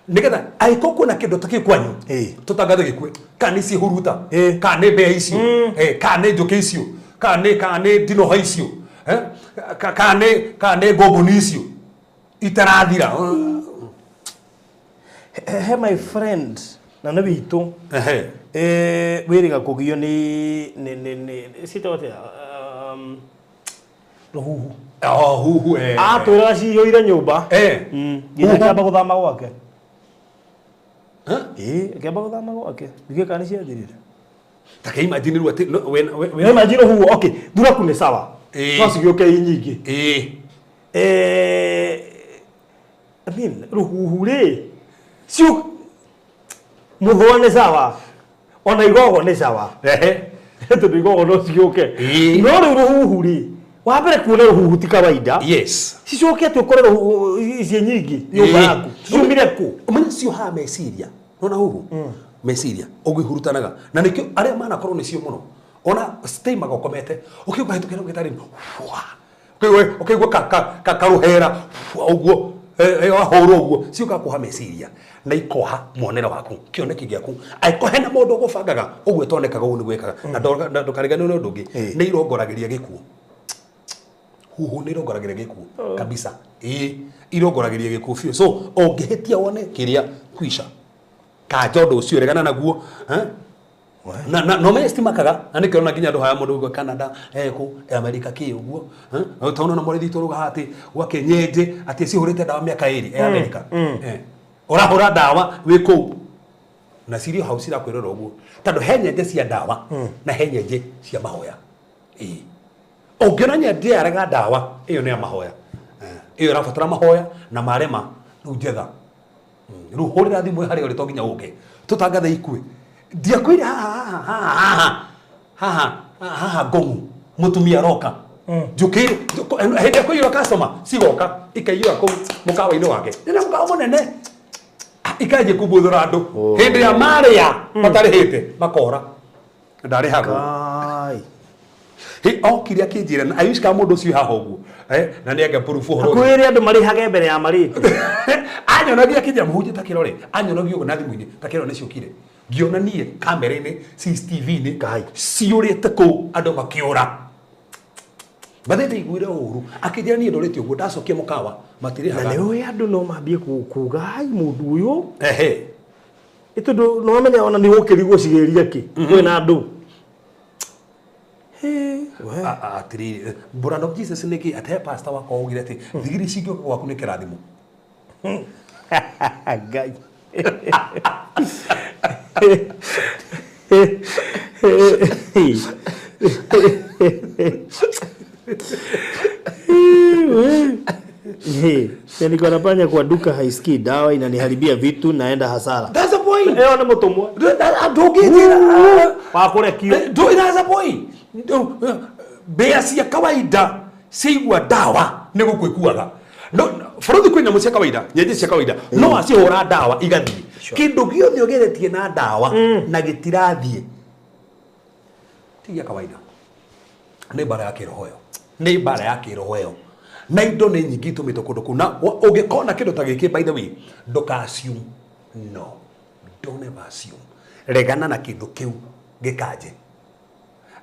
nigetha aiko kuna kindu takio kwanyu tutangathe gikwe kana ci huruta kana mbea icio kana njuke icio kana dino ha icio kana goboni icio itarathira he my friend na nabi itu wiriga kugio ni sitote ruhuhu huhu atwira ciyoire nyumba nginya kamba guthama gwake kamba guthama gwake ndige kana ciathirire take imagine ru ati we imagine huo okay dura kune sawa twasi gioke nyingi I mean ruhuhu ri ciu muthone sawa ona igogo ni sawa tundu igogo no cigioke no ruhuhu ri wabere kuona ruhuhu ti kawaida yes cicoke tukorero ici nyingi nyumba yaku ciumire ku umenya cio ha meciria nona huhu meciria ogwihurutanaga na nikio aria mana korwo nicio muno ona stay magokomete ukiuga hitukira gitari ukigwa karuhera uguo wahoro uguo ciuka kuha meciria na ikoha muonera waku kioneki giaku aikohe na mundu gubangaga uguo tonekaga uni gwekaga na ndukarigane no ndungi ni irongoragiria gikuo huhu ni irongoragiria gikuo kabisa irongoragiria gikuo fio so ongihitia wone kiria kwisha ka jondo ucio regana naguo na no me estimakaga na nikio na ginya ndo haya mundu go Canada ku America ki uguo utaona na murithi turuga hati gwa kenyeje ati cihurite dawa miaka iri America urahura dawa wi ku na sirio house ira kwirora uguo tando henyeje cia dawa na henyeje cia mahoya ongiona nyeje araga dawa iyo ni mahoya iyo rafatara mahoya na marema rujetha ruhurira thimwe hari uri to ginya uke tutangathe ikue dia kwira ha gongu mutumia roka jukiri hende kwira customer sigoka ikaiyo ko mukawa ino wake nina mukawa munene ikaje kubuthura andu hende ya maria matarihite makora ndari hago okiria kinjira na ayushka mundu cio haha uguo na ni anga proof horo kwire andu mari hage mbere ya mari anyonagia kinja muhuje takirore anyonagio na thimu-ini takirore ni ciokire ngiona nie kamera-ini CCTV-ini kai ciurite ku andu makiura bathete iguire uru akijira nie ndorete uguo ndacokia mukawa matire haga na ni andu no mambie kuga ai mundu uyu itundu no menya ona ni gukirigwo cigeria ki kwina andu atiri Blood of Jesus niki ate pastor wako ugire ati thigiri cigio gwaku ni kirathimo ngai Niko napanya kwa duka haisikii dawa inaniharibia vitu naenda hasara. That's a point. Wana mutumwa. Ndogitira. Wakore kio. That's a point. Bea cia kawaida sigwa dawa niguo kwikuaga. No bũrũri kwĩna nyamũ cia kawaida, nyenje cia kawaida. No acihũra dawa igathiĩ. Kĩndũ gĩothe ũgeretie na dawa na gĩtirathiĩ. Ti ya kawaida. Nĩ bara ya kĩroho ĩyo. Nĩ bara ya kĩroho ĩyo. Na indo nĩ nyingĩ itũmĩtwo kũndũ kũu. Na ũngĩkona kĩndũ ta gĩkĩ, by the way, ndũka-assume. No. Don't ever assume. Regana na kĩndũ kĩu gĩkanje.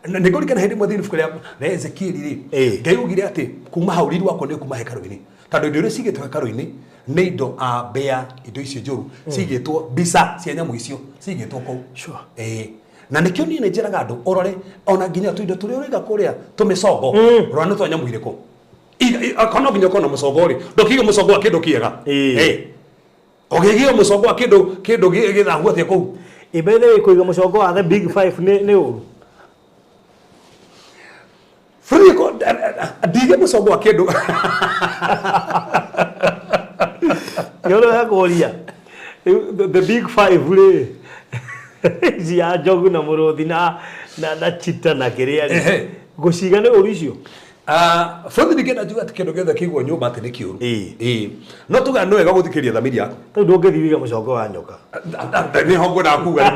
Nĩ ngũririkana hĩndĩ ĩmwe thĩinĩ ibuku rĩa Ezekieli rĩ, Ngai augire atĩ kuma hau riri wakwa nĩ kuma hekarũ-inĩ. Tondũ indo iria cigĩtwo hekarũ-inĩ nĩ indo mbĩa, indo icio njũru cigĩtwo mbica cia nyamũ icio cigĩtwo kũu. Na nĩkĩo niĩ nĩ njĩraga andũ ũrore ona nginya tũindo tũrĩa ũraiga kũrĩa tũmĩcongo rora nĩ twa nyamũ irĩkũ. Kana nginya ũkona mũcongo rĩ, ndũkĩige mũcongo wa kĩndũ kĩega. Ũgĩige mũcongo wa kĩndũ gĩthahu atĩa kũu. Ibethe kũiga mũcongo wa the big five nĩ ũru. Friko ndige mũcongo wa kĩndũ. Yolo yakoria. The big five rĩ. Zia jogu na mũrũthi na chita na kĩrĩa rĩ. Gũciga nĩ ũru icio. Bũrũri ningĩ na njuga atĩ kĩndũ gĩothe kĩigwo nyũmba atĩ nĩ kĩũru. No tuga nĩ wega gũthikĩria thamiri yaku. Rĩu ndũngĩthiĩ wiga mũcongo wa nyoka. Nĩ ho ngwenda kuga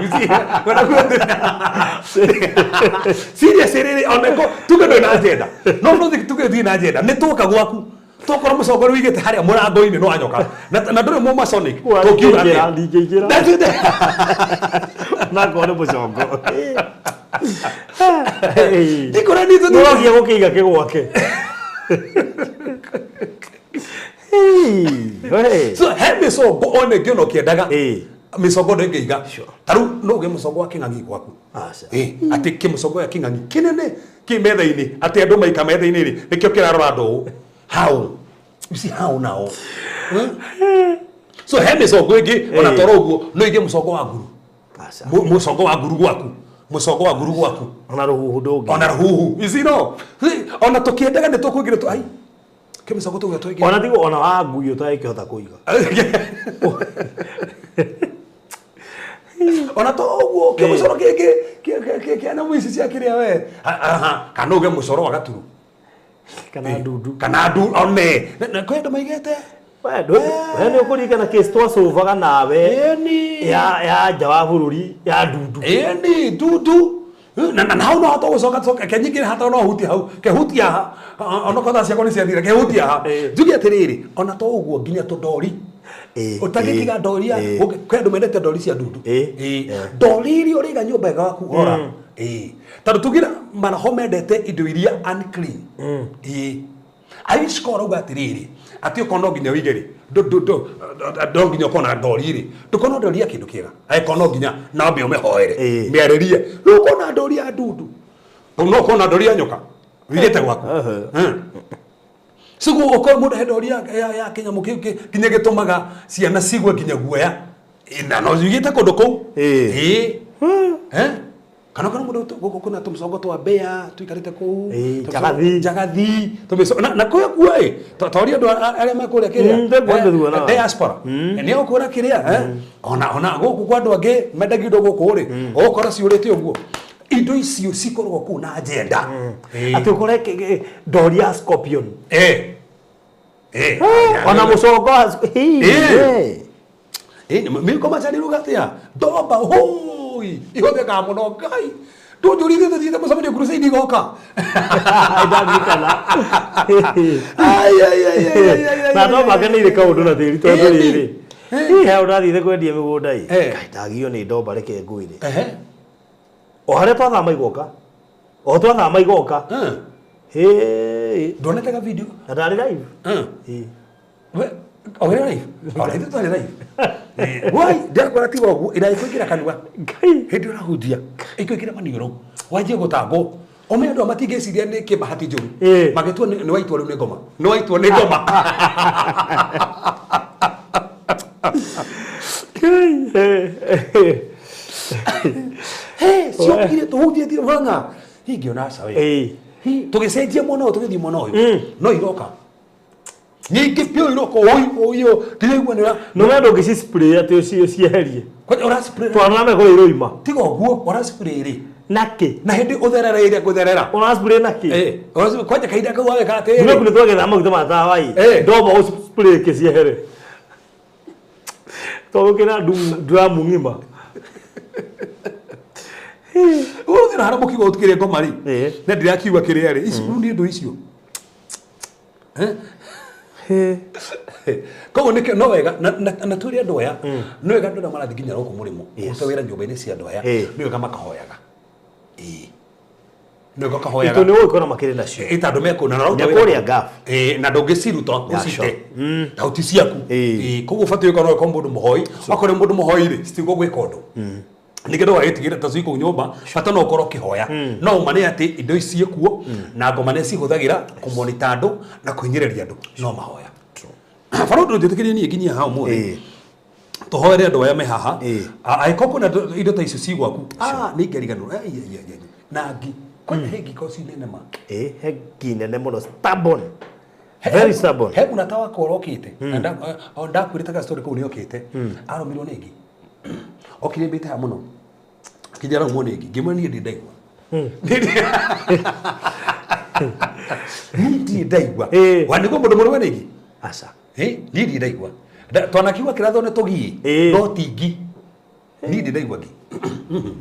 serious rĩrĩ oneko tuge ndĩ na agenda. No tũgĩthiĩ na agenda nĩ tũka gwaku. Tokora mũcongo wĩigĩte harĩa mũrango-inĩ no anyoka. Na ndũrĩ mũ masonic. Tũkiuga atĩa. Ndingĩingĩra. Na ngone mũcongo. Ndikora nĩ tũ nĩwagia gũkĩiga kĩgwake. So he mĩcongo one ngĩona ũkĩendaga mĩcongo ndĩngĩiga. Tarĩu no ũgĩe mũcongo wa kĩng'ang'i gwaku. Atĩ kĩmũcongo gĩa kĩng'ang'i kĩnene kĩ metha-inĩ atĩ andũ maika metha-inĩ rĩ nĩkĩo kĩrarora andũ ũũ. How? You see how now? So he mĩcongo ĩngĩ ona toro ũguo no ĩige mũcongo wa nguru. Mũcongo wa nguru gwaku. Mũcongo wa nguru gwaku. Ona rũhuhu ndũngĩ. Ona rũhuhu. You see no? Ona tũkĩendaga nĩ tũkũigĩra tu ai. Kĩmĩcongo tũgĩa tũigĩra. Ona tigo ona wa ngui ũtangĩkĩhota kũiga. Ona to ũguo kĩmũcoro kĩngĩ kĩa nyamũ ici cia kĩrĩa we. Kana ũge mũcoro wa gaturu. Kana ndundu. Kana ndu one. Na kwenda maigĩte. We nĩ ũkũririkana case twacovaga nawe ya nja wa bũrũri ya ndundu. Ĩni ndundu. Na hau no hata gũcoka kenyingĩ hata no huti hau kehuti haha ona kotha ciakwa nĩ ciathira kehuti haha. Njuge atĩrĩrĩ ona to ũguo nginya tũndori. Ũtagĩkiga ndori ya kwenda mendete ndori cia ndundu. Ndori iria ũrĩiga nyũmba ĩga waku ora. Tondũ tugira manaho mendete indo iria unclean. Aishkora uga atĩrĩrĩ atĩ ũkona nginya wĩige rĩ ndo nginya ũkona ndori rĩ ndũkona ndori ya kĩndũ kĩega aikona nginya nambe ũmĩhoere mĩarĩrie rĩu ũkona ndori ya ndundu no ũkona ndori ya nyoka wĩigĩte gwaku. Sigu ũkona mũndũ he ndori ya kĩnyamũ kĩu nginya gĩtũmaga ciana cigwe nginya guoya na no wĩigĩte kũndũ kũu. Kana mũndũ gũkũna tũmĩcongo twa mbĩa tũikarĩte kũu njagathi na kũrĩa kuo twarĩ andũ arĩa mekũrĩa kĩrĩa diaspora nĩ ũkũra kĩrĩa ona gũkũ kwa andũ angĩ mendagia indo gũkũ rĩ ũgũkora ciũrĩte ũguo indo icio cikoragwo kũu na agenda atĩ ũkore ndori ya scorpion ona mũcongo mĩko macani rugatia ndomba hoi ihũthĩkaga mũno Ngai ndũnjũrithie tũthiĩte mũcemanio crusade igoka ndangĩkana na no makenĩire kaũndũ na tĩri tondũ rĩrĩ he ũrathiĩte kwendia mĩgũnda ĩ ndagio nĩ ndomba reke ngwĩre o harĩa twathama igoka o twathama igoka ndonetega video na ndarĩ live Ogere live. Ogere tu live. Wai, ndia kwa tiwa ugu ina ikwikira kanua. Ngai, hindi ora hudia. Ikwikira manioro. Waje gutango. Ome andu amatigeciria ni kibahati njuru. Magetua ni waitwo riu ni ngoma. Ni waitwo ni ngoma. sio kile tuhudie tio hanga higio na sawe tugicenjia mwana tugithi mwana uyu no iroka nyingi pio iroko oyo ndiraigua no wendo ngisi spray ati ucio cieherie kwa ora spray twaname kuri iroima tiga guo ora spray ri naki na hindi utherera gutherera ora spray naki ora kwanja kaida ka wawe ka ate no kule twagetha maguta ma tawa i ndoba spray ke ciehere to kina drum ngima Uthira haramuki gutukire ngoma ri na ndirakiuga kiria ri ici ni ndu icio koguo nä no wega na tå rä andå aya nä wega andå arä a marathi nginya rå kå må rä mo ruta wä ra nyå-mba-inä cia andå aya nä wega makahoyaga nä wega kahoyaga nä å ikona makä rä nacio tandå mekå na na ndå ngä ciruta å cite tauti ciaku koguo batiä ka no ko må ndå må hoi akorwo må ndå må hoi rä citigwo gwä ka å ndå nä kä ndå wagätigä re ta kå nyå mba bata no korwo kä hoya no mane atä indo ici kuo na ngoma nä cihå ra kå monita andå na kå ingä reria andå no mahoya barå ndå njä tä kä rie niä nginyia hau må thä tå hoere andå aya me haha angä korwo kwä indo ta icio ci gwaku nä ngeriganå na ngi kwena he ngiko cinene ma hengi nene må no stubborn very stubborn he må nata wakwa å rokä te ndakwä rä taga kå u nä okä te aromirwo nä ngi okire mbä te ha må no kijana må nä ngi ngä mwe niä ndä ndaigua niä ndaigua wanä guo må ndå må rå nä ngi aca niä ndä ndaigua twanakiuga kä rathone tå giä no tingi niä ndä ndaigua ngi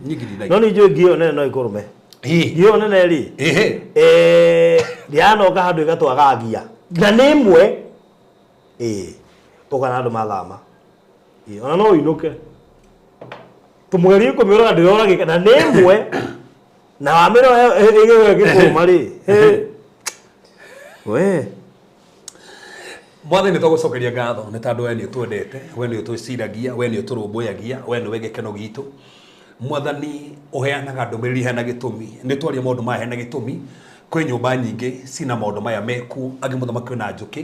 niä ngä ndaigua no nä njå ngio nene no ikå rå me ngio nene rä ndianoka handå igatwagagia na nä imwe å kana andå mathama ona no inå ke tå mwerie kå mä ora ndä roragä ka na nä imwe na wamä ro gä kå ma rä we mwathani nä twagå cokeria ngatho nä tandå we nä å twendete we nä å twä ciragia we nä å tå rå mbå yagia we nä we gä keno gitå mwathani å heanaga ndå mä rä ri hena gä tå mi nä twaria maå ndå maya hena gä tå mi kwä nyå mba nyingä cina maå ndå maya meku angä må thamaki na njå kä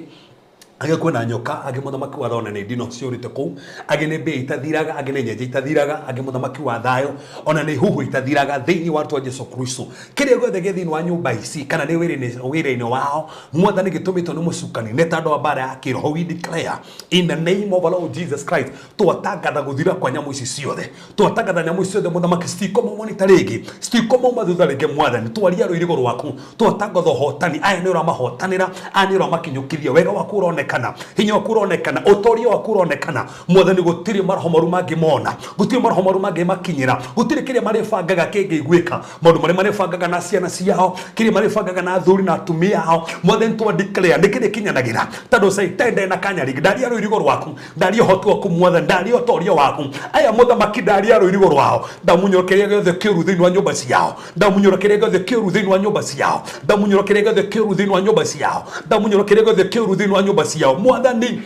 angä kwena nyoka angä må thamaki wathona nä ndino ciå rä te kå u angä nä mbä itathiraga angä nä nyenje itathiraga angä må thamaki wa thayo ona nä huhu itathiraga thä inä wa rĩtwa Jesu Kristo kä rä a gothe gä thä inä wa nyå mba ici kana nä wä ra-inä wao mwathani gä tå mä two nä må cukani nä tandå wa mbara ya kä roho we declare in the name of our Lord Jesus Christ twatangatha gå thira kwa nyamå ici ciothe twatangatha nyamå ici ciothe må thamaki citikomauma nä ta rä ngä citikomauma thutha rä ngä mwathani twaria rå irigo rwaku twatangatha hotani aya nä å ramahotanä ra aya nä å ramakinyå kithia wega waku å ronekana hinya waku uronekana utoria waku uronekana mwathani gutiri maroho maru mangi mona gutiri maroho maru mangi makinyira gutiri kiria maribangaga kingigwika maundu maria maribangaga na ciana ciao kiria maribangaga na athuri na atumia ao mwathani twa declare ndikiri kinyanagira tando saitende na kanyari ndaria ro irigo rwaku ndaria hotu waku mwathani ndaria utoria waku aya muthamaki ndaria ro irigo rwao ndamunyorokeria gothe kiuru thiini wa nyumba ciao ndamunyorokeria gothe kiuru thiini wa nyumba ciao ndamunyorokeria gothe kiuru thiini wa nyumba ciao ndamunyorokeria gothe kiuru thiini wa nyumba ciao mwathani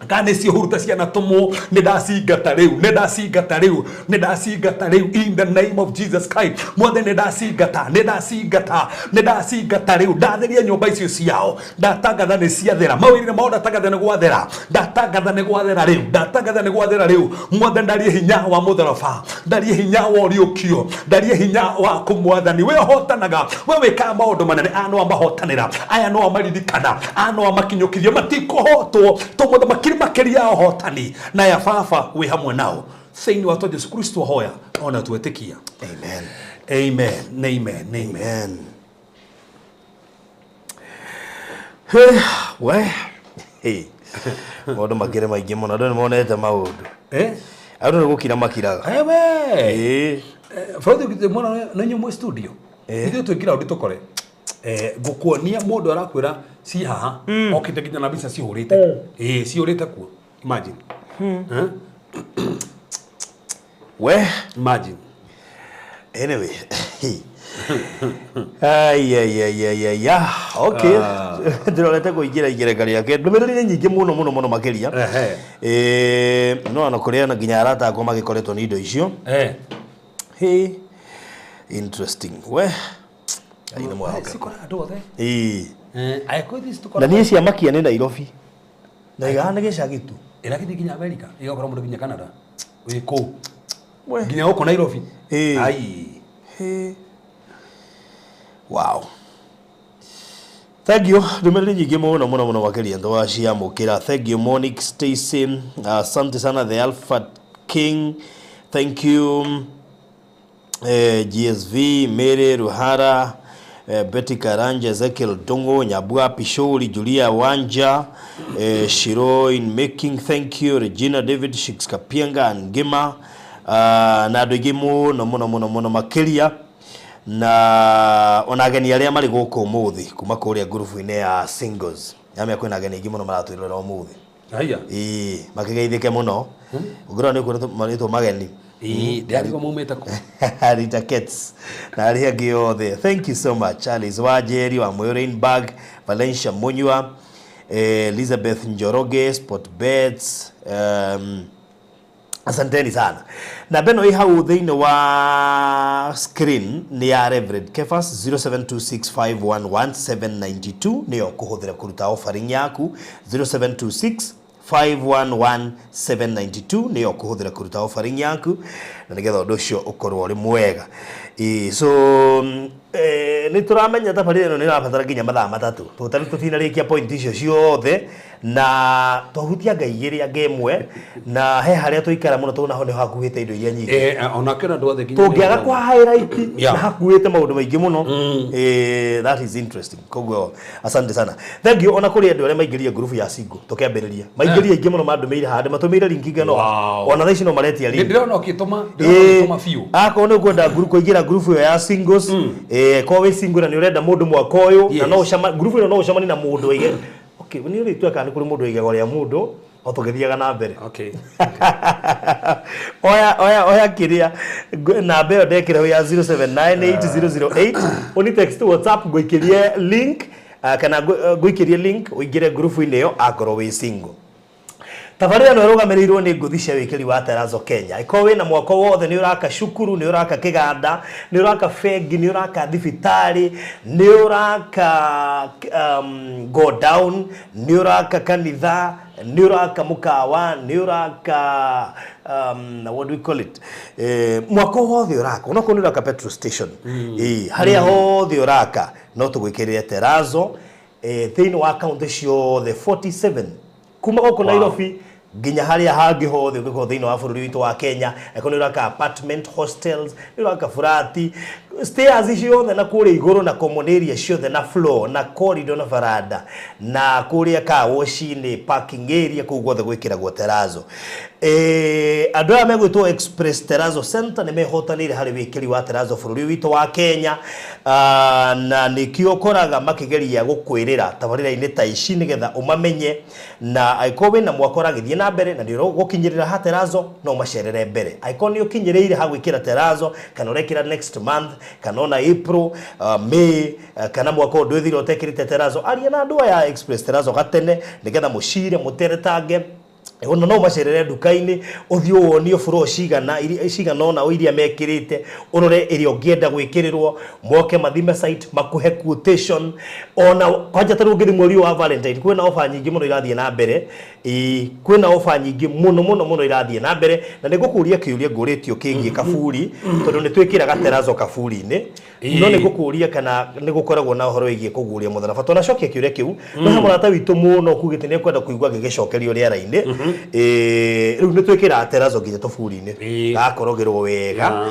kana cio huruta ciana tumo nä ndacingata rä u nä ndacingata rä u nä ndacingata rä u in the name of Jesus Christ mothe nä ndacingata nä ndacingata nä ndacingata rä u ndatheria nyå mba icio ciao ndatangatha nä ciathera mawä-inä mao ndatangatha nä gwathera ndatangatha nä gwathera rä u ndatangatha nä gwathera rä u mothe ndarie hinya wa må tharaba ndarie hinya wa å riå kio ndarie hinya wa kå mwathani we hotanaga we wä kaga maå ndå manene aya no amahotanä ra aya no amaririkana aya no amakinyå kithio matikåhotwo tå må thamaki makiria hotani na ya baba we hamwe nao thĩinĩ wa Jesu Kristo hoya ona twetĩkia amen amen amen amen we maũndũ makĩrĩ maingĩ mũno andũ nĩ monete maũndũ andũ nĩ gũkira makiraga bũrũri mwana na nyumu studio ithuĩ twĩkira ũndũ tũkore ngukuonia mundu arakwira ci haha okite nginya na mbica cihurite cihurite kuo imagine we imagine anyway ay okay ndĩrorete kũingĩra igereka rĩake ndũmĩrĩri nyingĩ mũno makĩria no ana kũrĩa nginya arata akwa magĩkoretwo nĩ indo icio interesting we aina mwahoka sikora andũ othe na niĩ ciamakia nĩ Nairobi na igana nĩ gĩcagi tu ĩrakithi nginya America igakorwo mũndũ nginya Canada wĩ kũu Nginya huko Nairobi. Ai. Wow. Thank you. Dumerili nyingi muno makiria ndo waciamukira. Thank you Monique Stacy. Asante sana the Alpha King. Thank you. GSV Mary Ruhara, Betty Karanja, Ezekiel Dongo, Nyabua Pishori, Julia Wanja, Shiro in making. Thank you Regina David Shikskapianga and Gima. Na dogimu no muno makiria. Na onageni aria mari guku muthi kuma kuria group-ine ya singles yame kwina ageni ingi muno maratwirora umuthi Aya makigeithike muno ngura ni kureto marito mageni ndiari ko mumete ko Rita Kets na ari angi othe. Thank you so much Charles Wajeri wa Moirainburg, Valencia Munywa, Elizabeth Njoroge, Sport Bets, asanteni sana. Na beno hii hau thini wa screen ni ya Reverend Kefas 0726511792 niyo kuhuthira kuruta offering yaku 0726511792 niyo kuhuthira kuruta offering yaku na nigetha undu ucio ukorwo uri mwega. So ni turamenya tabarire no ni rabatara nginya mathaa matatu tutari tutinarikia point icio ciothe na twahutia ngaigiri angemwe na he haria tuikara muno tuna ho ni hakuhite indo iria nyingi ona kena ndwathe nginya tungiaga kwa highlight na hakuhite maundu maingi muno that is interesting koguo asante sana. Thank you ona kuri andu aria maingiria group ya Singo tukiambiriria maingiria ingi muno mandumeire hande matumire link ngeno ona thaici no maretia link ndirona ukituma fiu akone ukwenda group kuingira group ya singles kwa we single na ni urenda mundu mwaka uyu na no ucama group ino no ucamani na mundu ige okay ni uri tweka ni kuri mundu ige goria mundu otugithiaga na mbere okay oya kiria na mbere ndekira ya 07980008 oni text WhatsApp goikirie link kana goikirie link uingire group ine yo akoro we single. Tabarira no rugamerirwo ni nguthi cia wikiri wa Terazo Kenya. Iko we na mwaka wothe ni uraka cukuru, ni uraka kiganda, ni uraka fegi, ni uraka thibitari, ni uraka go down, ni uraka kanitha, ni uraka mukawa, ni uraka what do we call it? Mwaka wothe uraka, onako ni uraka petrol station. Haria hothe uraka no tugwikirire Terazo thini wa account cio the 47 kuma goko Nairobi ginya haria hangi hothe ngiko thini wa bururi witu wa Kenya eko ni uraka apartment hostels ni uraka furati stairs icio na kuri iguru na common area cio na floor na corridor na veranda na kuria ka woshini parking area kuguo the gwikira gwo Terazo andu aya megwitwo Express Terazo Center ni mehotanire hari wikiri wa Terazo bururi witu wa Kenya na nikio koraga makigeria gukwirira tabarira-ini ta ici nigetha umamenye na aikowe na mwakora githie na mbere na ndiro gukinyirira ha Terazo no macerere mbere aikoni ukinyireire ha gwikira Terazo kana urekira next month kana na April May kana mwaka undu thiro tekirite Terazo aria na andu ya Express Terazo gatene nigetha mucire muteretange ona no macerere duka-ini uthio wonio furo cigana ona iria mekirite urore iria ungienda gwikirirwo moke mathime site makuhe quotation ona kwanja taru ngithi mweri wa Valentine kwina offer nyingi muno irathie na mbere kwina offer nyingi muno irathie na mbere na nigukuria kiuria nguritio kingi kaburi tondu ni twikiraga Terazo kaburi-ini no nigukuria kana nigukoragwo na horo igie kuguria mutharaba tona cokia kiuria kiu no hamurata witu muno kugite ne kwenda kuigwa gigicokerio riera-ini riu ni twikira Terazo nginya tuburi-ini gakorogirwo wega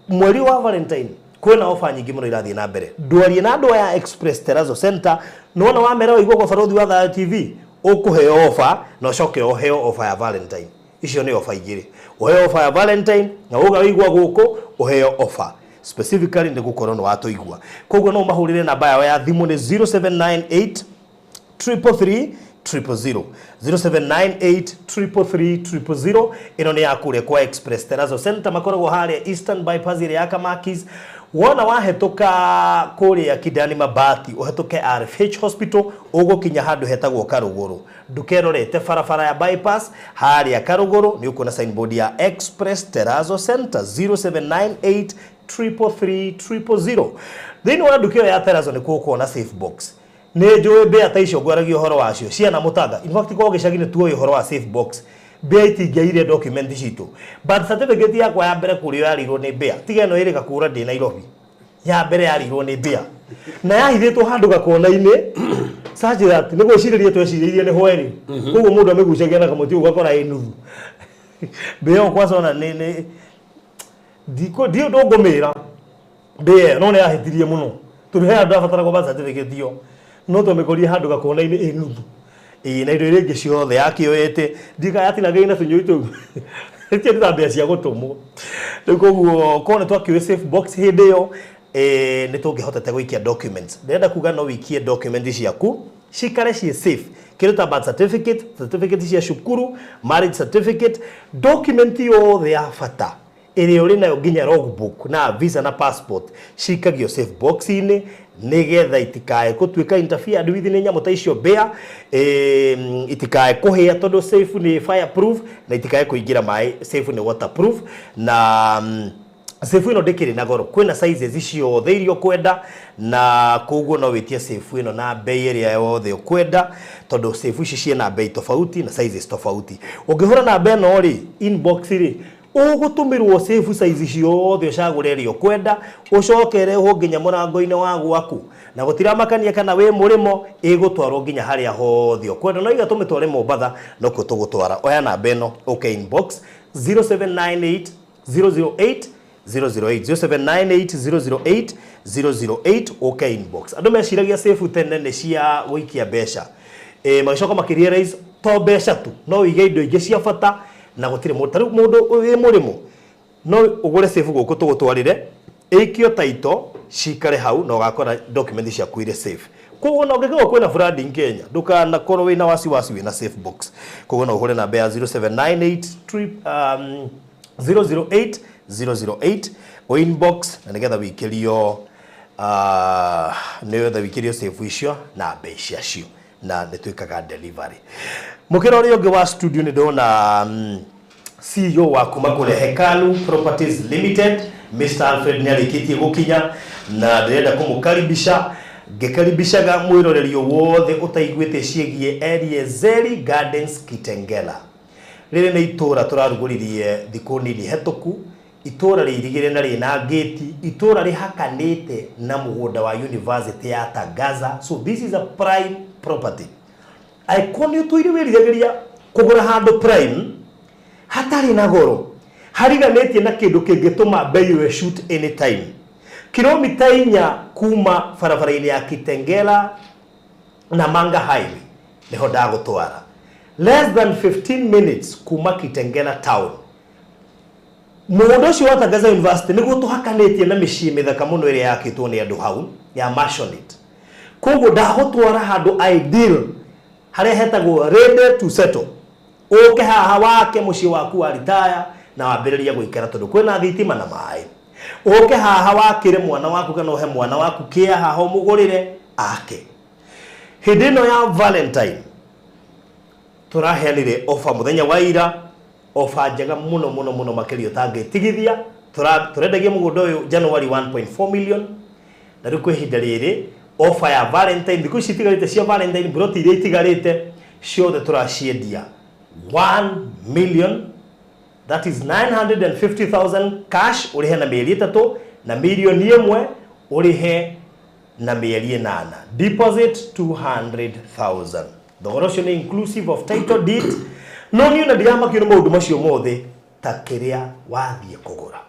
mweri wa Valentine kwina offer nyingi muno irathie na mbere ndwarie na andu ya Express Terazo Center nona wamera igwo kwa Farodhi wa Thaya TV ukuheo offer no coke oheo offer ya Valentine icio ni offer igiri oheo offer ya Valentine na uga wigwa guku oheo offer specifically ndi gukorwo no watoigwa koguo no mahurire namba yao ya thimu ni 0798 333 000 0798333000 ino ni yakure kwa Express Terazo Center makoragwo haria Eastern Bypass ire ya Kamakis wona wahetoka kuria Kidani Mabati uhetoke RFH Hospital ugukinya handu hetagwo Karuguru ndukerorete farafara ya bypass haria Karuguru ni uko na signboard ya Express Terazo Center 0798333000 thini wa ndukio ya Terazo ni kuona safe box ne joe be ataicio gwaragia horo wacio ciana mutanga in fact kwa gicagine tuo horo wa safe box mbea itingĩaire document citũ. Birth certificate yakwa ya mbere kũrĩa yarirwo nĩ mbea. Tiga ĩno ĩrĩ Gakũra ndĩ Nairobi. Ya mbere yarirwo nĩ mbea. Na yahithĩtwo handũ gakona-inĩ such that nĩ gwĩcirĩria twecirĩirie nĩ hwerĩ. Koguo mũndũ amĩgucagia na kamũtĩ ũgakora ĩ nuthu. Mbea kwa sona nĩ ndũngũmĩra. Mbea no nĩ yahĩtirie mũno. Tũrĩ handũ abatara birth certificate ĩyo. No tũmĩkorie handũ gakona-inĩ ĩ nuthu. Na indo iria ingĩ ciothe yakĩoete ndikayatinagia na tũnyũi tũu nĩ ta mbea cia gũtũmwo. Rĩu koguo korwo nĩ twakĩoĩ safe box hĩndĩ ĩyo nĩ tũngĩhotete gũikia documents. Ndĩrenda kuga no wikie documents ciaku cikare ciĩ safe. Kĩndũ ta birth certificate, certificate cia cukuru, marriage certificate, document yothe ya bata ĩrĩa ũrĩ nayo nginya logbook na visa na passport cikagio safe box-inĩ nigetha itikae gũtuĩka interfered with nĩ nyamũ ta icio mbea, itikae kũhĩa tondũ safe nĩ fireproof na itikae kũingĩra maĩ, safe nĩ waterproof na safe ĩno ndĩkĩrĩ na goro. Kwĩna sizes ciothe iria ũkwenda na koguo no wĩtie safe ĩno na bei ĩrĩa yothe ũkwenda tondũ safe ici ciĩna bei tofauti na sizes tofauti. Ũngĩhũra na mbea ĩno rĩ inbox rĩ ũgũtũmĩrwo safe size ciothe ũcagũre ĩrĩa ũkwenda ũcokere ho nginya mũrango-inĩ wa gwaku na gũtiramakania kana wĩ mũrĩmo ĩgũtwarwo nginya harĩa hothe ũkwenda. No iga tũmĩtware Mombatha no kuo tũgũtwara. Oya namba ĩno ũke inbox 0798 008 008 0798 008 ũke inbox. Andũ meciragia safe tene nĩ cia gũikia mbeca, magĩcoka makĩrealize to mbeca tu no ũige indo ingĩ cia bata na gũtirĩ mũndũ wĩ mũrĩmo no ũgũre safe gũkũ tũgũtwarĩre ĩikio taito cikare hau na ũgakora document ciaku irĩ safe. Koguo na ũngĩkorwo kwĩna flooding Kenya ndũkanakorwo wĩna wasiwasi wĩna safe box. Koguo no ũhũre namba ya 0798 008 008 o inbox na nĩgetha wĩkĩrio nĩgetha wĩkĩrio safe icio na bei ciacio na nĩ twĩkaga delivery. Mũkĩra ũrĩa ũngĩ wa studio nĩ ndona CEO wa kuma kũrĩa Hekalu Properties Limited Mr. Alfred nĩ arĩkĩtie gũkinya na ndĩrenda kũmũkaribisha ngĩkaribishaga mwĩroreri wothe ũtaiguĩte ciĩgiĩ Eliezeri Gardens Kitengela. Rĩrĩ nĩ itũra tũrarugũririe thikũ nini hetũku, itũra rĩirigĩre na rĩna gate, itũra rĩhakanĩte na mũgũnda wa University ya Tangaza. So this is a prime property. Aikonio tuirĩwĩriragĩria kũgũra handũ prime hatarĩ na goro, hariganĩtie na kĩndũ kĩngĩtũma bei ĩyo shoot anytime. Kilomita 4 kuma barabara-inĩ ya Kitengela na Manga Highway nĩho ndagũtwara. Less than 15 minutes kuma Kitengela town. Mũgũnda ũcio wa Tangaza University nĩguo tũhakanĩtie na mĩciĩ mĩthaka mũno ĩrĩa yakĩtwo nĩ andũ hau ya Maisonette. Koguo ndagũtwara handũ ideal harĩa hetagwo ready to settle. Ũke haha wake mũciĩ waku wa retire na wambĩrĩria gũikara tondũ kwĩna thitima na maĩ. Ũke haha wakĩre mwana waku kana ũhe mwana waku kĩa haha ũmũgũrĩre ake. Hĩndĩ ĩno ya Valentine tũraheanire offer mũthenya wa ira, offer njega mũno makĩria ũtangĩtigithia. Tũrendagia mũgũnda ũyũ January 1.4 million na rĩu kwĩ ihinda rĩrĩ offer ya Valentine thikũ ici itigarĩte cia Valentine broti iria itigarĩte ciothe tũraciendia 1 million, that is 950,000 cash ũrĩhe na mĩeri 3 na milioni 1 ũrĩhe na mĩeri 8, deposit 200,000. Thogora ũcio nĩ inclusive of title deed. No niĩ na ndiramakio nĩ maũndũ macio mothe ta kĩrĩa wathiĩ kũgũra.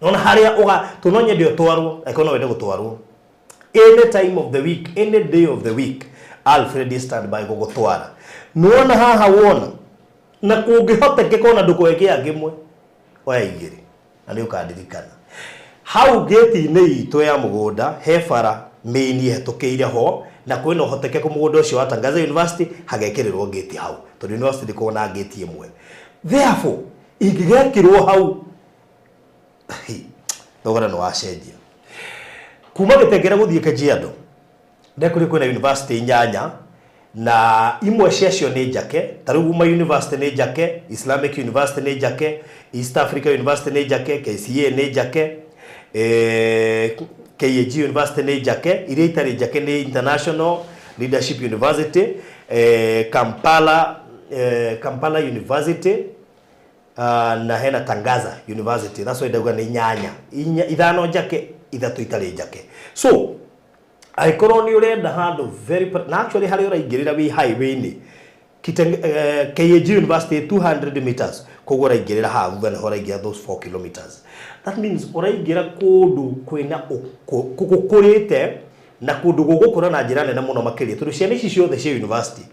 Nona harĩa tũnonyende ũtwarwo aikona wende gũtwarwo any time of the week, any day of the week, Alfred is stand by gũgũtwara. Nuona haha wona na kũngĩhotekeka ona ndũkoeke angĩmwe oya igĩrĩ na nĩ ũkandirikana hau gate-inĩ itũ ya mũgũnda he bara mĩini hetũkĩire ho na kwĩna ũhotekeku mũgũnda ũcio wa Tangaza University hagekĩrĩrwo gate hau tondũ university ndĩkoragwo na gate ĩmwe. Therefore ingĩgekĩrwo hau thogora nĩ wacenjia kuma Gĩtengera gũthiĩ Kajiado ndekũrĩ kwĩna university nyanya na imwe ciacio nĩ njake. Ta rĩu Uma University nĩ njake, Islamic University nĩ njake, East Africa University nĩ njake, KCA nĩ njake, KAG University nĩ njake. Iria itarĩ njake nĩ International Leadership University, Kampala Kampala University na hena Tangaza University. That's why ndauga ni nyanya ithano njake ithatu itari njake. So aikorwo ni urenda handu very actually hari uraingirira wi highway ni KAG University 200 meters koguo uraingirira hagu then uraingira those 4 kilometers. That means uraingira kundu kwina kukurite na kundu gugukura na njira nene muno makiria tondu ciana ici ciothe cia university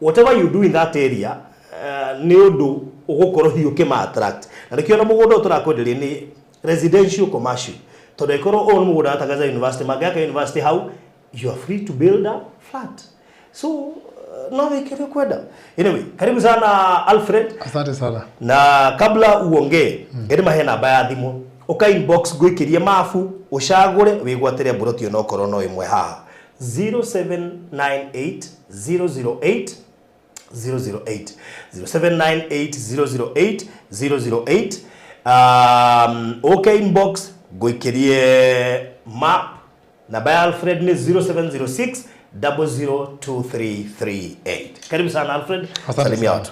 whatever you do in that area ni undu ugukorwo hiu kima attract na nikio na mugunda turakwenderia ni residential commercial tondu ikorwo on mugunda Tangaza University magaka university how you are free to build a flat so no wikire kwenda. Anyway, karibu sana Alfred. Asante sana. Na kabla uongee edima he namba ya thimu uka inbox gwikirie mafu ucagure wigwatire mburoti ono korwo no imwe haha 0798 008 008 0798 008 okay inbox gwikirie map namba ya Alfred ni 0706 002338. Karibu sana Alfred. Salimia watu.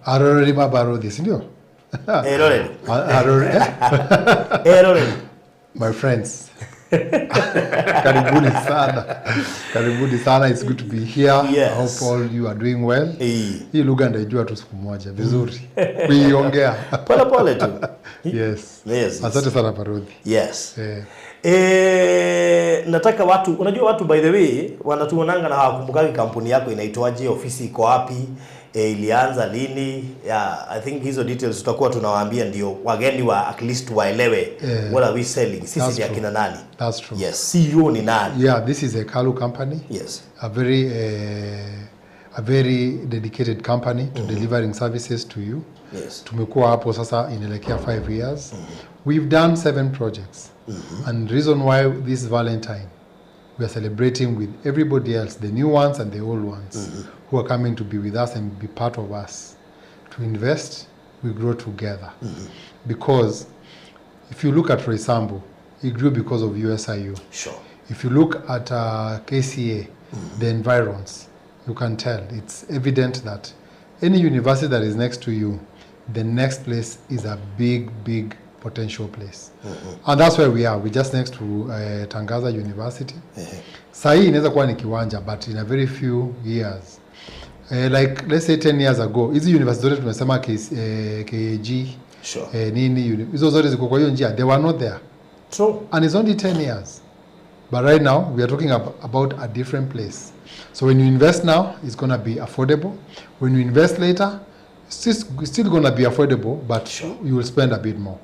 Aroreri mabarodhi, si ndio? Eroreri. My friends. Karibuni sana. Karibuni sana. It's good to be here. Yes. I hope all you are doing well. Hii lugha ndaijua tu siku moja vizuri. Kuiongea. Pole pole tu. Yes. Yes. Asante sana Barodhi. Yes. Nataka watu, unajua watu by the way wanatuonanga na hawakumbukagi kampuni yako inaitwaje, ofisi iko wapi, ilianza lini. Yeah, I think hizo details tutakuwa tunawaambia ndio wageni wa at least waelewe what are we selling. Sisi ni akina nani? That's true. Yes, CEO ni nani? Yeah, this is a Kalu company. Yes. A very dedicated company to delivering services to you. Yes. Tumekuwa hapo sasa inaelekea 5 years. We've done 7 projects. And the reason why this Valentine we are celebrating with everybody else, the new ones and the old ones who are coming to be with us and be part of us. To invest, we grow together. Because if you look at Roysambu, it grew because of USIU. Sure. If you look at KCA, the environs, you can tell. It's evident that any university that is next to you, the next place is a big, big potential place. And that's where we are. We're just next to Tangaza University. Sahi inaweza kuwa ni kiwanja, but in a very few years, like let's say 10 years ago, hizi university zote tumesema KAG, sure. Nini, hizo zote ziko kwa hiyo njia, they were not there. True. And it's only 10 years. But right now, we are talking about a different place. So when you invest now, it's going to be affordable. When you invest later, it's still going to be affordable, but sure. You will spend a bit more.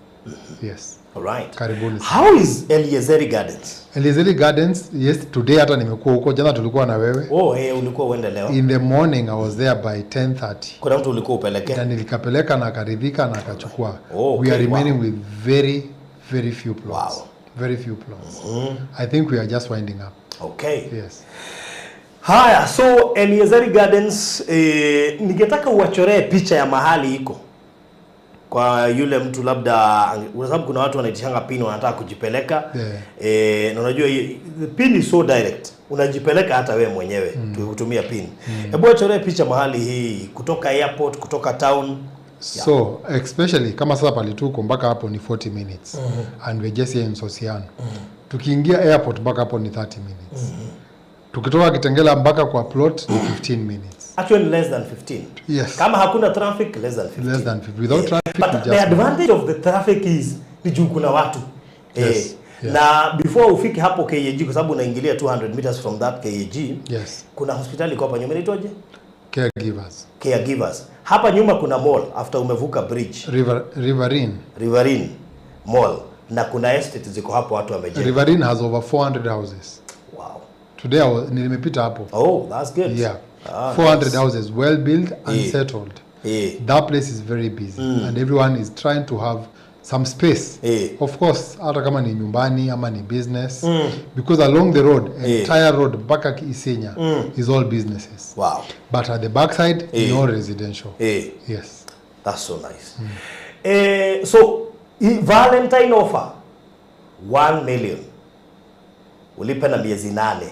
Yes. All right. Karibuni. How is Eliezeri Gardens? Eliezeri Gardens, yes, today hata nimekuwa huko, jana tulikuwa na wewe. Oh, ulikuwa uende leo? In the morning, I was there by 10:30. Kuna mtu ulikuwa upeleke? Na nilikapeleka na akaridhika na akachukua. Oh, okay. We are remaining with very, very few plots. Wow. Very few plots. I think we are just winding up. Okay. Yes. Haya, so Eliezeri Gardens, ningetaka uwachoree picha ya mahali iko. Kwa yule mtu labda, kwa sababu kuna watu wanaitishanga pin wanataka kujipeleka. Na unajua the pin is so direct. Unajipeleka hata wewe mwenyewe kutumia pin. Hebu achoree picha mahali hii kutoka airport, kutoka town. So, especially kama sasa pale tuko mpaka hapo ni 40 minutes. And we're just here in Sosiano. Tukiingia airport mpaka hapo ni 30 minutes. Tukitoka Kitengela mpaka kwa plot ni 15 minutes. Actually less than 15. Yes. Kama hakuna traffic, less than 15. Less than 50. Without traffic, but the advantage of the traffic is ni juu kuna watu. Yes. Yeah. Na before ufike hapo KAG, kwa sababu unaingilia 200 meters from that KAG, yes. Kuna hospitali kwa hapa nyuma inaitwaje? Caregivers. Hapa nyuma kuna mall after umevuka bridge. Riverine Mall. Na kuna estate ziko hapo watu wamejenga. Riverine has over 400 houses. Wow. Today nilimepita hapo. Oh, that's good. Yeah. 400 houses, well built and settled. That place is very busy and everyone is trying to have some space. Of course, hata kama ni nyumbani ama ni business, because along the road, entire road mpaka Isenya is all businesses. Wow. But at the backside, no residential. Yes. That's so nice. So Valentine offer 1 million. Ulipe na miezi 8.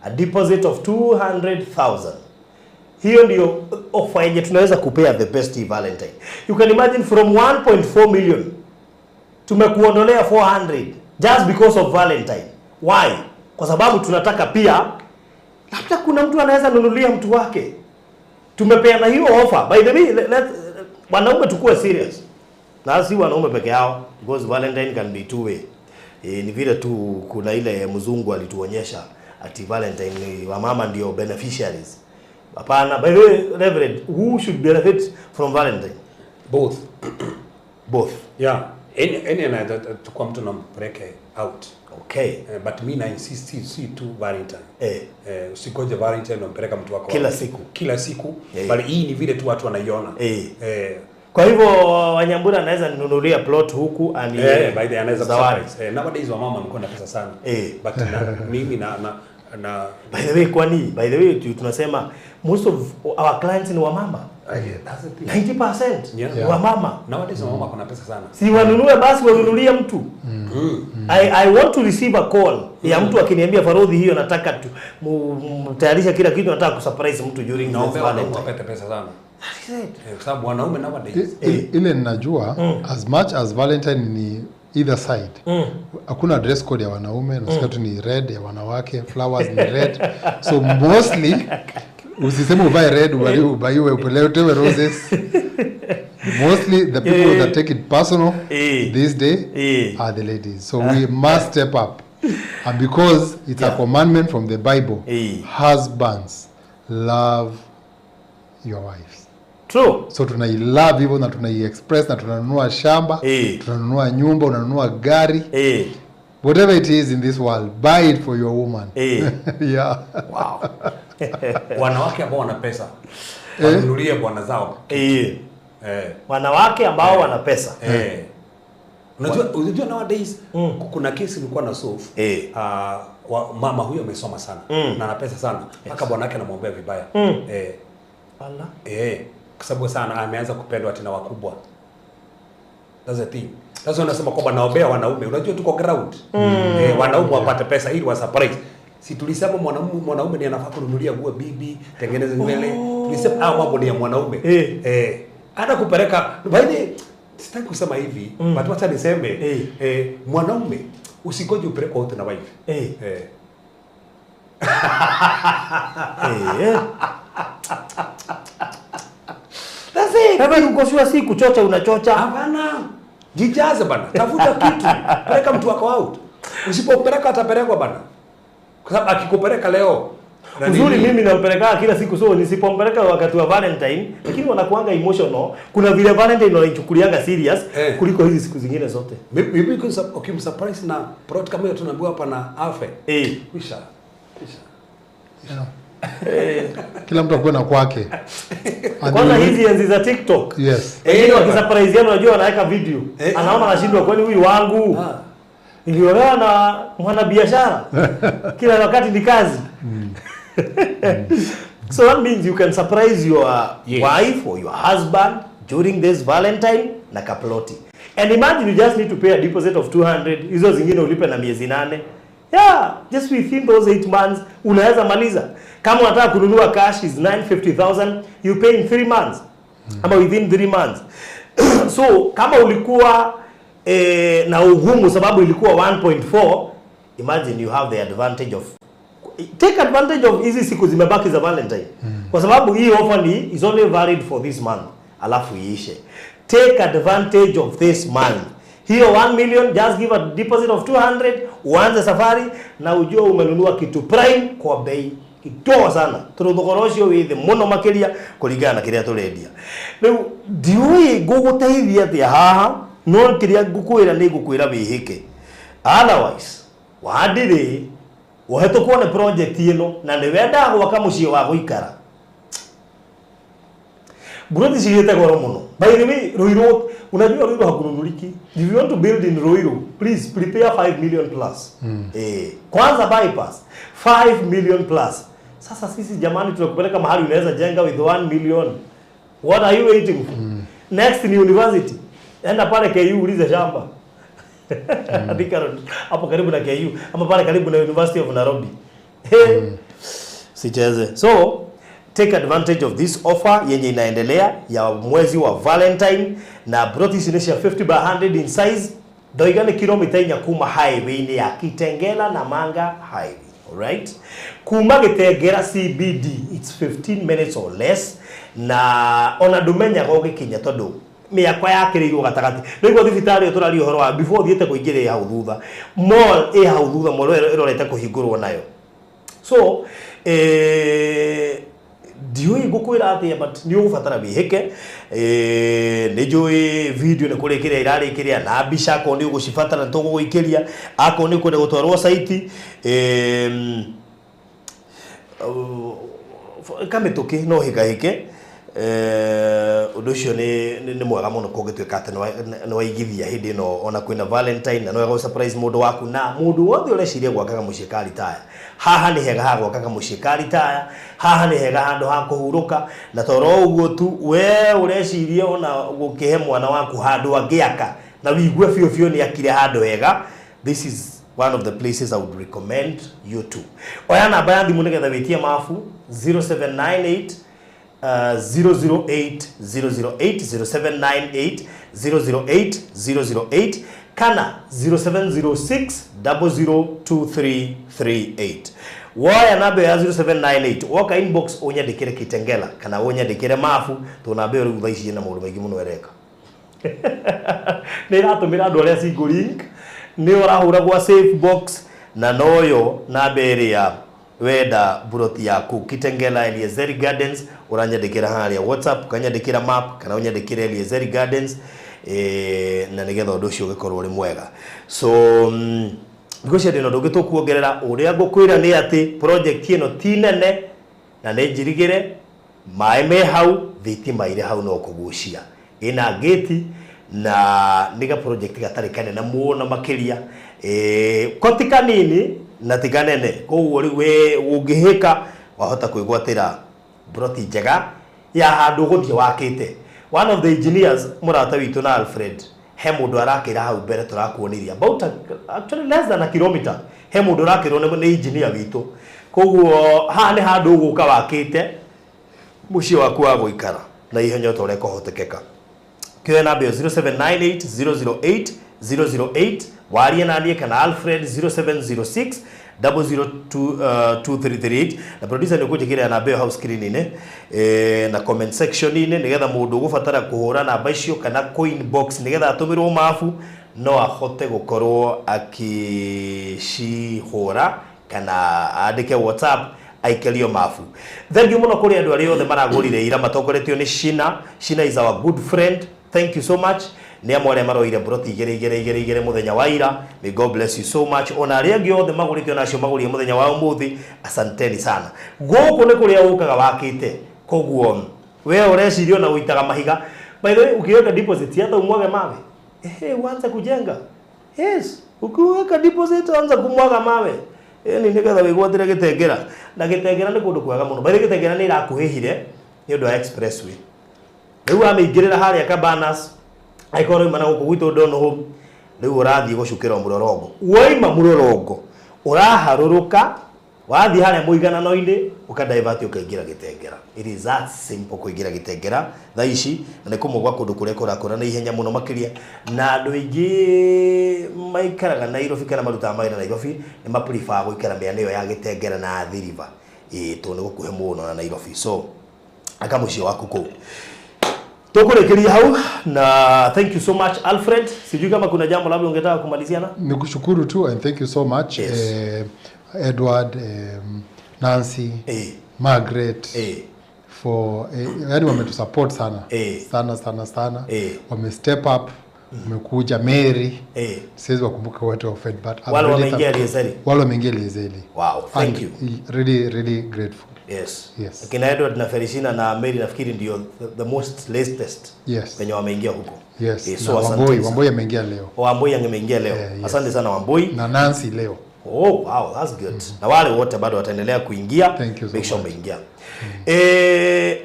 A deposit of 200,000. Hiyo ndio offer yenye tunaweza kupea the best Valentine. You can imagine from 1.4 million tumekuondolea 400 just because of Valentine. Why? Kwa sababu tunataka pia labda kuna mtu anaweza nunulia mtu wake. Tumepeana hiyo offer. By the way, wanaume tukue serious. Na si wanaume peke yao, because Valentine can be two way. Ni vile tu kuna ile mzungu alituonyesha ati Valentine wa mama ndio beneficiaries. Hapana, by the way, Reverend, who should benefit from Valentine? Both. Both. Yeah. Any another tukua mtu nampeleke out. Okay. But me na insist si tu Valentine. Usigoje Valentine unampeleka mtu wako kila siku. Bali hii ni vile tu watu wanaiona. Kwa hivyo Wanyambura anaweza ninunulia plot huku ani by the anaweza surprise. Nowadays wa mama mko na pesa sana. But mimi na by the way tunasema most of our clients ni wa mama. That's the thing. 90% wa mama. Nowadays wa mama kuna pesa sana. Si wanunue basi wanunulie mtu. I want to receive a call ya mtu akiniambia Farodhi hiyo nataka tu mtayarisha kila kitu, nataka kusurprise mtu during the Valentine. Pesa sana. Kwa sababu wanaume nowadays ile ninajua as much as Valentine ni either side. Hakuna dress code ya wanaume, nasikia tu ni red, ya wanawake flowers ni red. So mostly usiseme uvae red ubaiwe upelewe roses. Mostly the people that take it personal this day are the ladies. So we must step up. And because it's a commandment from the Bible, husbands, love your wives. True. So tunai-love hivyo na tunai-express na tunanunua shamba, tunanunua nyumba, unanunua gari. Whatever it is in this world, buy it for your woman. Yeah. Wow. Wanawake ambao wana pesa wanunulie bwana zao. Wanawake ambao wana pesa. Unajua nowadays kuna kesi ilikuwa na solve. Mama huyo amesoma sana na ana pesa sana. Mpaka bwana wake anamwombea vibaya. Allah. Kwa sababu sana ameanza kupendwa tena wakubwa. That's the thing. Sasa unasema kwamba naombea wanaume. Unajua tuko ground. Wanaume wapate pesa ili wa surprise. Si tulisema mwanaume ndiye anafaa kununulia nguo bibi, tengeneza nywele. Tulisema mambo ni ya mwanaume. Hata kupeleka baadhi sitaki kusema hivi, but wacha niseme mwanaume usigoje upeleke wote na wife. That's it. Hebu ukoshiwa si kuchocha unachocha. Hapana. Jijaze bana. Tafuta kitu. Peleka mtu wako out. Usipopeleka atapelekwa bana. Kwa sababu akikupeleka leo uzuri mimi nampeleka kila siku, so nisipompeleka wakati wa Valentine, lakini wanakuanga emotional. Kuna vile Valentine wanaichukulianga serious kuliko hizi siku zingine zote. Maybe ukimsurprise na product kama hiyo tunaambiwa hapa na Alpha. Kisha. Kila mtu akue na kwake. Kwanza hizi enzi za TikTok. Yes. Wengine wakisurprise unajua wanaweka video. Anaona anashindwa kwani huyu wangu. Niliolewa na mwanabiashara. Kila wakati ni kazi. So that means you can surprise your wife or your husband during this Valentine na kaploti. And imagine you just need to pay a deposit of 200. Hizo zingine ulipe na miezi 8. Yeah, just within those 8 months unaweza maliza. Kama unataka kununua cash is 950,000, you pay in 3 months. Ama within 3 months. So kama ulikuwa na ugumu sababu ilikuwa 1.4, imagine you have the advantage of take advantage of hizi siku zimebaki za Valentine. Kwa sababu hii offer is only valid for this month. Alafu iishe. Take advantage of this month. Hiyo 1 million, just give a deposit of 200, uanze safari na ujue umenunua kitu prime kwa bei kidogo sana. Turuthogorocio withi muno makiria kuringana na kiria turendia. Riu ndiui guguteithia atia haha, no kiria ngukwira ni ngukwira wihike. Otherwise, wadiri wahetukwo ni project ino na ni wenda gwaka mucio wa guikara. Buroti cigite goro muno. By the way, Ruiru, unajua Ruiru hakununuliki. If you want to build in Ruiru, please prepare 5 million plus. Kwanza bypass 5 million plus. Sasa sisi jamani tunakupeleka mahali unaweza jenga with 1 million. What are you waiting for? Next ni university. Enda pale KU ulize shamba. Hapo karibu na KU ama pale karibu na University of Nairobi. Sicheze. So take advantage of this offer yenye inaendelea ya mwezi wa Valentine, na brotis inaisha 50 by 100 in size, doigane kilomita inya kuma highway ni ya Kitengela na Manga highway. Alright, kuma Kitengela CBD it's 15 minutes or less, na ona dumenya goge kinya tondu miakwa yakirirwo gatagati niguo thibitari turari uhoro wa before thiete kuingire hau thutha mall hau thutha mall irorete kuhingurwo nayo. So dioi gukwira ati but ni ugubatara bihike ni joi video ni kurekeria irarekeria na bica ko ni ugucibatara tugugikiria ako ni kwenda gutwarwo site kamituki no higahike undu ucio ni mwega muno kugituika ati no waigithia hindi no ona kwina Valentine na no go surprise mundu waku na mundu wothe ureciria gwakaga mucikari taya haha ni hega ha gwakaga mucikari taya haha ni hega handu ha kuhuruka na toro uguo tu we ureciria ona gukihe mwana waku handu angiaka na wigue biu ni akire handu hega. This is one of the places I would recommend you to. Oya namba ya thimu nigetha witie mafu 0798 008 008 0798 008 008 kana 0706 002338. Waya namba ya 0798 woka inbox unyandikire Kitengela kana unyandikire mafu tunabe uri thaici na maundu maingi muno wereka. Ni ratumira andu aria single link ni urahura gwa safe box na noyo namba area wenda buroti yaku Kitengela Eliezer Gardens uranyandikira haria WhatsApp kanyandikira map kana unyandikira Eliezer Gardens na nigetha undu ucio ugikorwo uri mwega. So ngocia ndino ndugito kuongerera uria ngukwira ni ati project ino ti nene na ni njirigire mai me hau thitima ire hau no kugucia ina gate na niga project gatari kanene muona makiria kotika nini na tiganene koguo ri we ungihika wahota kuigwatira broti njega ya handu guthie wakite. One of the engineers murata witu na Alfred he mundu arakira hau mbere turakuoniria about actually less than a kilometer he mundu arakirwo ni engineer witu koguo ha ni handu uguka wakite mucio waku wa guikara na ihenya toreko hotekeka. Kyo namba 0798 008 waria nanie kana Alfred 0706 002338 na producer ni kujikira namba house screen ine na comment section ine nigetha mundu gubatara kuhura namba icio kana coin box nigetha atumirwo mafu no ahote gukorwo akishihura kana andike WhatsApp aikelio mafu. Thank you muno kuri andu ari othe maragurire ira matongoretio ni Shina is our good friend. Thank you so much. Ni amware maroire broti igere muthenya wa ira. May God bless you so much. Ona ari angi othe maguritio nacio magurie muthenya wa umuthi, asanteni sana. Guku ni kuria ukaga wakite koguo we urecirio na uitaga mahiga. By the way ukiweka deposit hata umwage mawe uanze kujenga. Yes, ukiweka deposit anza kumwaga mawe ni nigetha wigwatire Kitengela na Kitengela ni kundu kwega muno. By the Kitengela ni irakuhihire ni undu wa expressway. Riu amingirira haria Cabanas aikoro mana guku gwitu ndono home riu urathie gucukira Murorongo waima Murorongo uraharuruka wathie haria muiganano-ini ukadivert ukaingira Kitengela. It is that simple kuingira Kitengela thaici na ni kumugwa kundu kuria kurakura na ihenya muno makiria na andu ingi maikaraga Nairobi kana maruta maira Nairobi ni maprefer guikara miana iyo ya Kitengela na Athi River to ni gukuhe muno na Nairobi. So akamucio waku ku tukurekeria hau na thank you so much Alfred. Sijui kama kuna jambo labda ungetaka kumaliziana. Nikushukuru tu and thank you so much. Yes. Edward, Nancy, Margaret for yani wametusupport sana. Sana. Wame step up. Umekuja Mary. Siwezi wakumbuka wote wa Fed but wale wameingia Eliezer. Wale wameingia Eliezer. Wow, thank you. Really grateful. Yes. Kina Edward na Felicina na Mary nafikiri ndio the most latest. Yes. Wenye wameingia huko. Yes. So Wamboi ameingia leo. Wamboi ameingia leo. Yes. Asante sana Wamboi. Na Nancy leo. Oh wow, that's good. Na wale wote bado wataendelea kuingia. Thank you so make sure wameingia.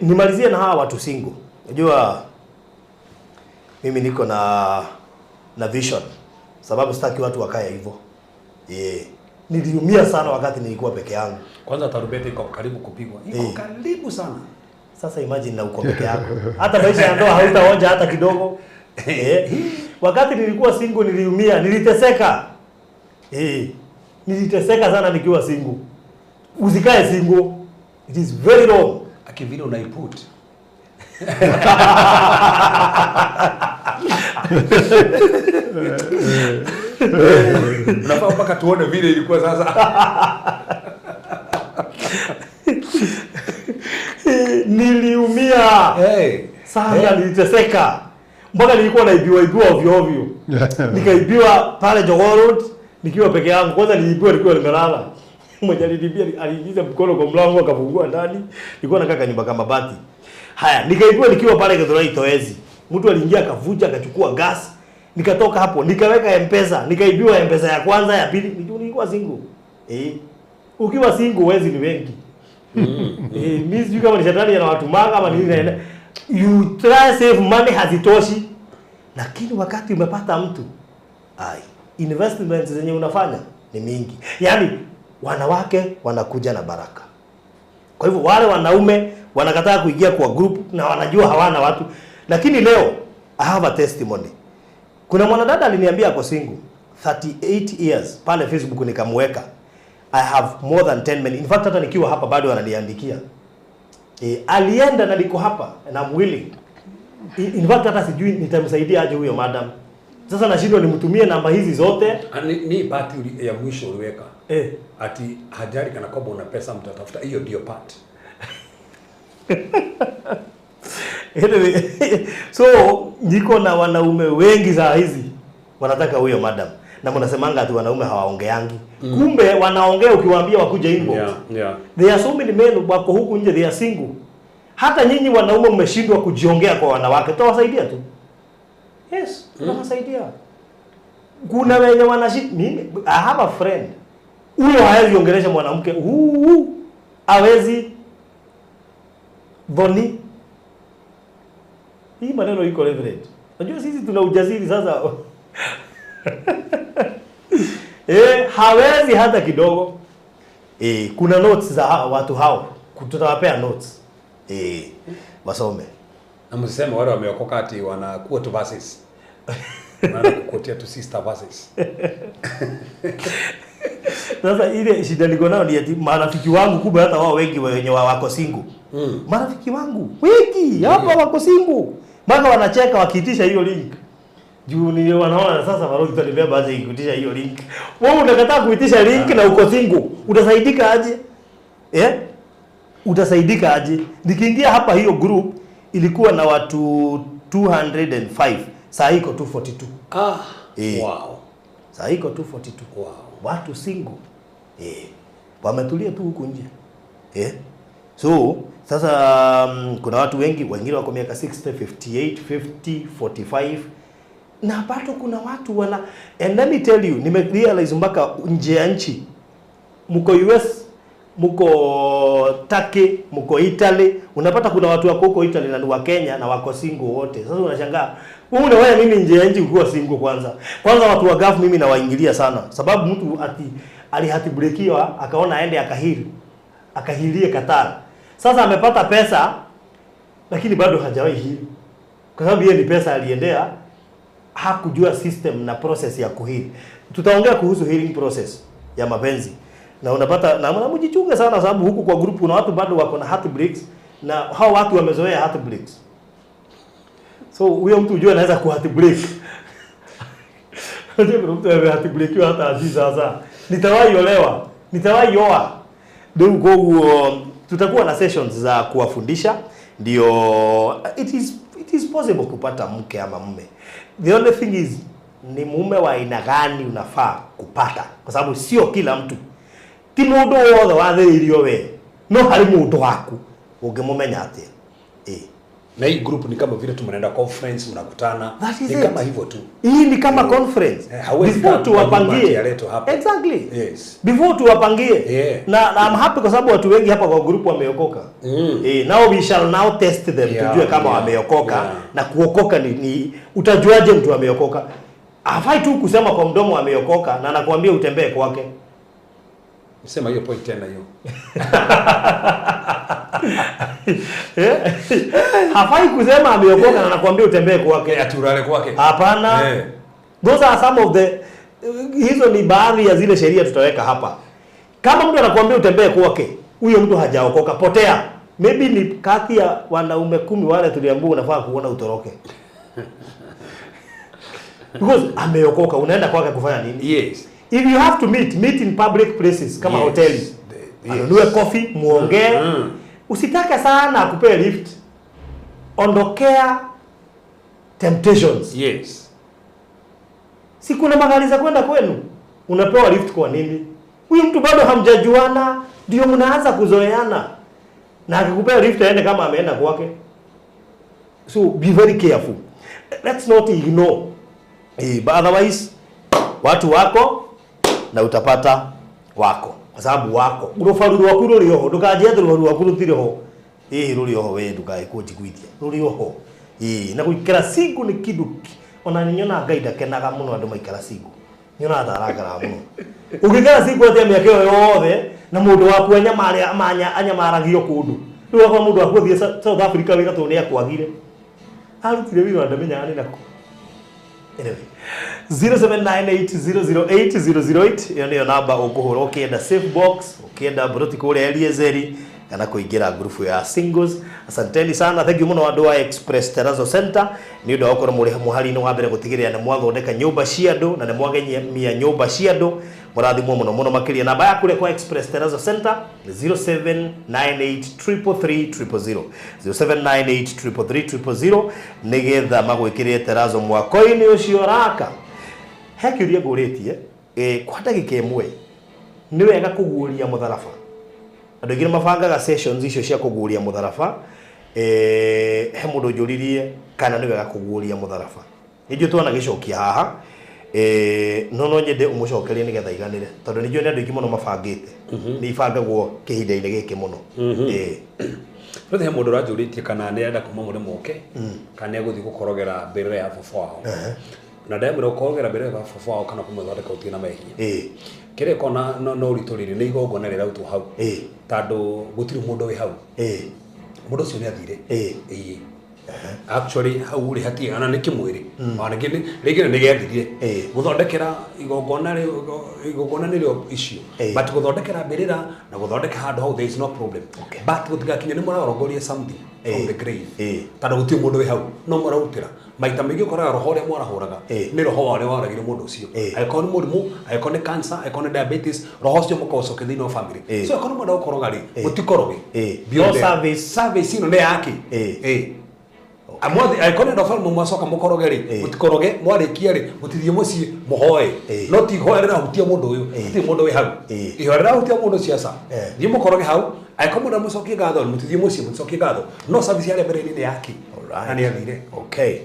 Nimalizie na hawa watu single. Unajua mimi niko na vision. Sababu sitaki watu wakae hivyo. niliumia sana wakati nilikuwa peke yangu. Kwanza tarumbeta iko karibu kupigwa. Iko karibu sana. Sasa imagine na uko peke yako. Hata maisha ya ndoa hautaonja hata kidogo. Wakati nilikuwa single niliumia, niliteseka. Niliteseka sana nikiwa single. Usikae single. It is very wrong. Akivile unaiput. Unafaa mpaka tuone vile ilikuwa sasa. Niliumia. Sana niliteseka. Mpaka nilikuwa naibiwa ovyo ovyo. Nikaibiwa pale Jogoo Road nikiwa peke yangu. Kwanza niliibiwa nikiwa nimelala. Mmoja aliingiza mkono kwa mlango akafungua ndani. Nilikuwa nakaa nyumba kama bati. Haya, nikaibiwa nikiwa pale Githurai Toezi. Mtu aliingia akavuja akachukua gas. Nikatoka hapo, nikaweka M-Pesa, nikaibiwa M-Pesa ya kwanza, ya pili, nilikuwa single. Ukiwa single wezi ni wengi. Mimi sijui kama ni shetani na watu manga ama nini naenda. You try save money hazitoshi. Lakini wakati umepata mtu, investments zenye unafanya ni mingi. Yaani wanawake wanakuja na baraka. Kwa hivyo wale wanaume wanakataa kuingia kwa group na wanajua hawana watu. Lakini leo I have a testimony. Kuna mwanadada aliniambia ako single 38 years pale Facebook nikamweka. I have more than 10 men. In fact hata nikiwa hapa bado ananiandikia. Alienda na niko hapa and I'm willing. In fact hata sijui nitamsaidia aje huyo madam. Sasa nashindwa nimtumie namba hizi zote. Ni part ya mwisho uliweka. Ati hajari kana kwamba una pesa mtatafuta. Hiyo ndio part. So niko na wanaume wengi za hizi wanataka huyo madam. Na mnasemanga ati wanaume hawaongeangi. Kumbe wanaongea ukiwaambia wakuje inbox. There are so many men wako huku nje they are single. Hata nyinyi wanaume mmeshindwa kujiongea kwa wanawake. Tutawasaidia tu. Yes, tutawasaidia. Kuna wenye mimi I have a friend. Huyo hawezi ongelesha mwanamke. Hawezi Boni. Hii maneno iko leverage. Unajua sisi tuna ujasiri sasa. Hawezi hata kidogo. Kuna notes za watu hao. Tutawapea notes. Wasome. Na msiseme wale wameokoka ati wana quote verses. Wanakukotea tu sister verses. Sasa ile shida niko nayo ni ati marafiki wangu kubwa hata wao wengi wenye wako single. Marafiki wangu wengi hapa wako single. Mpaka wanacheka wakiitisha hiyo link. Juu ni wanaona sasa Farouk tutanibeba aje kuitisha hiyo link. Wewe unakataa kuitisha link na uko single. Utasaidika aje? Utasaidika aje? Nikiingia hapa hiyo group ilikuwa na watu 205. Sasa iko 242. Wow. Sasa iko 242. Wow. Watu single. Wametulia tu huko nje. So sasa kuna watu wengi wengine wako miaka 60, 58, 50, 45 na bado kuna watu wana and let me tell you nimerealize mpaka nje ya nchi mko US mko Turkey mko Italy unapata kuna watu wako huko Italy na ni wa Kenya na wako single wote. Sasa unashangaa wewe mimi nje ya nchi ukiwa single kwanza watu wa gafu mimi nawaingilia sana sababu mtu alihatibrekiwa akaona aende akahilie Qatar. Sasa amepata pesa lakini bado hajawahi hili. Kwa sababu yeye ni pesa aliendea hakujua system na process ya kuhili. Tutaongea kuhusu healing process ya mapenzi. Na unapata na mjichunge sana sababu huku kwa group kuna watu bado wako na heartbreaks na hao watu wamezoea heartbreaks. So huyo mtu unajua anaweza kuheartbreak. Ndio mtu heartbreak hata aziza sasa. Nitawahi oa. Ndio tutakuwa na sessions za kuwafundisha ndio it is possible kupata mke ama mume. The only thing is ni mume wa aina gani unafaa kupata kwa sababu sio kila mtu. Ti mundu wothe wathiririo we no hari mundu waku ungemumenya atia. Na hii group ni kama vile tumeenda conference mnakutana ni kama hivyo tu. Hii ni kama conference. Before tuwapangie. Exactly. Yes. Before tuwapangie. Na I'm happy kwa sababu watu wengi hapa kwa group wameokoka. Now we shall now test them tujue kama wameokoka na kuokoka ni utajuaje mtu ameokoka. Hafai tu kusema kwa mdomo ameokoka na anakuambia utembee kwake. Sema hiyo point tena hiyo. Hafai kusema ameokoka na anakuambia utembee kwake. Aturale kwake. Hapana. Those are some of the hizo ni baadhi ya zile sheria tutaweka hapa. Kama mtu anakuambia utembee kwake, huyo mtu hajaokoka, potea. Maybe ni kati ya wanaume 10 wale tuliambiwa unafaa kuona utoroke. Because ameokoka, unaenda kwake kufanya nini? Yes. If you have to meet in public places kama hoteli. Anunue coffee, muongee. Usitake sana akupe lift. Ondokea temptations. Yes. Si kuna magari za kwenda kwenu, unapewa lift kwa nini? Huyu mtu bado hamjajuana, ndio mnaanza kuzoeana. Na akikupea lift aende kama ameenda kwake. So be very careful. Let's not ignore. But otherwise watu wako na utapata wako. Kwa sababu wako. Urofaru waku ruri ho, ndukaje rufaru waku rutire ho. Ruri ho we ndukae kujigwitia. Ruri ho. Na kuikira siku ni kiduki. Ona ninyona Ngai ndakenaga muno andu maikara siku. Nyona tharagara muno. Ukikara siku ate miaka yothe na mundu waku anyamaragio kundu. Riu kwa mundu waku thie South Africa wira to ni akwagire. Arutire wira ndamenya ani nako. Anyway, 0798008008 iyo niyo namba ukuhura ukienda safe box, ukienda broti kule Eliezeri kana kuingira grupu ya singles. Asanteni sana, thank you muno andu wa Express Terrazzo Center ni undu wakora muri muhari no wambere gutigirira na mwathondeka nyumba cia andu na ni mwagenyia nyumba cia andu. Murathimwo muno makiria. Namba ya kule kwa Express Terrazzo Center ni 0798333000 0798333000 nigetha magwikirire terrazzo mwako-ini ucio raka. Hekiuria nguritie kwa ndagika imwe ni wega kuguria mutharaba. Andu ngire mabangaga sessions icio cia kuguria mutharaba. He mundu njuririe kana ni wega kuguria mutharaba. Nijue twana gicokia haha. No nyende umucokerie nigetha iganire tondu ni njue andu ingi muno mabangite ni ibangagwo kihinda-ini giki muno. Rothe mundu rajuritie kana ni enda kuma muri moke kana eguthi gukorogera mbere ya baba wao. Na ndamira gukorogera mbere ya baba wao kana kumuthondeka utina mehia. Kire kona no uriturire ni igongona rira utu hau. Tando gutiri mundu wi hau. Mundu ucio ni athire. Actually hau ri hatiana ni kimwiri ona ngini rigire ni gethirire guthondekera igongona nilio icio but guthondekera mbirira na guthondeka handu hau there is no problem but gutigakinya ni murarongoria something on the grave tando guti mundu wi hau no murautira maita mingi ukoraga roho ria mwarahuraga ni roho wale waragire mundu ucio aikoni murimu aikoni cancer aikoni diabetes roho ucio mukocoke thini wa family so aikoni mundu ukoroga ri mutikoroge bio service ino ne yake amwathi aikone ndo falmo mwasoka mukorogeri mutikoroge mwarikia ri mutithie muci muhoe no ti hoerera hutia mundu uyu ti mundu wi hau ihorera hutia mundu ciasa ni mukoroge hau aikome ndo mucokie gatho mutithie muci mucokie gatho no service yale mbere ni yake ani athire. Okay,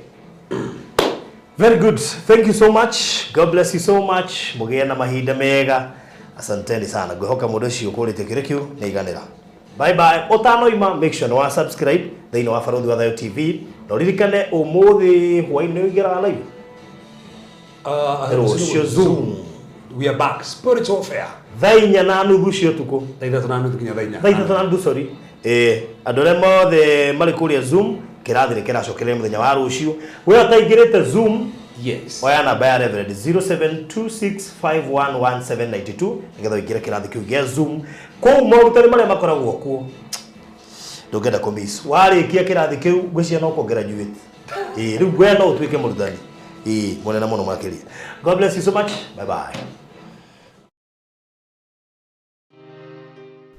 very good, thank you so much, God bless you so much, mugie na mahinda mega. Asanteni sana, gwehoka mundu ucio kurite kirekiu ni iganira. Bye bye. Otanoima, make sure no subscribe. They know Farothi wa Thayo TV. No ririkane umuthi hwaini wigira live. Zoom. We are back. Spiritual fair. Thainya na nuthu cio tuku. Thaitha na nuthu kinya thainya. Thaitha na nuthu sorry. Andu aria mothe mari kuria Zoom kirathi ni kiracokerera muthenya wa rucio. We ataingirite Zoom. Yes. Oya namba ya Reverend 0726511792 nigetha ingire kirathi kiu gia Zoom. Kwa maurutani maria makoragwo kuo ndungenda kumiss warikia kirathi kiu ngwiciria no kugraduate riu gwenda utwike murutani munene muno makiria. God bless you so much, bye bye.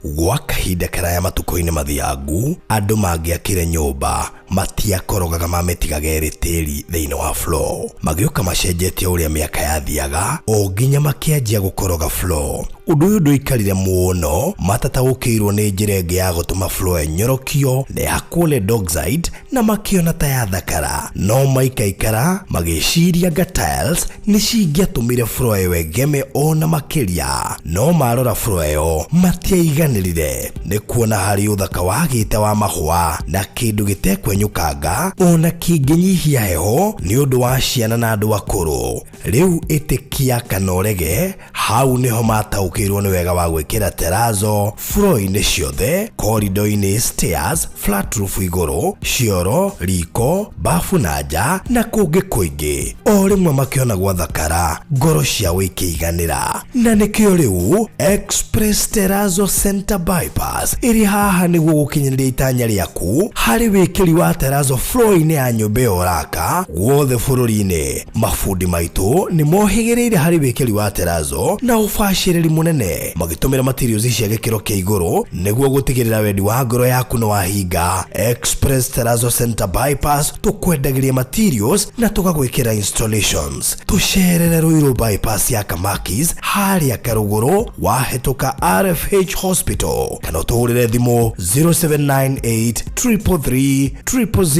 Gwa kahinda karaya matuko-ini mathiangu andu mangiakire nyumba matiakorogaga mametigaga eritiri thiini wa floor magioka macenjetie uria miaka yathiaga o nginya makianjia gukoroga floor. Undu uyu nduikarire muno matataukirwo ni njira ingi ya gutuma floor enyorokio na yakule dockside na makiona ta ya thakara no maikaikara magiciria nga tiles ni cingiatumire floor iyo egeme ona makiria no marora floor iyo matiaiganirire ni kuona hari uthaka wagite wa mahua na kindu gitekwenyukanga ona kinginyihia heho ni undu wa ciana na andu akuru. Riu itikia kana urege hau niho matauka ũtaũkĩirwo nĩ wega wa gwĩkĩra terazo floor-inĩ ciothe, corridor-inĩ, stairs, flat roof igũrũ, cioro, riko, bafu na nja na kũngĩ kũingĩ. O rĩmwe makĩona gwathakara, ngoro ciao ikĩiganĩra. Na nĩkĩo rĩu Express Terrazzo Center Bypass ĩrĩ haha nĩguo gũkinyĩria itanya rĩaku harĩ wĩkĩri wa terazo floor-inĩ ya nyũmba ya ũraka guothe bũrũri-inĩ. Mafundi maitũ nĩ mohĩgĩrĩire harĩ wĩkĩri wa terazo na ũbacĩrĩri mũnene, magĩtũmĩra materials cia gĩkĩro kĩa igũrũ nĩguo gũtigĩrĩra wendi wa ngoro yaku nĩ wahinga. Express Terrazzo Center Bypass tũkwendagĩria materials na tũgagwĩkĩra installations. Tũcerere Ruiru bypass ya Kamakis harĩa Karũgũrũ wahĩtũka RFH Hospital, kana ũtũhũrĩre thimũ 0798 333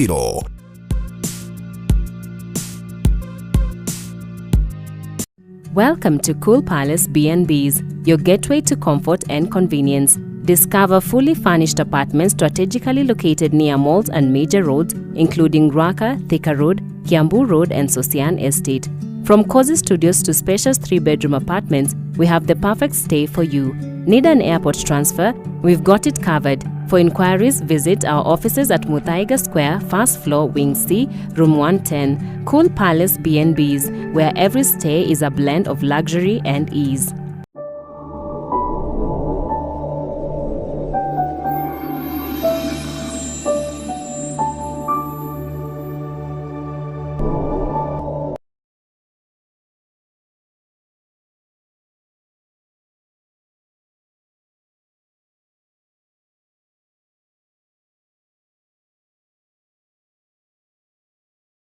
000. Welcome to Cool Palace B&Bs, your gateway to comfort and convenience. Discover fully furnished apartments strategically located near malls and major roads, including Ruaka, Thika Road, Kiambu Road, and Sosian Estate. From cozy studios to spacious 3-bedroom apartments, we have the perfect stay for you. Need an airport transfer? We've got it covered. For inquiries, visit our offices at Muthaiga Square, first floor, Wing C, room 110. Cool Palace B&Bs, where every stay is a blend of luxury and ease.